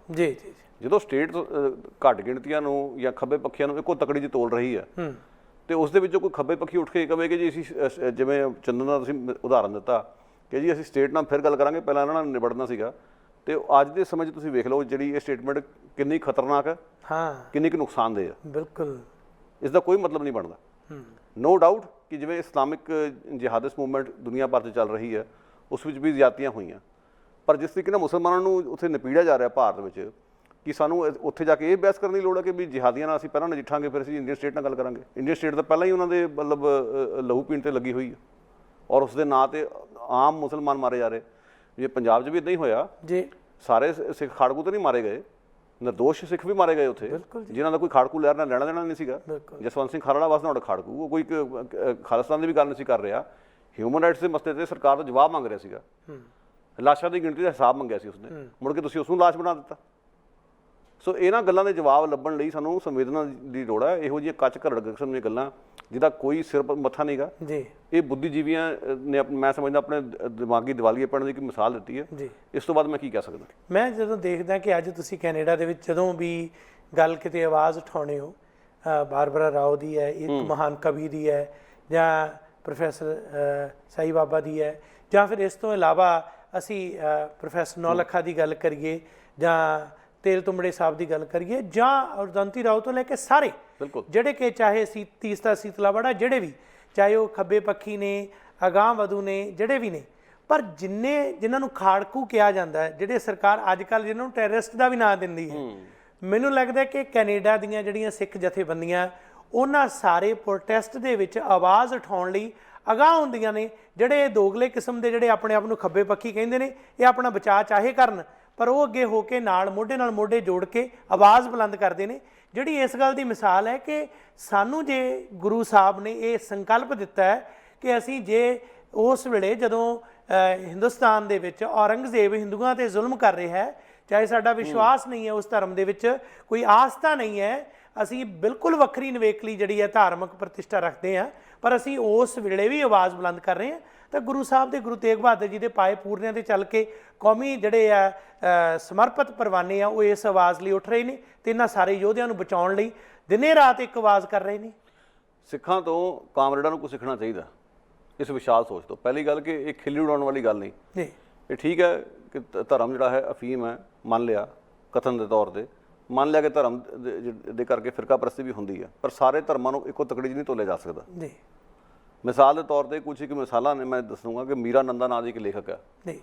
ਜਦੋਂ ਸਟੇਟ ਘੱਟ ਗਿਣਤੀਆਂ ਨੂੰ ਜਾਂ ਖੱਬੇ ਪੱਖੀਆਂ ਨੂੰ ਇੱਕੋ ਤਕੜੀ 'ਚ ਤੋਲ ਰਹੀ ਹੈ, ਤੇ ਉਸ ਦੇ ਵਿੱਚੋਂ ਕੋਈ ਖੱਬੇ ਪੱਖੀ ਉੱਠ ਕੇ ਕਹੇ ਕਿ ਜੀ ਅਸੀਂ, ਜਿਵੇਂ ਚੰਦਨ ਦਾ ਤੁਸੀਂ ਉਦਾਹਰਨ ਦਿੱਤਾ ਕਿ ਜੀ ਅਸੀਂ ਸਟੇਟ ਨਾਲ ਫਿਰ ਗੱਲ ਕਰਾਂਗੇ, ਪਹਿਲਾਂ ਇਹਨਾਂ ਨਾਲ ਨਿਬੜਨਾ ਸੀਗਾ, ਤੇ ਅੱਜ ਦੇ ਸਮੇਂ 'ਚ ਤੁਸੀਂ ਵੇਖ ਲਓ ਜਿਹੜੀ ਇਹ ਸਟੇਟਮੈਂਟ ਕਿੰਨੀ ਖਤਰਨਾਕ ਹੈ, ਕਿੰਨੀ ਕੁ ਨੁਕਸਾਨਦੇਹ ਹੈ। ਬਿਲਕੁਲ ਇਸ ਦਾ ਕੋਈ ਮਤਲਬ ਨਹੀਂ ਬਣਦਾ। ਨੋ ਡਾਊਟ ਕਿ ਜਿਵੇਂ ਇਸਲਾਮਿਕ ਜਿਹਾਦਿਸਟ ਮੂਵਮੈਂਟ ਦੁਨੀਆ ਭਰ 'ਚ ਚੱਲ ਰਹੀ ਹੈ, ਉਸ ਵਿੱਚ ਵੀ ਜ਼ਿਆਦਤੀਆਂ ਹੋਈਆਂ, ਪਰ ਜਿਸ ਤਰੀਕੇ ਨਾਲ ਮੁਸਲਮਾਨਾਂ ਨੂੰ ਉੱਥੇ ਨਿਪੀੜਿਆ ਜਾ ਰਿਹਾ ਭਾਰਤ ਵਿੱਚ, ਕਿ ਸਾਨੂੰ ਉੱਥੇ ਜਾ ਕੇ ਇਹ ਬਹਿਸ ਕਰਨ ਦੀ ਲੋੜ ਹੈ ਕਿ ਵੀ ਜਿਹਾਦੀਆਂ ਨਾਲ ਅਸੀਂ ਪਹਿਲਾਂ ਨਜਿੱਠਾਂਗੇ, ਫਿਰ ਅਸੀਂ ਇੰਡੀਅਨ ਸਟੇਟ ਨਾਲ ਗੱਲ ਕਰਾਂਗੇ। ਇੰਡੀਅਨ ਸਟੇਟ ਤਾਂ ਪਹਿਲਾਂ ਹੀ ਉਹਨਾਂ ਦੇ ਮਤਲਬ ਲਹੂ ਪੀਣ 'ਤੇ ਲੱਗੀ ਹੋਈ ਹੈ, ਔਰ ਉਸ ਦੇ ਨਾਂ 'ਤੇ ਆਮ ਮੁਸਲਮਾਨ ਮਾਰੇ ਜਾ ਰਹੇ। ਜੇ ਪੰਜਾਬ 'ਚ ਵੀ ਇੱਦਾਂ ਹੀ ਹੋਇਆ ਜੀ, ਸਾਰੇ ਸਿੱਖ ਖਾੜਕੂ ਤਾਂ ਨਹੀਂ ਮਾਰੇ ਗਏ, ਨਿਰਦੋਸ਼ ਸਿੱਖ ਵੀ ਮਾਰੇ ਗਏ ਉੱਥੇ, ਜਿਨ੍ਹਾਂ ਦਾ ਕੋਈ ਖਾੜਕੂ ਲਹਿਰ ਨਾਲ ਲੈਣਾ ਦੇਣਾ ਨਹੀਂ ਸੀਗਾ। ਜਸਵੰਤ ਸਿੰਘ ਖਾਲੜਾ ਵਾਸਤੇ ਤੁਹਾਡਾ ਖਾੜਕੂ, ਉਹ ਕੋਈ ਖਾਲਿਸਤਾਨ ਦੀ ਵੀ ਗੱਲ ਨਹੀਂ ਸੀ ਕਰ ਰਿਹਾ, ਹਿਊਮਨ ਰਾਈਟਸ ਦੇ ਮਸਲੇ 'ਤੇ ਸਰਕਾਰ ਤੋਂ ਜਵਾਬ ਮੰਗ ਰਿਹਾ ਸੀਗਾ, ਲਾਸ਼ਾਂ ਦੀ ਗਿਣਤੀ ਦਾ ਹਿਸਾਬ ਮੰਗਿਆ ਸੀ ਉਸਨੇ, ਮੁੜ ਕੇ ਤੁਸੀਂ ਉਸਨੂੰ ਲਾਸ਼ ਬਣਾ ਦਿੱਤਾ। ਸੋ ਇਹਨਾਂ ਗੱਲਾਂ ਦੇ ਜਵਾਬ ਲੱਭਣ ਲਈ ਸਾਨੂੰ ਸੰਵੇਦਨਾ ਦੀ ਲੋੜ ਹੈ। ਇਹੋ ਜਿਹੀਆਂ ਕੱਚ ਘਰੜ ਕਿਸਮ ਦੀਆਂ ਗੱਲਾਂ ਜਿਹਦਾ ਕੋਈ ਸਿਰ ਮੱਥਾ ਨਹੀਂਗਾ, ਇਹ ਬੁੱਧੀਜੀਵੀਆਂ ਨੇ ਮੈਂ ਸਮਝਦਾ ਆਪਣੇ ਦਿਮਾਗੀ ਦਿਵਾਲੀਏਪਣ ਦੀ ਇੱਕ ਮਿਸਾਲ ਦਿੱਤੀ ਹੈ। ਇਸ ਤੋਂ ਬਾਅਦ ਮੈਂ ਕੀ ਕਹਿ ਸਕਦਾ। ਮੈਂ ਜਦੋਂ ਦੇਖਦਾ ਕਿ ਅੱਜ ਤੁਸੀਂ ਕੈਨੇਡਾ ਦੇ ਵਿੱਚ ਜਦੋਂ ਵੀ ਗੱਲ ਕਿਤੇ ਆਵਾਜ਼ ਉਠਾਉਣੇ ਹੋ, ਬਾਰਬਰਾ ਰਾਓ ਦੀ ਹੈ, ਇੱਕ ਮਹਾਨ ਕਵੀ ਦੀ ਹੈ, ਜਾਂ ਪ੍ਰੋਫੈਸਰ ਸਾਈ ਬਾਬਾ ਦੀ ਹੈ, ਜਾਂ ਫਿਰ ਇਸ ਤੋਂ ਇਲਾਵਾ ਅਸੀਂ ਪ੍ਰੋਫੈਸਰ ਨੌਲੱਖਾ ਦੀ ਗੱਲ ਕਰੀਏ, ਜਾਂ ਤੇਲ ਤੁੰਬੜੇ ਸਾਹਿਬ ਦੀ ਗੱਲ ਕਰੀਏ, ਜਾਂ ਉਦੰਤੀ ਰਾਓ ਤੋਂ ਲੈ ਕੇ ਸਾਰੇ ਜਿਹੜੇ ਕਿ ਚਾਹੇ ਤੀਸਤਾ ਸੀਤਲਾਵਾੜਾ, ਜਿਹੜੇ ਵੀ ਚਾਹੇ ਉਹ ਖੱਬੇ ਪੱਖੀ ਨੇ, ਅਗਾਂਹ ਵਧੂ ਨੇ, ਜਿਹੜੇ ਵੀ ਨੇ, ਪਰ ਜਿਨ੍ਹਾਂ ਨੂੰ ਖਾੜਕੂ ਕਿਹਾ ਜਾਂਦਾ ਹੈ, ਜਿਹੜੇ ਸਰਕਾਰ ਅੱਜ ਕੱਲ੍ਹ ਜਿਹਨਾਂ ਨੂੰ ਟੈਰਰਿਸਟ ਦਾ ਵੀ ਨਾਂ ਦਿੰਦੀ ਹੈ, ਮੈਨੂੰ ਲੱਗਦਾ ਕਿ ਕੈਨੇਡਾ ਦੀਆਂ ਜਿਹੜੀਆਂ ਸਿੱਖ ਜਥੇਬੰਦੀਆਂ, ਉਹਨਾਂ ਸਾਰੇ ਪ੍ਰੋਟੈਸਟ ਦੇ ਵਿੱਚ ਆਵਾਜ਼ ਉਠਾਉਣ ਲਈ ਅਗਾਂਹ ਹੁੰਦੀਆਂ ਨੇ। ਜਿਹੜੇ ਦੋਗਲੇ ਕਿਸਮ ਦੇ ਜਿਹੜੇ ਆਪਣੇ ਆਪ ਨੂੰ ਖੱਬੇ ਪੱਖੀ ਕਹਿੰਦੇ ਨੇ, ਇਹ ਆਪਣਾ ਬਚਾਅ ਚਾਹੇ ਕਰਨ, ਪਰ ਉਹ ਅੱਗੇ ਹੋ ਕੇ ਨਾਲ ਮੋਢੇ ਜੋੜ ਕੇ ਆਵਾਜ਼ ਬੁਲੰਦ ਕਰਦੇ ਨੇ। ਜਿਹੜੀ ਇਸ ਗੱਲ ਦੀ ਮਿਸਾਲ ਹੈ ਕਿ ਸਾਨੂੰ ਜੇ ਗੁਰੂ ਸਾਹਿਬ ਨੇ ਇਹ ਸੰਕਲਪ ਦਿੱਤਾ ਹੈ ਕਿ ਅਸੀਂ ਜੇ ਉਸ ਵੇਲੇ ਜਦੋਂ ਹਿੰਦੁਸਤਾਨ ਦੇ ਵਿੱਚ ਔਰੰਗਜ਼ੇਬ ਹਿੰਦੂਆਂ 'ਤੇ ਜ਼ੁਲਮ ਕਰ ਰਿਹਾ ਹੈ, ਚਾਹੇ ਸਾਡਾ ਵਿਸ਼ਵਾਸ ਨਹੀਂ ਹੈ ਉਸ ਧਰਮ ਦੇ ਵਿੱਚ, ਕੋਈ ਆਸਥਾ ਨਹੀਂ ਹੈ, ਅਸੀਂ ਬਿਲਕੁਲ ਵੱਖਰੀ ਨਿਵੇਕਲੀ ਜਿਹੜੀ ਹੈ ਧਾਰਮਿਕ ਪ੍ਰਤਿਸ਼ਠਾ ਰੱਖਦੇ ਹਾਂ, ਪਰ ਅਸੀਂ ਉਸ ਵੇਲੇ ਵੀ ਆਵਾਜ਼ ਬੁਲੰਦ ਕਰ ਰਹੇ ਹਾਂ। ਤਾਂ ਗੁਰੂ ਸਾਹਿਬ ਦੇ, ਗੁਰੂ ਤੇਗ ਬਹਾਦਰ ਜੀ ਦੇ ਪਾਏ ਪੂਰਨਿਆਂ 'ਤੇ ਚੱਲ ਕੇ ਕੌਮੀ ਜਿਹੜੇ ਆ ਸਮਰਪਿਤ ਪਰਵਾਨੇ ਆ, ਉਹ ਇਸ ਆਵਾਜ਼ ਲਈ ਉੱਠ ਰਹੇ ਨੇ, ਤੇ ਇਹਨਾਂ ਸਾਰੇ ਯੋਧਿਆਂ ਨੂੰ ਬਚਾਉਣ ਲਈ ਦਿਨੇ ਰਾਤ ਇੱਕ ਆਵਾਜ਼ ਕਰ ਰਹੇ ਨੇ। ਸਿੱਖਾਂ ਤੋਂ ਕਾਮਰੇਡਾਂ ਨੂੰ ਕੁਝ ਸਿੱਖਣਾ ਚਾਹੀਦਾ ਇਸ ਵਿਸ਼ਾਲ ਸੋਚ ਤੋਂ। ਪਹਿਲੀ ਗੱਲ ਕਿ ਇਹ ਖਿੱਲੀ ਉਡਾਉਣ ਵਾਲੀ ਗੱਲ ਨਹੀਂ, ਇਹ ਠੀਕ ਹੈ ਕਿ ਧਰਮ ਜਿਹੜਾ ਹੈ ਅਫੀਮ ਹੈ, ਮੰਨ ਲਿਆ ਕਥਨ ਦੇ ਤੌਰ 'ਤੇ, ਮੰਨ ਲਿਆ ਕਿ ਧਰਮ ਦੇ ਕਰਕੇ ਫਿਰਕਾ ਪ੍ਰਸਤੀ ਵੀ ਹੁੰਦੀ ਹੈ, ਪਰ ਸਾਰੇ ਧਰਮਾਂ ਨੂੰ ਇੱਕੋ ਤਕੜੀ 'ਚ ਨਹੀਂ ਤੋਲਿਆ ਜਾ ਸਕਦਾ। ਮਿਸਾਲ ਦੇ ਤੌਰ 'ਤੇ ਕੁਝ ਇੱਕ ਮਿਸਾਲਾਂ ਨੇ ਮੈਂ ਦੱਸੂੰਗਾ ਕਿ ਮੀਰਾ ਨੰਦਾ ਨਾਂ ਦੀ ਇੱਕ ਲੇਖਕ ਹੈ,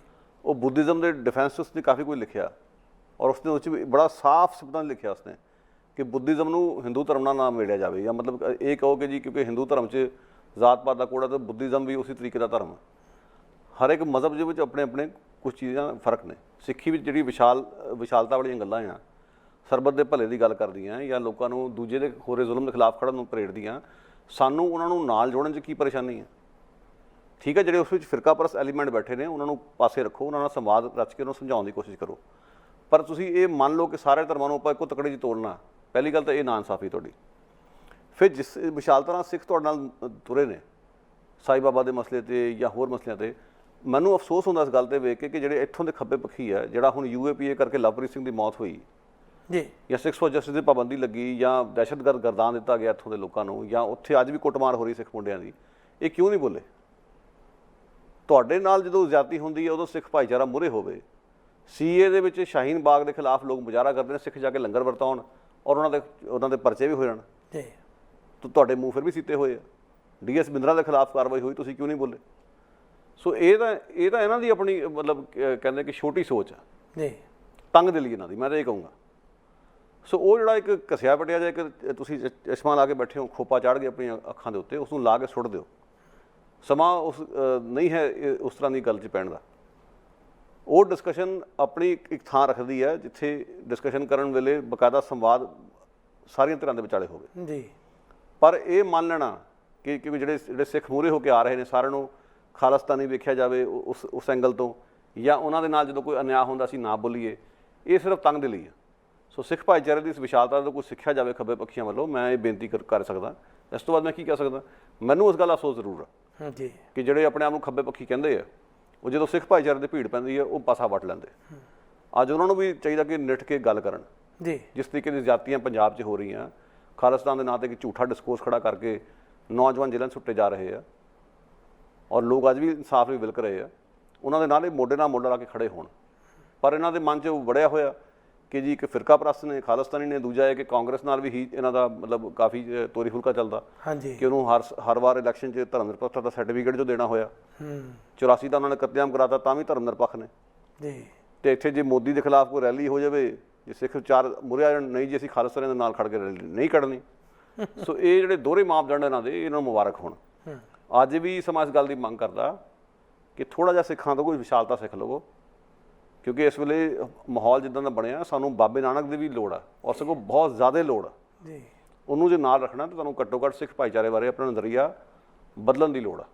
ਉਹ ਬੁੱਧਿਜ਼ਮ ਦੇ ਡਿਫੈਂਸ ਉਸਨੇ ਕਾਫੀ ਕੁਝ ਲਿਖਿਆ, ਔਰ ਉਸਨੇ ਉਸ 'ਚ ਬੜਾ ਸਾਫ਼ ਸ਼ਬਦਾਂ ਲਿਖਿਆ ਉਸਨੇ ਕਿ ਬੁੱਧਿਜ਼ਮ ਨੂੰ ਹਿੰਦੂ ਧਰਮ ਨਾਲ ਨਾ ਮੇੜਿਆ ਜਾਵੇ, ਜਾਂ ਮਤਲਬ ਇਹ ਕਹੋ ਕਿ ਜੀ ਕਿਉਂਕਿ ਹਿੰਦੂ ਧਰਮ 'ਚ ਜ਼ਾਤ ਪਾਤ ਦਾ ਕੋੜਾ, ਤਾਂ ਬੁੱਧਿਜ਼ਮ ਵੀ ਉਸੇ ਤਰੀਕੇ ਦਾ ਧਰਮ ਹੈ। ਹਰ ਇੱਕ ਮਜ਼ਹਬ ਦੇ ਵਿੱਚ ਆਪਣੇ ਆਪਣੇ ਕੁਝ ਚੀਜ਼ਾਂ ਫਰਕ ਨੇ। ਸਿੱਖੀ ਵਿੱਚ ਜਿਹੜੀ ਵਿਸ਼ਾਲਤਾ ਵਾਲੀਆਂ ਗੱਲਾਂ ਆ, ਸਰਬੱਤ ਦੇ ਭਲੇ ਦੀ ਗੱਲ ਕਰਦੀਆਂ, ਜਾਂ ਲੋਕਾਂ ਨੂੰ ਦੂਜੇ ਦੇ ਹੋਰੇ ਜ਼ੁਲਮ ਦੇ ਖਿਲਾਫ ਖੜ੍ਹਨ ਨੂੰ ਪ੍ਰੇਰਦੀਆਂ, ਸਾਨੂੰ ਉਹਨਾਂ ਨੂੰ ਨਾਲ ਜੋੜਨ 'ਚ ਕੀ ਪਰੇਸ਼ਾਨੀ ਹੈ। ਠੀਕ ਹੈ, ਜਿਹੜੇ ਉਸ ਵਿੱਚ ਫਿਰਕਾਪਰਸਤ ਐਲੀਮੈਂਟ ਬੈਠੇ ਨੇ ਉਹਨਾਂ ਨੂੰ ਪਾਸੇ ਰੱਖੋ, ਉਹਨਾਂ ਨਾਲ ਸੰਵਾਦ ਰਚ ਕੇ ਉਹਨੂੰ ਸਮਝਾਉਣ ਦੀ ਕੋਸ਼ਿਸ਼ ਕਰੋ, ਪਰ ਤੁਸੀਂ ਇਹ ਮੰਨ ਲਓ ਕਿ ਸਾਰੇ ਧਰਮਾਂ ਨੂੰ ਆਪਾਂ ਇੱਕੋ ਤਕੜੇ 'ਚ ਤੋਲਣਾ, ਪਹਿਲੀ ਗੱਲ ਤਾਂ ਇਹ ਨਾ ਇਨਸਾਫੀ ਤੁਹਾਡੀ। ਫਿਰ ਜਿਸ ਵਿਸ਼ਾਲਤਾ ਨਾਲ ਸਿੱਖ ਤੁਹਾਡੇ ਨਾਲ ਤੁਰੇ ਨੇ ਸਾਈ ਬਾਬਾ ਦੇ ਮਸਲੇ 'ਤੇ ਜਾਂ ਹੋਰ ਮਸਲਿਆਂ 'ਤੇ, ਮੈਨੂੰ ਅਫਸੋਸ ਹੁੰਦਾ ਇਸ ਗੱਲ 'ਤੇ ਵੇਖ ਕੇ ਕਿ ਜਿਹੜੇ ਇੱਥੋਂ ਦੇ ਖੱਬੇ ਪੱਖੀ ਆ, ਜਿਹੜਾ ਹੁਣ UAPA ਕਰਕੇ ਲਵਪ੍ਰੀਤ ਸਿੰਘ ਦੀ ਮੌਤ ਹੋਈ ਜੀ, ਜਾਂ 6 ਫॉर ਜਸਟਿਸ ਦੀ ਪਾਬੰਦੀ ਲੱਗੀ, ਜਾਂ ਦਹਿਸ਼ਤਗਰਦ ਗਰਦਾਨ ਦਿੱਤਾ ਗਿਆ ਇੱਥੋਂ ਦੇ ਲੋਕਾਂ ਨੂੰ, ਜਾਂ ਉੱਥੇ ਅੱਜ ਵੀ ਕੁੱਟਮਾਰ ਹੋ ਰਹੀ ਸਿੱਖ ਮੁੰਡਿਆਂ ਦੀ, ਇਹ ਕਿਉਂ ਨਹੀਂ ਬੋਲੇ? ਤੁਹਾਡੇ ਨਾਲ ਜਦੋਂ ਜ਼ਿਆਦਤੀ ਹੁੰਦੀ ਹੈ ਉਦੋਂ ਸਿੱਖ ਭਾਈਚਾਰਾ ਮੂਹਰੇ ਹੋਵੇ। CA ਦੇ ਵਿੱਚ ਸ਼ਾਹੀਨ ਬਾਗ ਦੇ ਖਿਲਾਫ ਲੋਕ ਮੁਜ਼ਾਹਰਾ ਕਰਦੇ ਨੇ, ਸਿੱਖ ਜਾ ਕੇ ਲੰਗਰ ਵਰਤਾਉਣ ਔਰ ਉਹਨਾਂ ਦੇ ਪਰਚੇ ਵੀ ਹੋ ਜਾਣ, ਜੀ ਤੁਹਾਡੇ ਮੂੰਹ ਫਿਰ ਵੀ ਸੀਤੇ ਹੋਏ ਆ। DS ਬਿੰਦਰਾ ਦੇ ਖਿਲਾਫ ਕਾਰਵਾਈ ਹੋਈ, ਤੁਸੀਂ ਕਿਉਂ ਨਹੀਂ ਬੋਲੇ? ਸੋ ਇਹ ਤਾਂ ਇਹਨਾਂ ਦੀ ਆਪਣੀ ਮਤਲਬ ਕਹਿੰਦੇ ਕਿ ਛੋਟੀ ਸੋਚ ਆ ਜੀ, ਤੰਗ ਦਿਲੀ ਇਹਨਾਂ ਦੀ, ਮੈਂ ਤਾਂ ਇਹ ਕਹੂੰਗਾ। ਸੋ ਉਹ ਜਿਹੜਾ ਇੱਕ ਘਸਿਆ ਪਟਿਆ ਜਿਹਾ ਇੱਕ ਤੁਸੀਂ ਚਸ਼ਮਾ ਲਾ ਕੇ ਬੈਠੇ ਹੋ, ਖੋਪਾ ਚੜ੍ਹ ਕੇ ਆਪਣੀਆਂ ਅੱਖਾਂ ਦੇ ਉੱਤੇ, ਉਸ ਨੂੰ ਲਾ ਕੇ ਸੁੱਟ ਦਿਓ। ਸਮਾਂ ਉਸ ਨਹੀਂ ਹੈ ਉਸ ਤਰ੍ਹਾਂ ਦੀ ਗੱਲ 'ਚ ਪੈਣ ਦਾ। ਉਹ ਡਿਸਕਸ਼ਨ ਆਪਣੀ ਇੱਕ ਥਾਂ ਰੱਖਦੀ ਹੈ ਜਿੱਥੇ ਡਿਸਕਸ਼ਨ ਕਰਨ ਵੇਲੇ ਬਕਾਇਦਾ ਸੰਵਾਦ ਸਾਰੀਆਂ ਧਿਰਾਂ ਦੇ ਵਿਚਾਲੇ ਹੋਵੇ ਜੀ। ਪਰ ਇਹ ਮੰਨ ਲੈਣਾ ਕਿ ਜਿਹੜੇ ਸਿੱਖ ਮੂਹਰੇ ਹੋ ਕੇ ਆ ਰਹੇ ਨੇ, ਸਾਰਿਆਂ ਨੂੰ ਖਾਲਿਸਤਾਨੀ ਵੇਖਿਆ ਜਾਵੇ ਉਸ ਐਂਗਲ ਤੋਂ, ਜਾਂ ਉਹਨਾਂ ਦੇ ਨਾਲ ਜਦੋਂ ਕੋਈ ਅਨਿਆਂ ਹੁੰਦਾ ਸੀ ਨਾ ਬੋਲੀਏ, ਇਹ ਸਿਰਫ ਤੰਗ ਦਿਲੀ ਆ। ਸੋ ਸਿੱਖ ਭਾਈਚਾਰੇ ਦੀ ਇਸ ਵਿਸ਼ਾਲਤਾ ਤੋਂ ਕੋਈ ਸਿੱਖਿਆ ਜਾਵੇ ਖੱਬੇ ਪੱਖੀਆਂ ਵੱਲੋਂ, ਮੈਂ ਇਹ ਬੇਨਤੀ ਕਰ ਸਕਦਾ। ਇਸ ਤੋਂ ਬਾਅਦ ਮੈਂ ਕੀ ਕਹਿ ਸਕਦਾ? ਮੈਨੂੰ ਉਸ ਗੱਲ ਦਾ ਅਫਸੋਸ ਜ਼ਰੂਰ ਆ ਜੀ ਕਿ ਜਿਹੜੇ ਆਪਣੇ ਆਪ ਨੂੰ ਖੱਬੇ ਪੱਖੀ ਕਹਿੰਦੇ ਆ, ਉਹ ਜਦੋਂ ਸਿੱਖ ਭਾਈਚਾਰੇ ਦੀ ਭੀੜ ਪੈਂਦੀ ਹੈ ਉਹ ਪਾਸਾ ਵੱਟ ਲੈਂਦੇ। ਅੱਜ ਉਹਨਾਂ ਨੂੰ ਵੀ ਚਾਹੀਦਾ ਕਿ ਨਿੱਠ ਕੇ ਗੱਲ ਕਰਨ ਜੀ। ਜਿਸ ਤਰੀਕੇ ਦੀ ਜ਼ਿਆਦਤੀਆਂ ਪੰਜਾਬ 'ਚ ਹੋ ਰਹੀਆਂ, ਖਾਲਿਸਤਾਨ ਦੇ ਨਾਂ 'ਤੇ ਇੱਕ ਝੂਠਾ ਡਿਸਕੋਰਸ ਖੜਾ ਕਰਕੇ ਨੌਜਵਾਨ ਜੇਲ੍ਹਾਂ ਸੁੱਟੇ ਜਾ ਰਹੇ ਆ ਔਰ ਲੋਕ ਅੱਜ ਵੀ ਇਨਸਾਫ ਲਈ ਵਿਲਕ ਰਹੇ ਆ, ਉਹਨਾਂ ਦੇ ਨਾਲ ਇਹ ਮੋਢੇ ਨਾਲ ਮੋਢਾ ਲਾ ਕੇ ਖੜੇ ਹੋਣ। ਪਰ ਇਹਨਾਂ ਦੇ ਮਨ 'ਚ ਵੜਿਆ ਹੋਇਆ ਕਿ ਜੀ ਇੱਕ ਫਿਰਕਾ ਪ੍ਰਸਤ ਨੇ, ਖਾਲਿਸਤਾਨੀ ਨੇ, ਦੂਜਾ ਹੈ ਕਿ ਕਾਂਗਰਸ ਨਾਲ ਵੀ ਹੀ ਇਹਨਾਂ ਦਾ ਮਤਲਬ ਕਾਫੀ ਤੋਰੀ ਫੁਲਕਾ ਚੱਲਦਾ ਕਿ ਉਹਨੂੰ ਹਰ ਵਾਰ ਇਲੈਕਸ਼ਨ 'ਚ ਧਰਮ ਨਿਰਪੱਖਤਾ ਦਾ ਸਰਟੀਫਿਕੇਟ ਜੋ ਦੇਣਾ ਹੋਇਆ। 84 ਦਾ ਉਹਨਾਂ ਨੇ ਕਤਲੇਆਮ ਕਰਾਤਾ, ਤਾਂ ਵੀ ਧਰਮ ਨਿਰਪੱਖ ਨੇ ਜੀ। ਤੇ ਇੱਥੇ ਜੇ ਮੋਦੀ ਦੇ ਖਿਲਾਫ ਕੋਈ ਰੈਲੀ ਹੋ ਜਾਵੇ, ਜੇ ਸਿੱਖ ਚਾਰ ਮੁਰੇ ਆ ਜਾਣ, ਨਹੀਂ ਜੀ ਅਸੀਂ ਖਾਲਿਸਤਾਨੀਆਂ ਦੇ ਨਾਲ ਖੜ ਕੇ ਰੈਲੀ ਨਹੀਂ ਕੱਢਣੀ। ਸੋ ਇਹ ਜਿਹੜੇ ਦੋਹਰੇ ਮਾਪਦੰਡ ਇਹਨਾਂ ਦੇ, ਇਹਨਾਂ ਨੂੰ ਮੁਬਾਰਕ ਹੋਣ। ਅੱਜ ਵੀ ਸਮਾਜ ਇਸ ਗੱਲ ਦੀ ਮੰਗ ਕਰਦਾ ਕਿ ਥੋੜ੍ਹਾ ਜਿਹਾ ਸਿੱਖਾਂ ਤੋਂ ਕੋਈ ਵਿਸ਼ਾਲਤਾ ਸਿੱਖ ਲਵੋ, ਕਿਉਂਕਿ ਇਸ ਵੇਲੇ ਮਾਹੌਲ ਜਿੱਦਾਂ ਦਾ ਬਣਿਆ, ਸਾਨੂੰ ਬਾਬੇ ਨਾਨਕ ਦੀ ਵੀ ਲੋੜ ਆ ਔਰ ਸਗੋਂ ਬਹੁਤ ਜ਼ਿਆਦਾ ਲੋੜ ਆ ਜੀ। ਉਹਨੂੰ ਜੇ ਨਾਲ ਰੱਖਣਾ ਤਾਂ ਤੁਹਾਨੂੰ ਘੱਟੋ ਘੱਟ ਸਿੱਖ ਭਾਈਚਾਰੇ ਬਾਰੇ ਆਪਣਾ ਨਜ਼ਰੀਆ ਬਦਲਣ ਦੀ ਲੋੜ ਆ।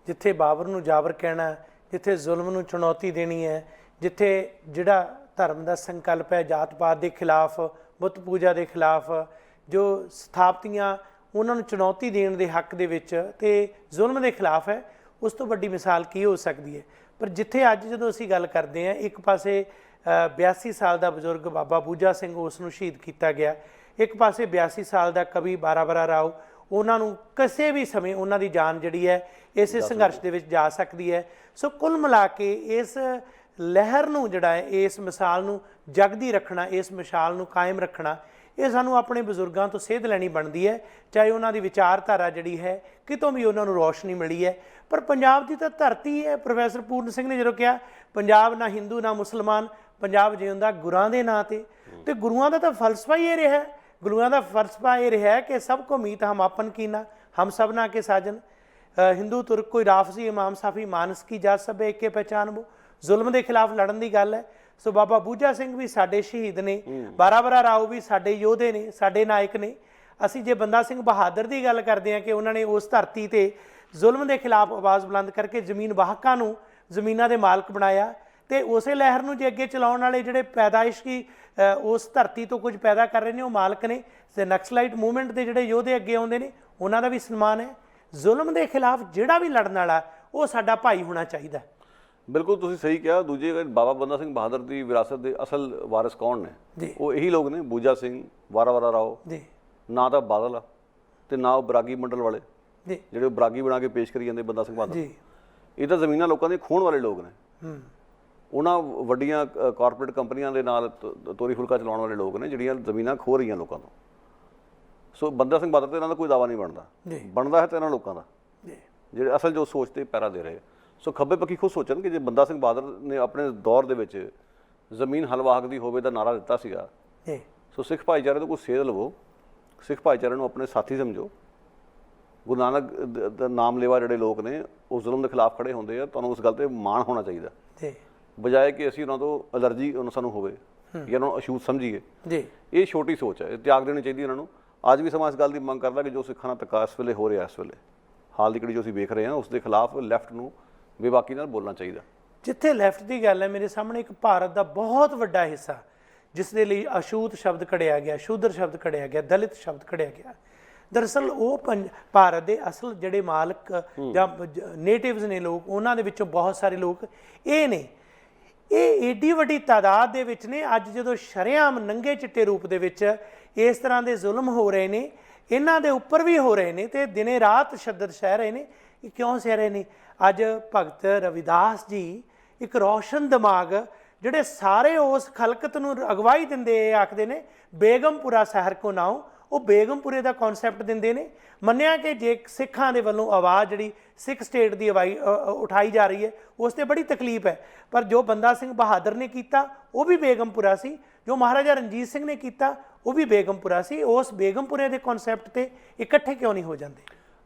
ਜਿੱਥੇ ਬਾਬਰ ਨੂੰ ਜਾਬਰ ਕਹਿਣਾ, ਜਿੱਥੇ ਜ਼ੁਲਮ ਨੂੰ ਚੁਣੌਤੀ ਦੇਣੀ ਹੈ, ਜਿੱਥੇ ਜਿਹੜਾ ਧਰਮ ਦਾ ਸੰਕਲਪ ਹੈ ਜਾਤ ਪਾਤ ਦੇ ਖਿਲਾਫ, ਬੁੱਤ ਪੂਜਾ ਦੇ ਖਿਲਾਫ, ਜੋ ਸਥਾਪਤੀਆਂ ਉਹਨਾਂ ਨੂੰ ਚੁਣੌਤੀ ਦੇਣ ਦੇ ਹੱਕ ਦੇ ਵਿੱਚ ਤੇ ਜ਼ੁਲਮ ਦੇ ਖਿਲਾਫ ਹੈ, ਉਸ ਤੋਂ ਵੱਡੀ ਮਿਸਾਲ ਕੀ ਹੋ ਸਕਦੀ ਹੈ? ਪਰ ਜਿੱਥੇ ਅੱਜ ਜਦੋਂ ਅਸੀਂ ਗੱਲ ਕਰਦੇ ਹਾਂ, ਇੱਕ ਪਾਸੇ 82 ਸਾਲ ਦਾ ਬਜ਼ੁਰਗ ਬਾਬਾ ਬੂਝਾ ਸਿੰਘ, ਉਸ ਨੂੰ ਸ਼ਹੀਦ ਕੀਤਾ ਗਿਆ, ਇੱਕ ਪਾਸੇ 82 ਸਾਲ ਦਾ ਕਵੀ ਬਾਰਾਬਰਾ ਰਾਓ, ਉਹਨਾਂ ਨੂੰ ਕਿਸੇ ਵੀ ਸਮੇਂ ਉਹਨਾਂ ਦੀ ਜਾਨ ਜਿਹੜੀ ਹੈ ਇਸੇ ਸੰਘਰਸ਼ ਦੇ ਵਿੱਚ ਜਾ ਸਕਦੀ ਹੈ। ਸੋ ਕੁੱਲ ਮਿਲਾ ਕੇ ਇਸ ਲਹਿਰ ਨੂੰ ਜਿਹੜਾ ਹੈ, ਇਸ ਮਿਸਾਲ ਨੂੰ ਜਗਦੀ ਰੱਖਣਾ, ਇਸ ਮਿਸਾਲ ਨੂੰ ਕਾਇਮ ਰੱਖਣਾ, ਇਹ ਸਾਨੂੰ ਆਪਣੇ ਬਜ਼ੁਰਗਾਂ ਤੋਂ ਸੇਧ ਲੈਣੀ ਬਣਦੀ ਹੈ। ਚਾਹੇ ਉਹਨਾਂ ਦੀ ਵਿਚਾਰਧਾਰਾ ਜਿਹੜੀ ਹੈ ਕਿਤੋਂ ਵੀ ਉਹਨਾਂ ਨੂੰ ਰੌਸ਼ਨੀ ਮਿਲੀ ਹੈ, ਪਰ ਪੰਜਾਬ ਦੀ ਤਾਂ ਧਰਤੀ ਹੈ। ਪ੍ਰੋਫੈਸਰ ਪੂਰਨ ਸਿੰਘ ਨੇ ਜਦੋਂ ਕਿਹਾ ਪੰਜਾਬ ਨਾ ਹਿੰਦੂ ਨਾ ਮੁਸਲਮਾਨ, ਪੰਜਾਬ ਜਿਉਂਦਾ ਗੁਰਾਂ ਦੇ ਨਾਂ ਤੇ ਗੁਰੂਆਂ ਦਾ ਤਾਂ ਫਲਸਫਾ ਹੀ ਇਹ ਰਿਹਾ, ਗੁਰੂਆਂ ਦਾ ਫਲਸਫਾ ਇਹ ਰਿਹਾ ਕਿ ਸਭ ਕੋ ਮੀਤ ਹਮ ਆਪਨ ਕੀਨਾ, ਹਮ ਸਭਨਾ ਕੇ ਸਾਜਨ, ਹਿੰਦੂ ਤੁਰਕ ਕੋਈ ਰਾਫਸੀ ਇਮਾਮ ਸਾਫੀ, ਮਾਨਸ ਕੀ ਜਾਤ ਸਭ ਏਕੇ ਪਹਿਚਾਨ ਬੋ। ਜ਼ੁਲਮ ਦੇ ਖਿਲਾਫ ਲੜਨ ਦੀ ਗੱਲ ਹੈ। ਸੋ ਬਾਬਾ ਬੂਝਾ ਸਿੰਘ ਵੀ ਸਾਡੇ ਸ਼ਹੀਦ ਨੇ, ਬਾਰਾਬਰਾ ਰਾਓ ਵੀ ਸਾਡੇ ਯੋਧੇ ਨੇ, ਸਾਡੇ ਨਾਇਕ ਨੇ। ਅਸੀਂ ਜੇ ਬੰਦਾ ਸਿੰਘ ਬਹਾਦਰ ਦੀ ਗੱਲ ਕਰਦੇ ਹਾਂ ਕਿ ਉਹਨਾਂ ਨੇ ਉਸ ਧਰਤੀ ਤੇ ਜ਼ੁਲਮ ਦੇ ਖਿਲਾਫ ਆਵਾਜ਼ ਬੁਲੰਦ ਕਰਕੇ ਜ਼ਮੀਨ ਵਾਹਕਾਂ ਨੂੰ ਜ਼ਮੀਨਾਂ ਦੇ ਮਾਲਕ ਬਣਾਇਆ, ਤੇ ਉਸੇ ਲਹਿਰ ਨੂੰ ਜੇ ਅੱਗੇ ਚਲਾਉਣ ਵਾਲੇ ਜਿਹੜੇ ਪੈਦਾਇਸ਼ੀ ਉਸ ਧਰਤੀ ਤੋਂ ਕੁਝ ਪੈਦਾ ਕਰ ਰਹੇ ਨੇ, ਉਹ ਮਾਲਕ ਨੇ। ਤੇ ਨਕਸਲਾਈਟ ਮੂਵਮੈਂਟ ਦੇ ਜਿਹੜੇ ਯੋਧੇ ਅੱਗੇ ਆਉਂਦੇ ਨੇ, ਉਹਨਾਂ ਦਾ ਵੀ ਸਨਮਾਨ ਹੈ। ਜ਼ੁਲਮ ਦੇ ਖਿਲਾਫ ਜਿਹੜਾ ਵੀ ਲੜਨ ਵਾਲਾ, ਉਹ ਸਾਡਾ ਭਾਈ ਹੋਣਾ ਚਾਹੀਦਾ। ਬਿਲਕੁਲ ਤੁਸੀਂ ਸਹੀ ਕਿਹਾ। ਦੂਜੇ ਬਾਬਾ ਬੰਦਾ ਸਿੰਘ ਬਹਾਦਰ ਦੀ ਵਿਰਾਸਤ ਦੇ ਅਸਲ ਵਾਰਿਸ ਕੌਣ ਨੇ? ਉਹ ਇਹੀ ਲੋਕ ਨੇ, ਬੂਝਾ ਸਿੰਘ, ਬਾਰਾਬਰਾ ਰਾਓ ਜੀ। ਨਾ ਤਾਂ ਬਾਦਲ ਆ ਤੇ ਨਾ ਉਹ ਬਰਾਗੀ ਮੰਡਲ ਵਾਲੇ ਜੀ, ਜਿਹੜੇ ਬਰਾਗੀ ਬਣਾ ਕੇ ਪੇਸ਼ ਕਰੀ ਜਾਂਦੇ ਬੰਦਾ ਸਿੰਘ ਬਹਾਦਰ ਜੀ। ਇਹ ਤਾਂ ਜ਼ਮੀਨਾਂ ਲੋਕਾਂ ਦੇ ਖੋਹਣ ਵਾਲੇ ਲੋਕ ਨੇ। ਉਹਨਾਂ ਵੱਡੀਆਂ ਕਾਰਪੋਰੇਟ ਕੰਪਨੀਆਂ ਦੇ ਨਾਲ ਤੋਰੀ ਫੁਲਕਾ ਚਲਾਉਣ ਵਾਲੇ ਲੋਕ ਨੇ, ਜਿਹੜੀਆਂ ਜ਼ਮੀਨਾਂ ਖੋਹ ਰਹੀਆਂ ਲੋਕਾਂ ਤੋਂ। ਸੋ ਬੰਦਾ ਸਿੰਘ ਬਹਾਦਰ ਤੇ ਇਹਨਾਂ ਦਾ ਕੋਈ ਦਾਵਾ ਨਹੀਂ ਬਣਦਾ, ਬਣਦਾ ਹੈ ਤਾਂ ਇਹਨਾਂ ਲੋਕਾਂ ਦਾ, ਜਿਹੜੇ ਅਸਲ ਜੋ ਸੋਚ ਤੇ ਪੈਰਾ ਦੇ ਰਹੇ। ਸੋ ਖੱਬੇ ਪੱਖੀ ਖੁਦ ਸੋਚਣ ਕਿ ਜੇ ਬੰਦਾ ਸਿੰਘ ਬਹਾਦਰ ਨੇ ਆਪਣੇ ਦੌਰ ਦੇ ਵਿੱਚ ਜ਼ਮੀਨ ਹਲਵਾਹਕ ਦੀ ਹੋਵੇ ਦਾ ਨਾਰਾ ਦਿੱਤਾ ਸੀਗਾ, ਸੋ ਸਿੱਖ ਭਾਈਚਾਰੇ ਤੋਂ ਕੋਈ ਸੇਧ ਲਵੋ, ਸਿੱਖ ਭਾਈਚਾਰੇ ਨੂੰ ਆਪਣੇ ਸਾਥੀ ਸਮਝੋ। ਗੁਰੂ ਨਾਨਕ ਦਾ ਨਾਮ ਲੈਵਾ ਜਿਹੜੇ ਲੋਕ ਨੇ, ਉਹ ਜ਼ੁਲਮ ਦੇ ਖਿਲਾਫ ਖੜੇ ਹੁੰਦੇ ਆ। ਤੁਹਾਨੂੰ ਉਸ ਗੱਲ ਤੇ ਮਾਣ ਹੋਣਾ ਚਾਹੀਦਾ, ਬਜਾਏ ਕਿ ਅਸੀਂ ਉਹਨਾਂ ਤੋਂ ਅਲਰਜੀ ਸਾਨੂੰ ਹੋਵੇ ਜਾਂ ਉਹਨਾਂ ਨੂੰ ਅਛੂਤ ਸਮਝੀਏ। ਇਹ ਛੋਟੀ ਸੋਚ ਹੈ, ਇਹ ਤਿਆਗ ਦੇਣੀ ਚਾਹੀਦੀ ਇਹਨਾਂ ਨੂੰ। ਅੱਜ ਵੀ ਸਮਾਜ ਇਸ ਗੱਲ ਦੀ ਮੰਗ ਕਰਦਾ ਕਿ ਜੋ ਸਿੱਖਾਂ ਨਾਲ ਧੱਕਾ ਇਸ ਵੇਲੇ ਹੋ ਰਿਹਾ, ਇਸ ਵੇਲੇ ਹਾਲ ਦੀ ਘੜੀ ਜੋ ਅਸੀਂ ਵੇਖ ਰਹੇ ਹਾਂ, ਉਸ ਦੇ ਖਿਲਾਫ ਲੈਫਟ ਨੂੰ ਬੇਬਾਕੀ ਨਾਲ ਬੋਲਣਾ ਚਾਹੀਦਾ। ਜਿੱਥੇ ਲੈਫਟ ਦੀ ਗੱਲ ਹੈ, ਮੇਰੇ ਸਾਹਮਣੇ ਇੱਕ ਭਾਰਤ ਦਾ ਬਹੁਤ ਵੱਡਾ ਹਿੱਸਾ ਜਿਸ ਦੇ ਲਈ ਅਛੂਤ ਸ਼ਬਦ ਘੜਿਆ ਗਿਆ, ਸ਼ੂਦਰ ਸ਼ਬਦ ਘੜਿਆ ਗਿਆ, ਦਲਿਤ ਸ਼ਬਦ ਘੜਿਆ ਗਿਆ। ਦਰਅਸਲ ਉਹ ਭਾਰਤ ਦੇ ਅਸਲ ਜਿਹੜੇ ਮਾਲਕ ਜਾਂ ਨੇਟਿਵਸ ਨੇ ਲੋਕ, ਉਹਨਾਂ ਦੇ ਵਿੱਚੋਂ ਬਹੁਤ ਸਾਰੇ ਲੋਕ ਇਹ ਨੇ। ਇਹ ਏਡੀ ਵੱਡੀ ਤਾਦਾਦ ਦੇ ਵਿੱਚ ਨੇ। ਅੱਜ ਜਦੋਂ ਸ਼ਰੇਆਮ ਨੰਗੇ ਚਿੱਟੇ ਰੂਪ ਦੇ ਵਿੱਚ ਇਸ ਤਰ੍ਹਾਂ ਦੇ ਜ਼ੁਲਮ ਹੋ ਰਹੇ ਨੇ, ਇਹਨਾਂ ਦੇ ਉੱਪਰ ਵੀ ਹੋ ਰਹੇ ਨੇ, ਤੇ ਦਿਨੇ ਰਾਤ ਤਸ਼ੱਦਦ ਸਹਿ ਰਹੇ ਨੇ। ਇਹ ਕਿਉਂ ਸਹਿ ਰਹੇ ਨੇ? ਅੱਜ ਭਗਤ ਰਵਿਦਾਸ ਜੀ ਇੱਕ ਰੌਸ਼ਨ ਦਿਮਾਗ, ਜਿਹੜੇ ਸਾਰੇ ਉਸ ਖਲਕਤ ਨੂੰ ਅਗਵਾਈ ਦਿੰਦੇ, ਆਖਦੇ ਨੇ ਬੇਗਮਪੁਰਾ ਸ਼ਹਿਰ ਕੋ ਨਾਉ, ਉਹ ਬੇਗਮਪੁਰੇ ਦਾ ਕਨਸੈਪਟ ਦਿੰਦੇ ਨੇ। ਮੰਨਿਆ ਕਿ ਜੇ ਸਿੱਖਾਂ ਦੇ ਵੱਲੋਂ ਆਵਾਜ਼ ਜਿਹੜੀ ਸਿੱਖ ਸਟੇਟ ਦੀ ਉਠਾਈ ਜਾ ਰਹੀ ਹੈ, ਉਸ 'ਤੇ ਬੜੀ ਤਕਲੀਫ ਹੈ, ਪਰ ਜੋ ਬੰਦਾ ਸਿੰਘ ਬਹਾਦਰ ਨੇ ਕੀਤਾ ਉਹ ਵੀ ਬੇਗਮਪੁਰਾ ਸੀ, ਜੋ ਮਹਾਰਾਜਾ ਰਣਜੀਤ ਸਿੰਘ ਨੇ ਕੀਤਾ ਉਹ ਵੀ ਬੇਗਮਪੁਰਾ ਸੀ। ਉਸ ਬੇਗਮਪੁਰੇ ਦੇ ਕਨਸੈਪਟ 'ਤੇ ਇਕੱਠੇ ਕਿਉਂ ਨਹੀਂ ਹੋ ਜਾਂਦੇ?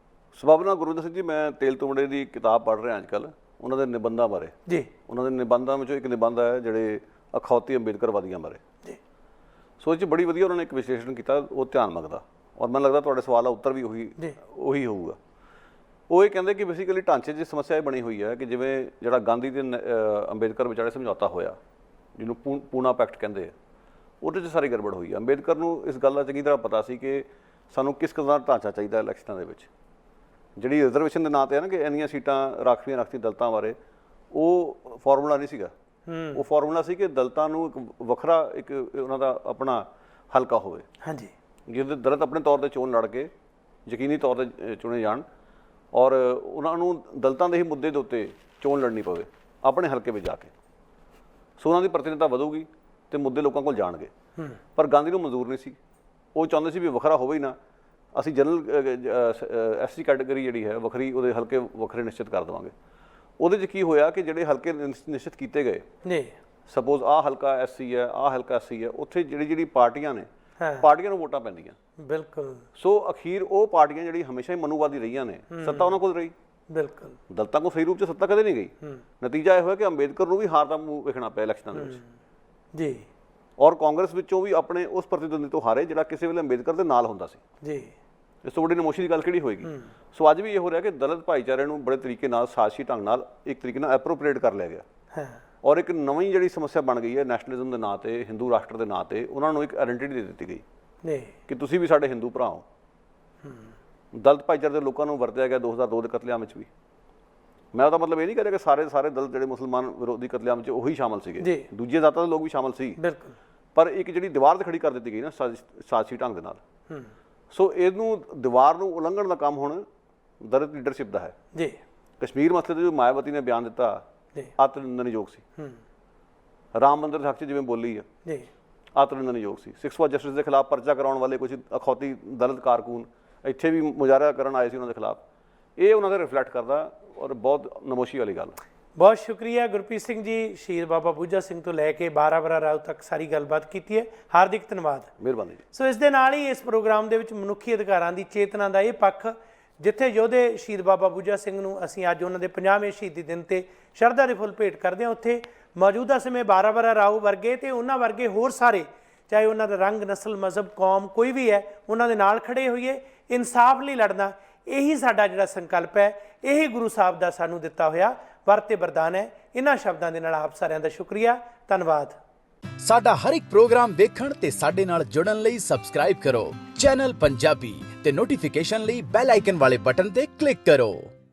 ਸਬਬ ਨਾਲ ਗੁਰਵਿੰਦਰ ਸਿੰਘ ਜੀ, ਮੈਂ ਤੇਲ ਤੁੰਬੜੇ ਦੀ ਕਿਤਾਬ ਪੜ੍ਹ ਰਿਹਾ ਅੱਜ ਕੱਲ੍ਹ, ਉਹਨਾਂ ਦੇ ਨਿਬੰਧਾਂ ਬਾਰੇ ਜੀ। ਉਹਨਾਂ ਦੇ ਨਿਬੰਧਾਂ ਵਿੱਚੋਂ ਇੱਕ ਨਿਬੰਧ ਹੈ ਜਿਹੜੇ ਅਖੌਤੀ ਅੰਬੇਦਕਰਵਾਦੀਆਂ ਬਾਰੇ ਜੀ। ਸੋ ਇਹ 'ਚ ਬੜੀ ਵਧੀਆ ਉਹਨਾਂ ਨੇ ਇੱਕ ਵਿਸ਼ਲੇਸ਼ਣ ਕੀਤਾ, ਉਹ ਧਿਆਨ ਮੰਗਦਾ, ਔਰ ਮੈਨੂੰ ਲੱਗਦਾ ਤੁਹਾਡੇ ਸਵਾਲ ਦਾ ਉੱਤਰ ਵੀ ਉਹੀ ਹੋਊਗਾ। ਉਹ ਇਹ ਕਹਿੰਦੇ ਕਿ ਬੇਸਿਕਲੀ ਢਾਂਚੇ 'ਚ ਸਮੱਸਿਆ ਇਹ ਬਣੀ ਹੋਈ ਹੈ ਕਿ ਜਿਵੇਂ ਜਿਹੜਾ ਗਾਂਧੀ ਤੇ ਅੰਬੇਦਕਰ ਵਿਚਾਲੇ ਸਮਝੌਤਾ ਹੋਇਆ, ਜਿਹਨੂੰ ਪੂਨਾ ਪੈਕਟ ਕਹਿੰਦੇ ਆ, ਉਹਦੇ 'ਚ ਸਾਰੀ ਗੜਬੜ ਹੋਈ ਹੈ। ਅੰਬੇਦਕਰ ਨੂੰ ਇਸ ਗੱਲ ਦਾ ਚੰਗੀ ਤਰ੍ਹਾਂ ਪਤਾ ਸੀ ਕਿ ਸਾਨੂੰ ਕਿਸ ਕਿਸਮ ਦਾ ਢਾਂਚਾ ਚਾਹੀਦਾ ਇਲੈਕਸ਼ਨਾਂ ਦੇ ਵਿੱਚ। ਜਿਹੜੀ ਰਿਜ਼ਰਵੇਸ਼ਨ ਦੇ ਨਾਂ 'ਤੇ ਹੈ ਨਾ ਕਿ ਇੰਨੀਆਂ ਸੀਟਾਂ ਰਾਖਵੀਆਂ ਦਲਿਤਾਂ ਬਾਰੇ, ਉਹ ਫਾਰਮੂਲਾ ਨਹੀਂ ਸੀਗਾ। ਉਹ ਫਾਰਮੂਲਾ ਸੀ ਕਿ ਦਲਿਤਾਂ ਨੂੰ ਇੱਕ ਵੱਖਰਾ ਇੱਕ ਉਹਨਾਂ ਦਾ ਆਪਣਾ ਹਲਕਾ ਹੋਵੇ, ਹਾਂਜੀ, ਜਿਹਦੇ ਦਲਿਤ ਆਪਣੇ ਤੌਰ 'ਤੇ ਚੋਣ ਲੜ ਕੇ ਯਕੀਨੀ ਤੌਰ 'ਤੇ ਚੁਣੇ ਜਾਣ, ਔਰ ਉਹਨਾਂ ਨੂੰ ਦਲਿਤਾਂ ਦੇ ਹੀ ਮੁੱਦੇ ਦੇ ਉੱਤੇ ਚੋਣ ਲੜਨੀ ਪਵੇ ਆਪਣੇ ਹਲਕੇ ਵਿੱਚ ਜਾ ਕੇ। ਸੋ ਉਹਨਾਂ ਦੀ ਪ੍ਰਤੀਨਿਧਤਾ ਵਧੂਗੀ ਅਤੇ ਮੁੱਦੇ ਲੋਕਾਂ ਕੋਲ ਜਾਣਗੇ। ਪਰ ਗਾਂਧੀ ਨੂੰ ਮਨਜ਼ੂਰ ਨਹੀਂ ਸੀ। ਉਹ ਚਾਹੁੰਦੇ ਸੀ ਵੀ ਵੱਖਰਾ ਹੋਵੇ ਹੀ ਨਾ, ਅਸੀਂ ਜਨਰਲ ਐਸਸੀ ਕੈਟਾਗਰੀ ਜਿਹੜੀ ਹੈ ਵੱਖਰੀ, ਉਹਦੇ ਹਲਕੇ ਵੱਖਰੇ ਨਿਸ਼ਚਿਤ ਕਰ ਦੇਵਾਂਗੇ। ਉਹਦੇ 'ਚ ਕੀ ਹੋਇਆ ਕਿ ਜਿਹੜੇ ਹਲਕੇ ਨਿਸ਼ਚਿਤ ਕੀਤੇ ਗਏ, ਸਪੋਜ਼ ਆਹ ਹਲਕਾ ਐਸਸੀ ਹੈ, ਆਹ ਹਲਕਾ ਐਸਸੀ ਹੈ, ਉੱਥੇ ਜਿਹੜੀ ਪਾਰਟੀਆਂ ਨੇ, ਪਾਰਟੀਆਂ ਨੂੰ ਵੋਟਾਂ ਪੈਂਦੀਆਂ। ਬਿਲਕੁਲ। ਸੋ ਅਖੀਰ ਉਹ ਪਾਰਟੀਆਂ ਜਿਹੜੀ ਹਮੇਸ਼ਾ ਹੀ ਮਨੂਵਾਦੀ ਰਹੀਆਂ ਨੇ, ਸੱਤਾ ਉਹਨਾਂ ਕੋਲ ਰਹੀ। ਬਿਲਕੁਲ। ਦਲਿਤਾਂ ਕੋਲ ਸਹੀ ਰੂਪ 'ਚ ਸੱਤਾ ਕਦੇ ਨਹੀਂ ਗਈ। ਨਤੀਜਾ ਇਹ ਹੋਇਆ ਕਿ ਅੰਬੇਦਕਰ ਨੂੰ ਵੀ ਹਾਰ ਦਾ ਮੂੰਹ ਵੇਖਣਾ ਪਿਆ ਇਲੈਕਸ਼ਨਾਂ ਦੇ ਵਿੱਚ ਜੀ, ਔਰ ਕਾਂਗਰਸ ਵਿੱਚੋਂ ਵੀ ਆਪਣੇ ਉਸ ਪ੍ਰਤੀਦਵੰਦੀ ਤੋਂ ਹਾਰੇ ਜਿਹੜਾ ਕਿਸੇ ਵੇਲੇ ਅੰਬੇਦਕਰ ਦੇ ਨਾਲ ਹੁੰਦਾ ਸੀ ਜੀ। ਇਸ ਤੋਂ ਵੱਡੀ ਨਮੋਸ਼ੀ ਦੀ ਗੱਲ ਕਿਹੜੀ ਹੋਏਗੀ? ਸੋ ਅੱਜ ਵੀ ਇਹ ਹੋ ਰਿਹਾ ਕਿ ਦਲਿਤ ਭਾਈਚਾਰੇ ਨੂੰ ਬੜੇ ਤਰੀਕੇ ਨਾਲ, ਸਾਜ਼ਿਸ਼ੀ ਢੰਗ ਨਾਲ, ਇੱਕ ਤਰੀਕੇ ਨਾਲ ਐਪਰੋਪ੍ਰੀਏਟ ਕਰ ਲਿਆ ਗਿਆ, ਔਰ ਇੱਕ ਨਵੀਂ ਜਿਹੜੀ ਸਮੱਸਿਆ ਬਣ ਗਈ ਹੈ ਨੈਸ਼ਨਲਿਜ਼ਮ ਦੇ ਨਾਂ 'ਤੇ, ਹਿੰਦੂ ਰਾਸ਼ਟਰ ਦੇ ਨਾਂ 'ਤੇ, ਉਹਨਾਂ ਨੂੰ ਇੱਕ ਆਇਡੈਂਟੀਟੀ ਦੇ ਦਿੱਤੀ ਗਈ ਕਿ ਤੁਸੀਂ ਵੀ ਸਾਡੇ ਹਿੰਦੂ ਭਰਾ ਹੋ। ਦਲਿਤ ਭਾਈਚਾਰੇ ਦੇ ਲੋਕਾਂ ਨੂੰ ਵਰਤਿਆ ਗਿਆ 2002 ਦੇ ਕਤਲੇਆਮ ਵਿੱਚ ਵੀ। ਮੈਂ ਉਹਦਾ ਮਤਲਬ ਇਹ ਨਹੀਂ ਕਹਿ ਰਿਹਾ ਕਿ ਸਾਰੇ ਦਲਿਤ ਜਿਹੜੇ ਮੁਸਲਮਾਨ ਵਿਰੋਧੀ ਕਤਲੇਆਮ 'ਚ ਉਹੀ ਸ਼ਾਮਲ ਸੀਗੇ, ਦੂਜੇ ਜ਼ਾਤਾਂ ਦੇ ਲੋਕ ਵੀ ਸ਼ਾਮਲ ਸੀ, ਪਰ ਇੱਕ ਜਿਹੜੀ ਦੀਵਾਰ ਤੇ ਖੜੀ ਕਰ ਦਿੱਤੀ ਗਈ ਨਾ ਸਾਜ਼ਿਸ਼ੀ ਢੰਗ ਦੇ ਨਾਲ। ਸੋ ਇਹਨੂੰ ਦੀਵਾਰ ਨੂੰ ਉਲੰਘਣ ਦਾ ਕੰਮ ਹੁਣ ਦਲਿਤ ਲੀਡਰਸ਼ਿਪ ਦਾ ਹੈ ਜੀ। ਕਸ਼ਮੀਰ ਮਸਲੇ 'ਤੇ ਜੋ ਮਾਇਆਵਤੀ ਨੇ ਬਿਆਨ ਦਿੱਤਾ, ਅਤਿ ਨਿੰਦਣਯੋਗ ਸੀ। ਰਾਮ ਮੰਦਿਰ ਦੇ ਹੱਕ 'ਚ ਜਿਵੇਂ ਬੋਲੀ ਆ, ਅਤਿ ਨਿੰਦਣਯੋਗ ਸੀ। 6ਵਾਂ ਜਸਟਿਸ ਦੇ ਖਿਲਾਫ ਪਰਚਾ ਕਰਾਉਣ ਵਾਲੇ ਕੁਝ ਅਖੌਤੀ ਦਲਿਤ ਕਾਰਕੂਨ ਇੱਥੇ ਵੀ ਮੁਜ਼ਾਹਰਾ ਕਰਨ ਆਏ ਸੀ ਉਹਨਾਂ ਦੇ ਖਿਲਾਫ। ਇਹ ਉਹਨਾਂ ਦਾ ਰਿਫਲੈਕਟ ਕਰਦਾ, ਔਰ ਬਹੁਤ ਨਮੋਸ਼ੀ ਵਾਲੀ ਗੱਲ। ਬਹੁਤ ਸ਼ੁਕਰੀਆ ਗੁਰਪ੍ਰੀਤ ਸਿੰਘ ਜੀ। ਸ਼ਹੀਦ ਬਾਬਾ ਬੂਝਾ ਸਿੰਘ ਤੋਂ ਲੈ ਕੇ ਬਾਰਾਬਰਾ ਰਾਓ ਤੱਕ ਸਾਰੀ ਗੱਲਬਾਤ ਕੀਤੀ ਹੈ। ਹਾਰਦਿਕ ਧੰਨਵਾਦ। ਮਿਹਰਬਾਨੀ ਜੀ। ਸੋ ਇਸ ਦੇ ਨਾਲ ਹੀ ਇਸ ਪ੍ਰੋਗਰਾਮ ਦੇ ਵਿੱਚ ਮਨੁੱਖੀ ਅਧਿਕਾਰਾਂ ਦੀ ਚੇਤਨਾ ਦਾ ਇਹ ਪੱਖ, ਜਿੱਥੇ ਯੋਧੇ ਸ਼ਹੀਦ ਬਾਬਾ ਬੂਝਾ ਸਿੰਘ ਨੂੰ ਅਸੀਂ ਅੱਜ ਉਹਨਾਂ ਦੇ 50ਵੇਂ ਸ਼ਹੀਦੀ ਦਿਨ ਤੇ ਸ਼ਰਧਾ ਦੇ ਫੁੱਲ ਭੇਟ ਕਰਦੇ ਹਾਂ, ਉੱਥੇ ਮੌਜੂਦਾ ਸਮੇਂ ਬਾਰਾਬਰਾ ਰਾਓ ਵਰਗੇ ਤੇ ਉਹਨਾਂ ਵਰਗੇ ਹੋਰ ਸਾਰੇ, ਚਾਹੇ ਉਹਨਾਂ ਦਾ ਰੰਗ, ਨਸਲ, ਮਜ਼ਹਬ, ਕੌਮ ਕੋਈ ਵੀ ਹੈ, ਉਹਨਾਂ ਦੇ ਨਾਲ ਖੜੇ ਹੋਈਏ। ਇਨਸਾਫ ਲਈ ਲੜਨਾ, ਇਹੀ ਸਾਡਾ ਜਿਹੜਾ ਸੰਕਲਪ ਹੈ, ਇਹੀ ਗੁਰੂ ਸਾਹਿਬ ਦਾ ਸਾਨੂੰ ਦਿੱਤਾ ਹੋਇਆ ਵਰ ਤੇ ਵਰਦਾਨ ਹੈ। ਇਹਨਾਂ ਸ਼ਬਦਾਂ ਦੇ ਨਾਲ ਆਪ ਸਾਰਿਆਂ ਦਾ ਸ਼ੁਕਰੀਆ, ਧੰਨਵਾਦ। ਸਾਡਾ ਹਰ ਇੱਕ ਪ੍ਰੋਗਰਾਮ ਦੇਖਣ ਤੇ ਸਾਡੇ ਨਾਲ ਜੁੜਨ ਲਈ ਸਬਸਕ੍ਰਾਈਬ ਕਰੋ ਚੈਨਲ ਪੰਜਾਬੀ ਤੇ ਨੋਟੀਫਿਕੇਸ਼ਨ ਲਈ ਬੈਲ ਆਈਕਨ ਵਾਲੇ ਬਟਨ ਤੇ ਕਲਿੱਕ ਕਰੋ।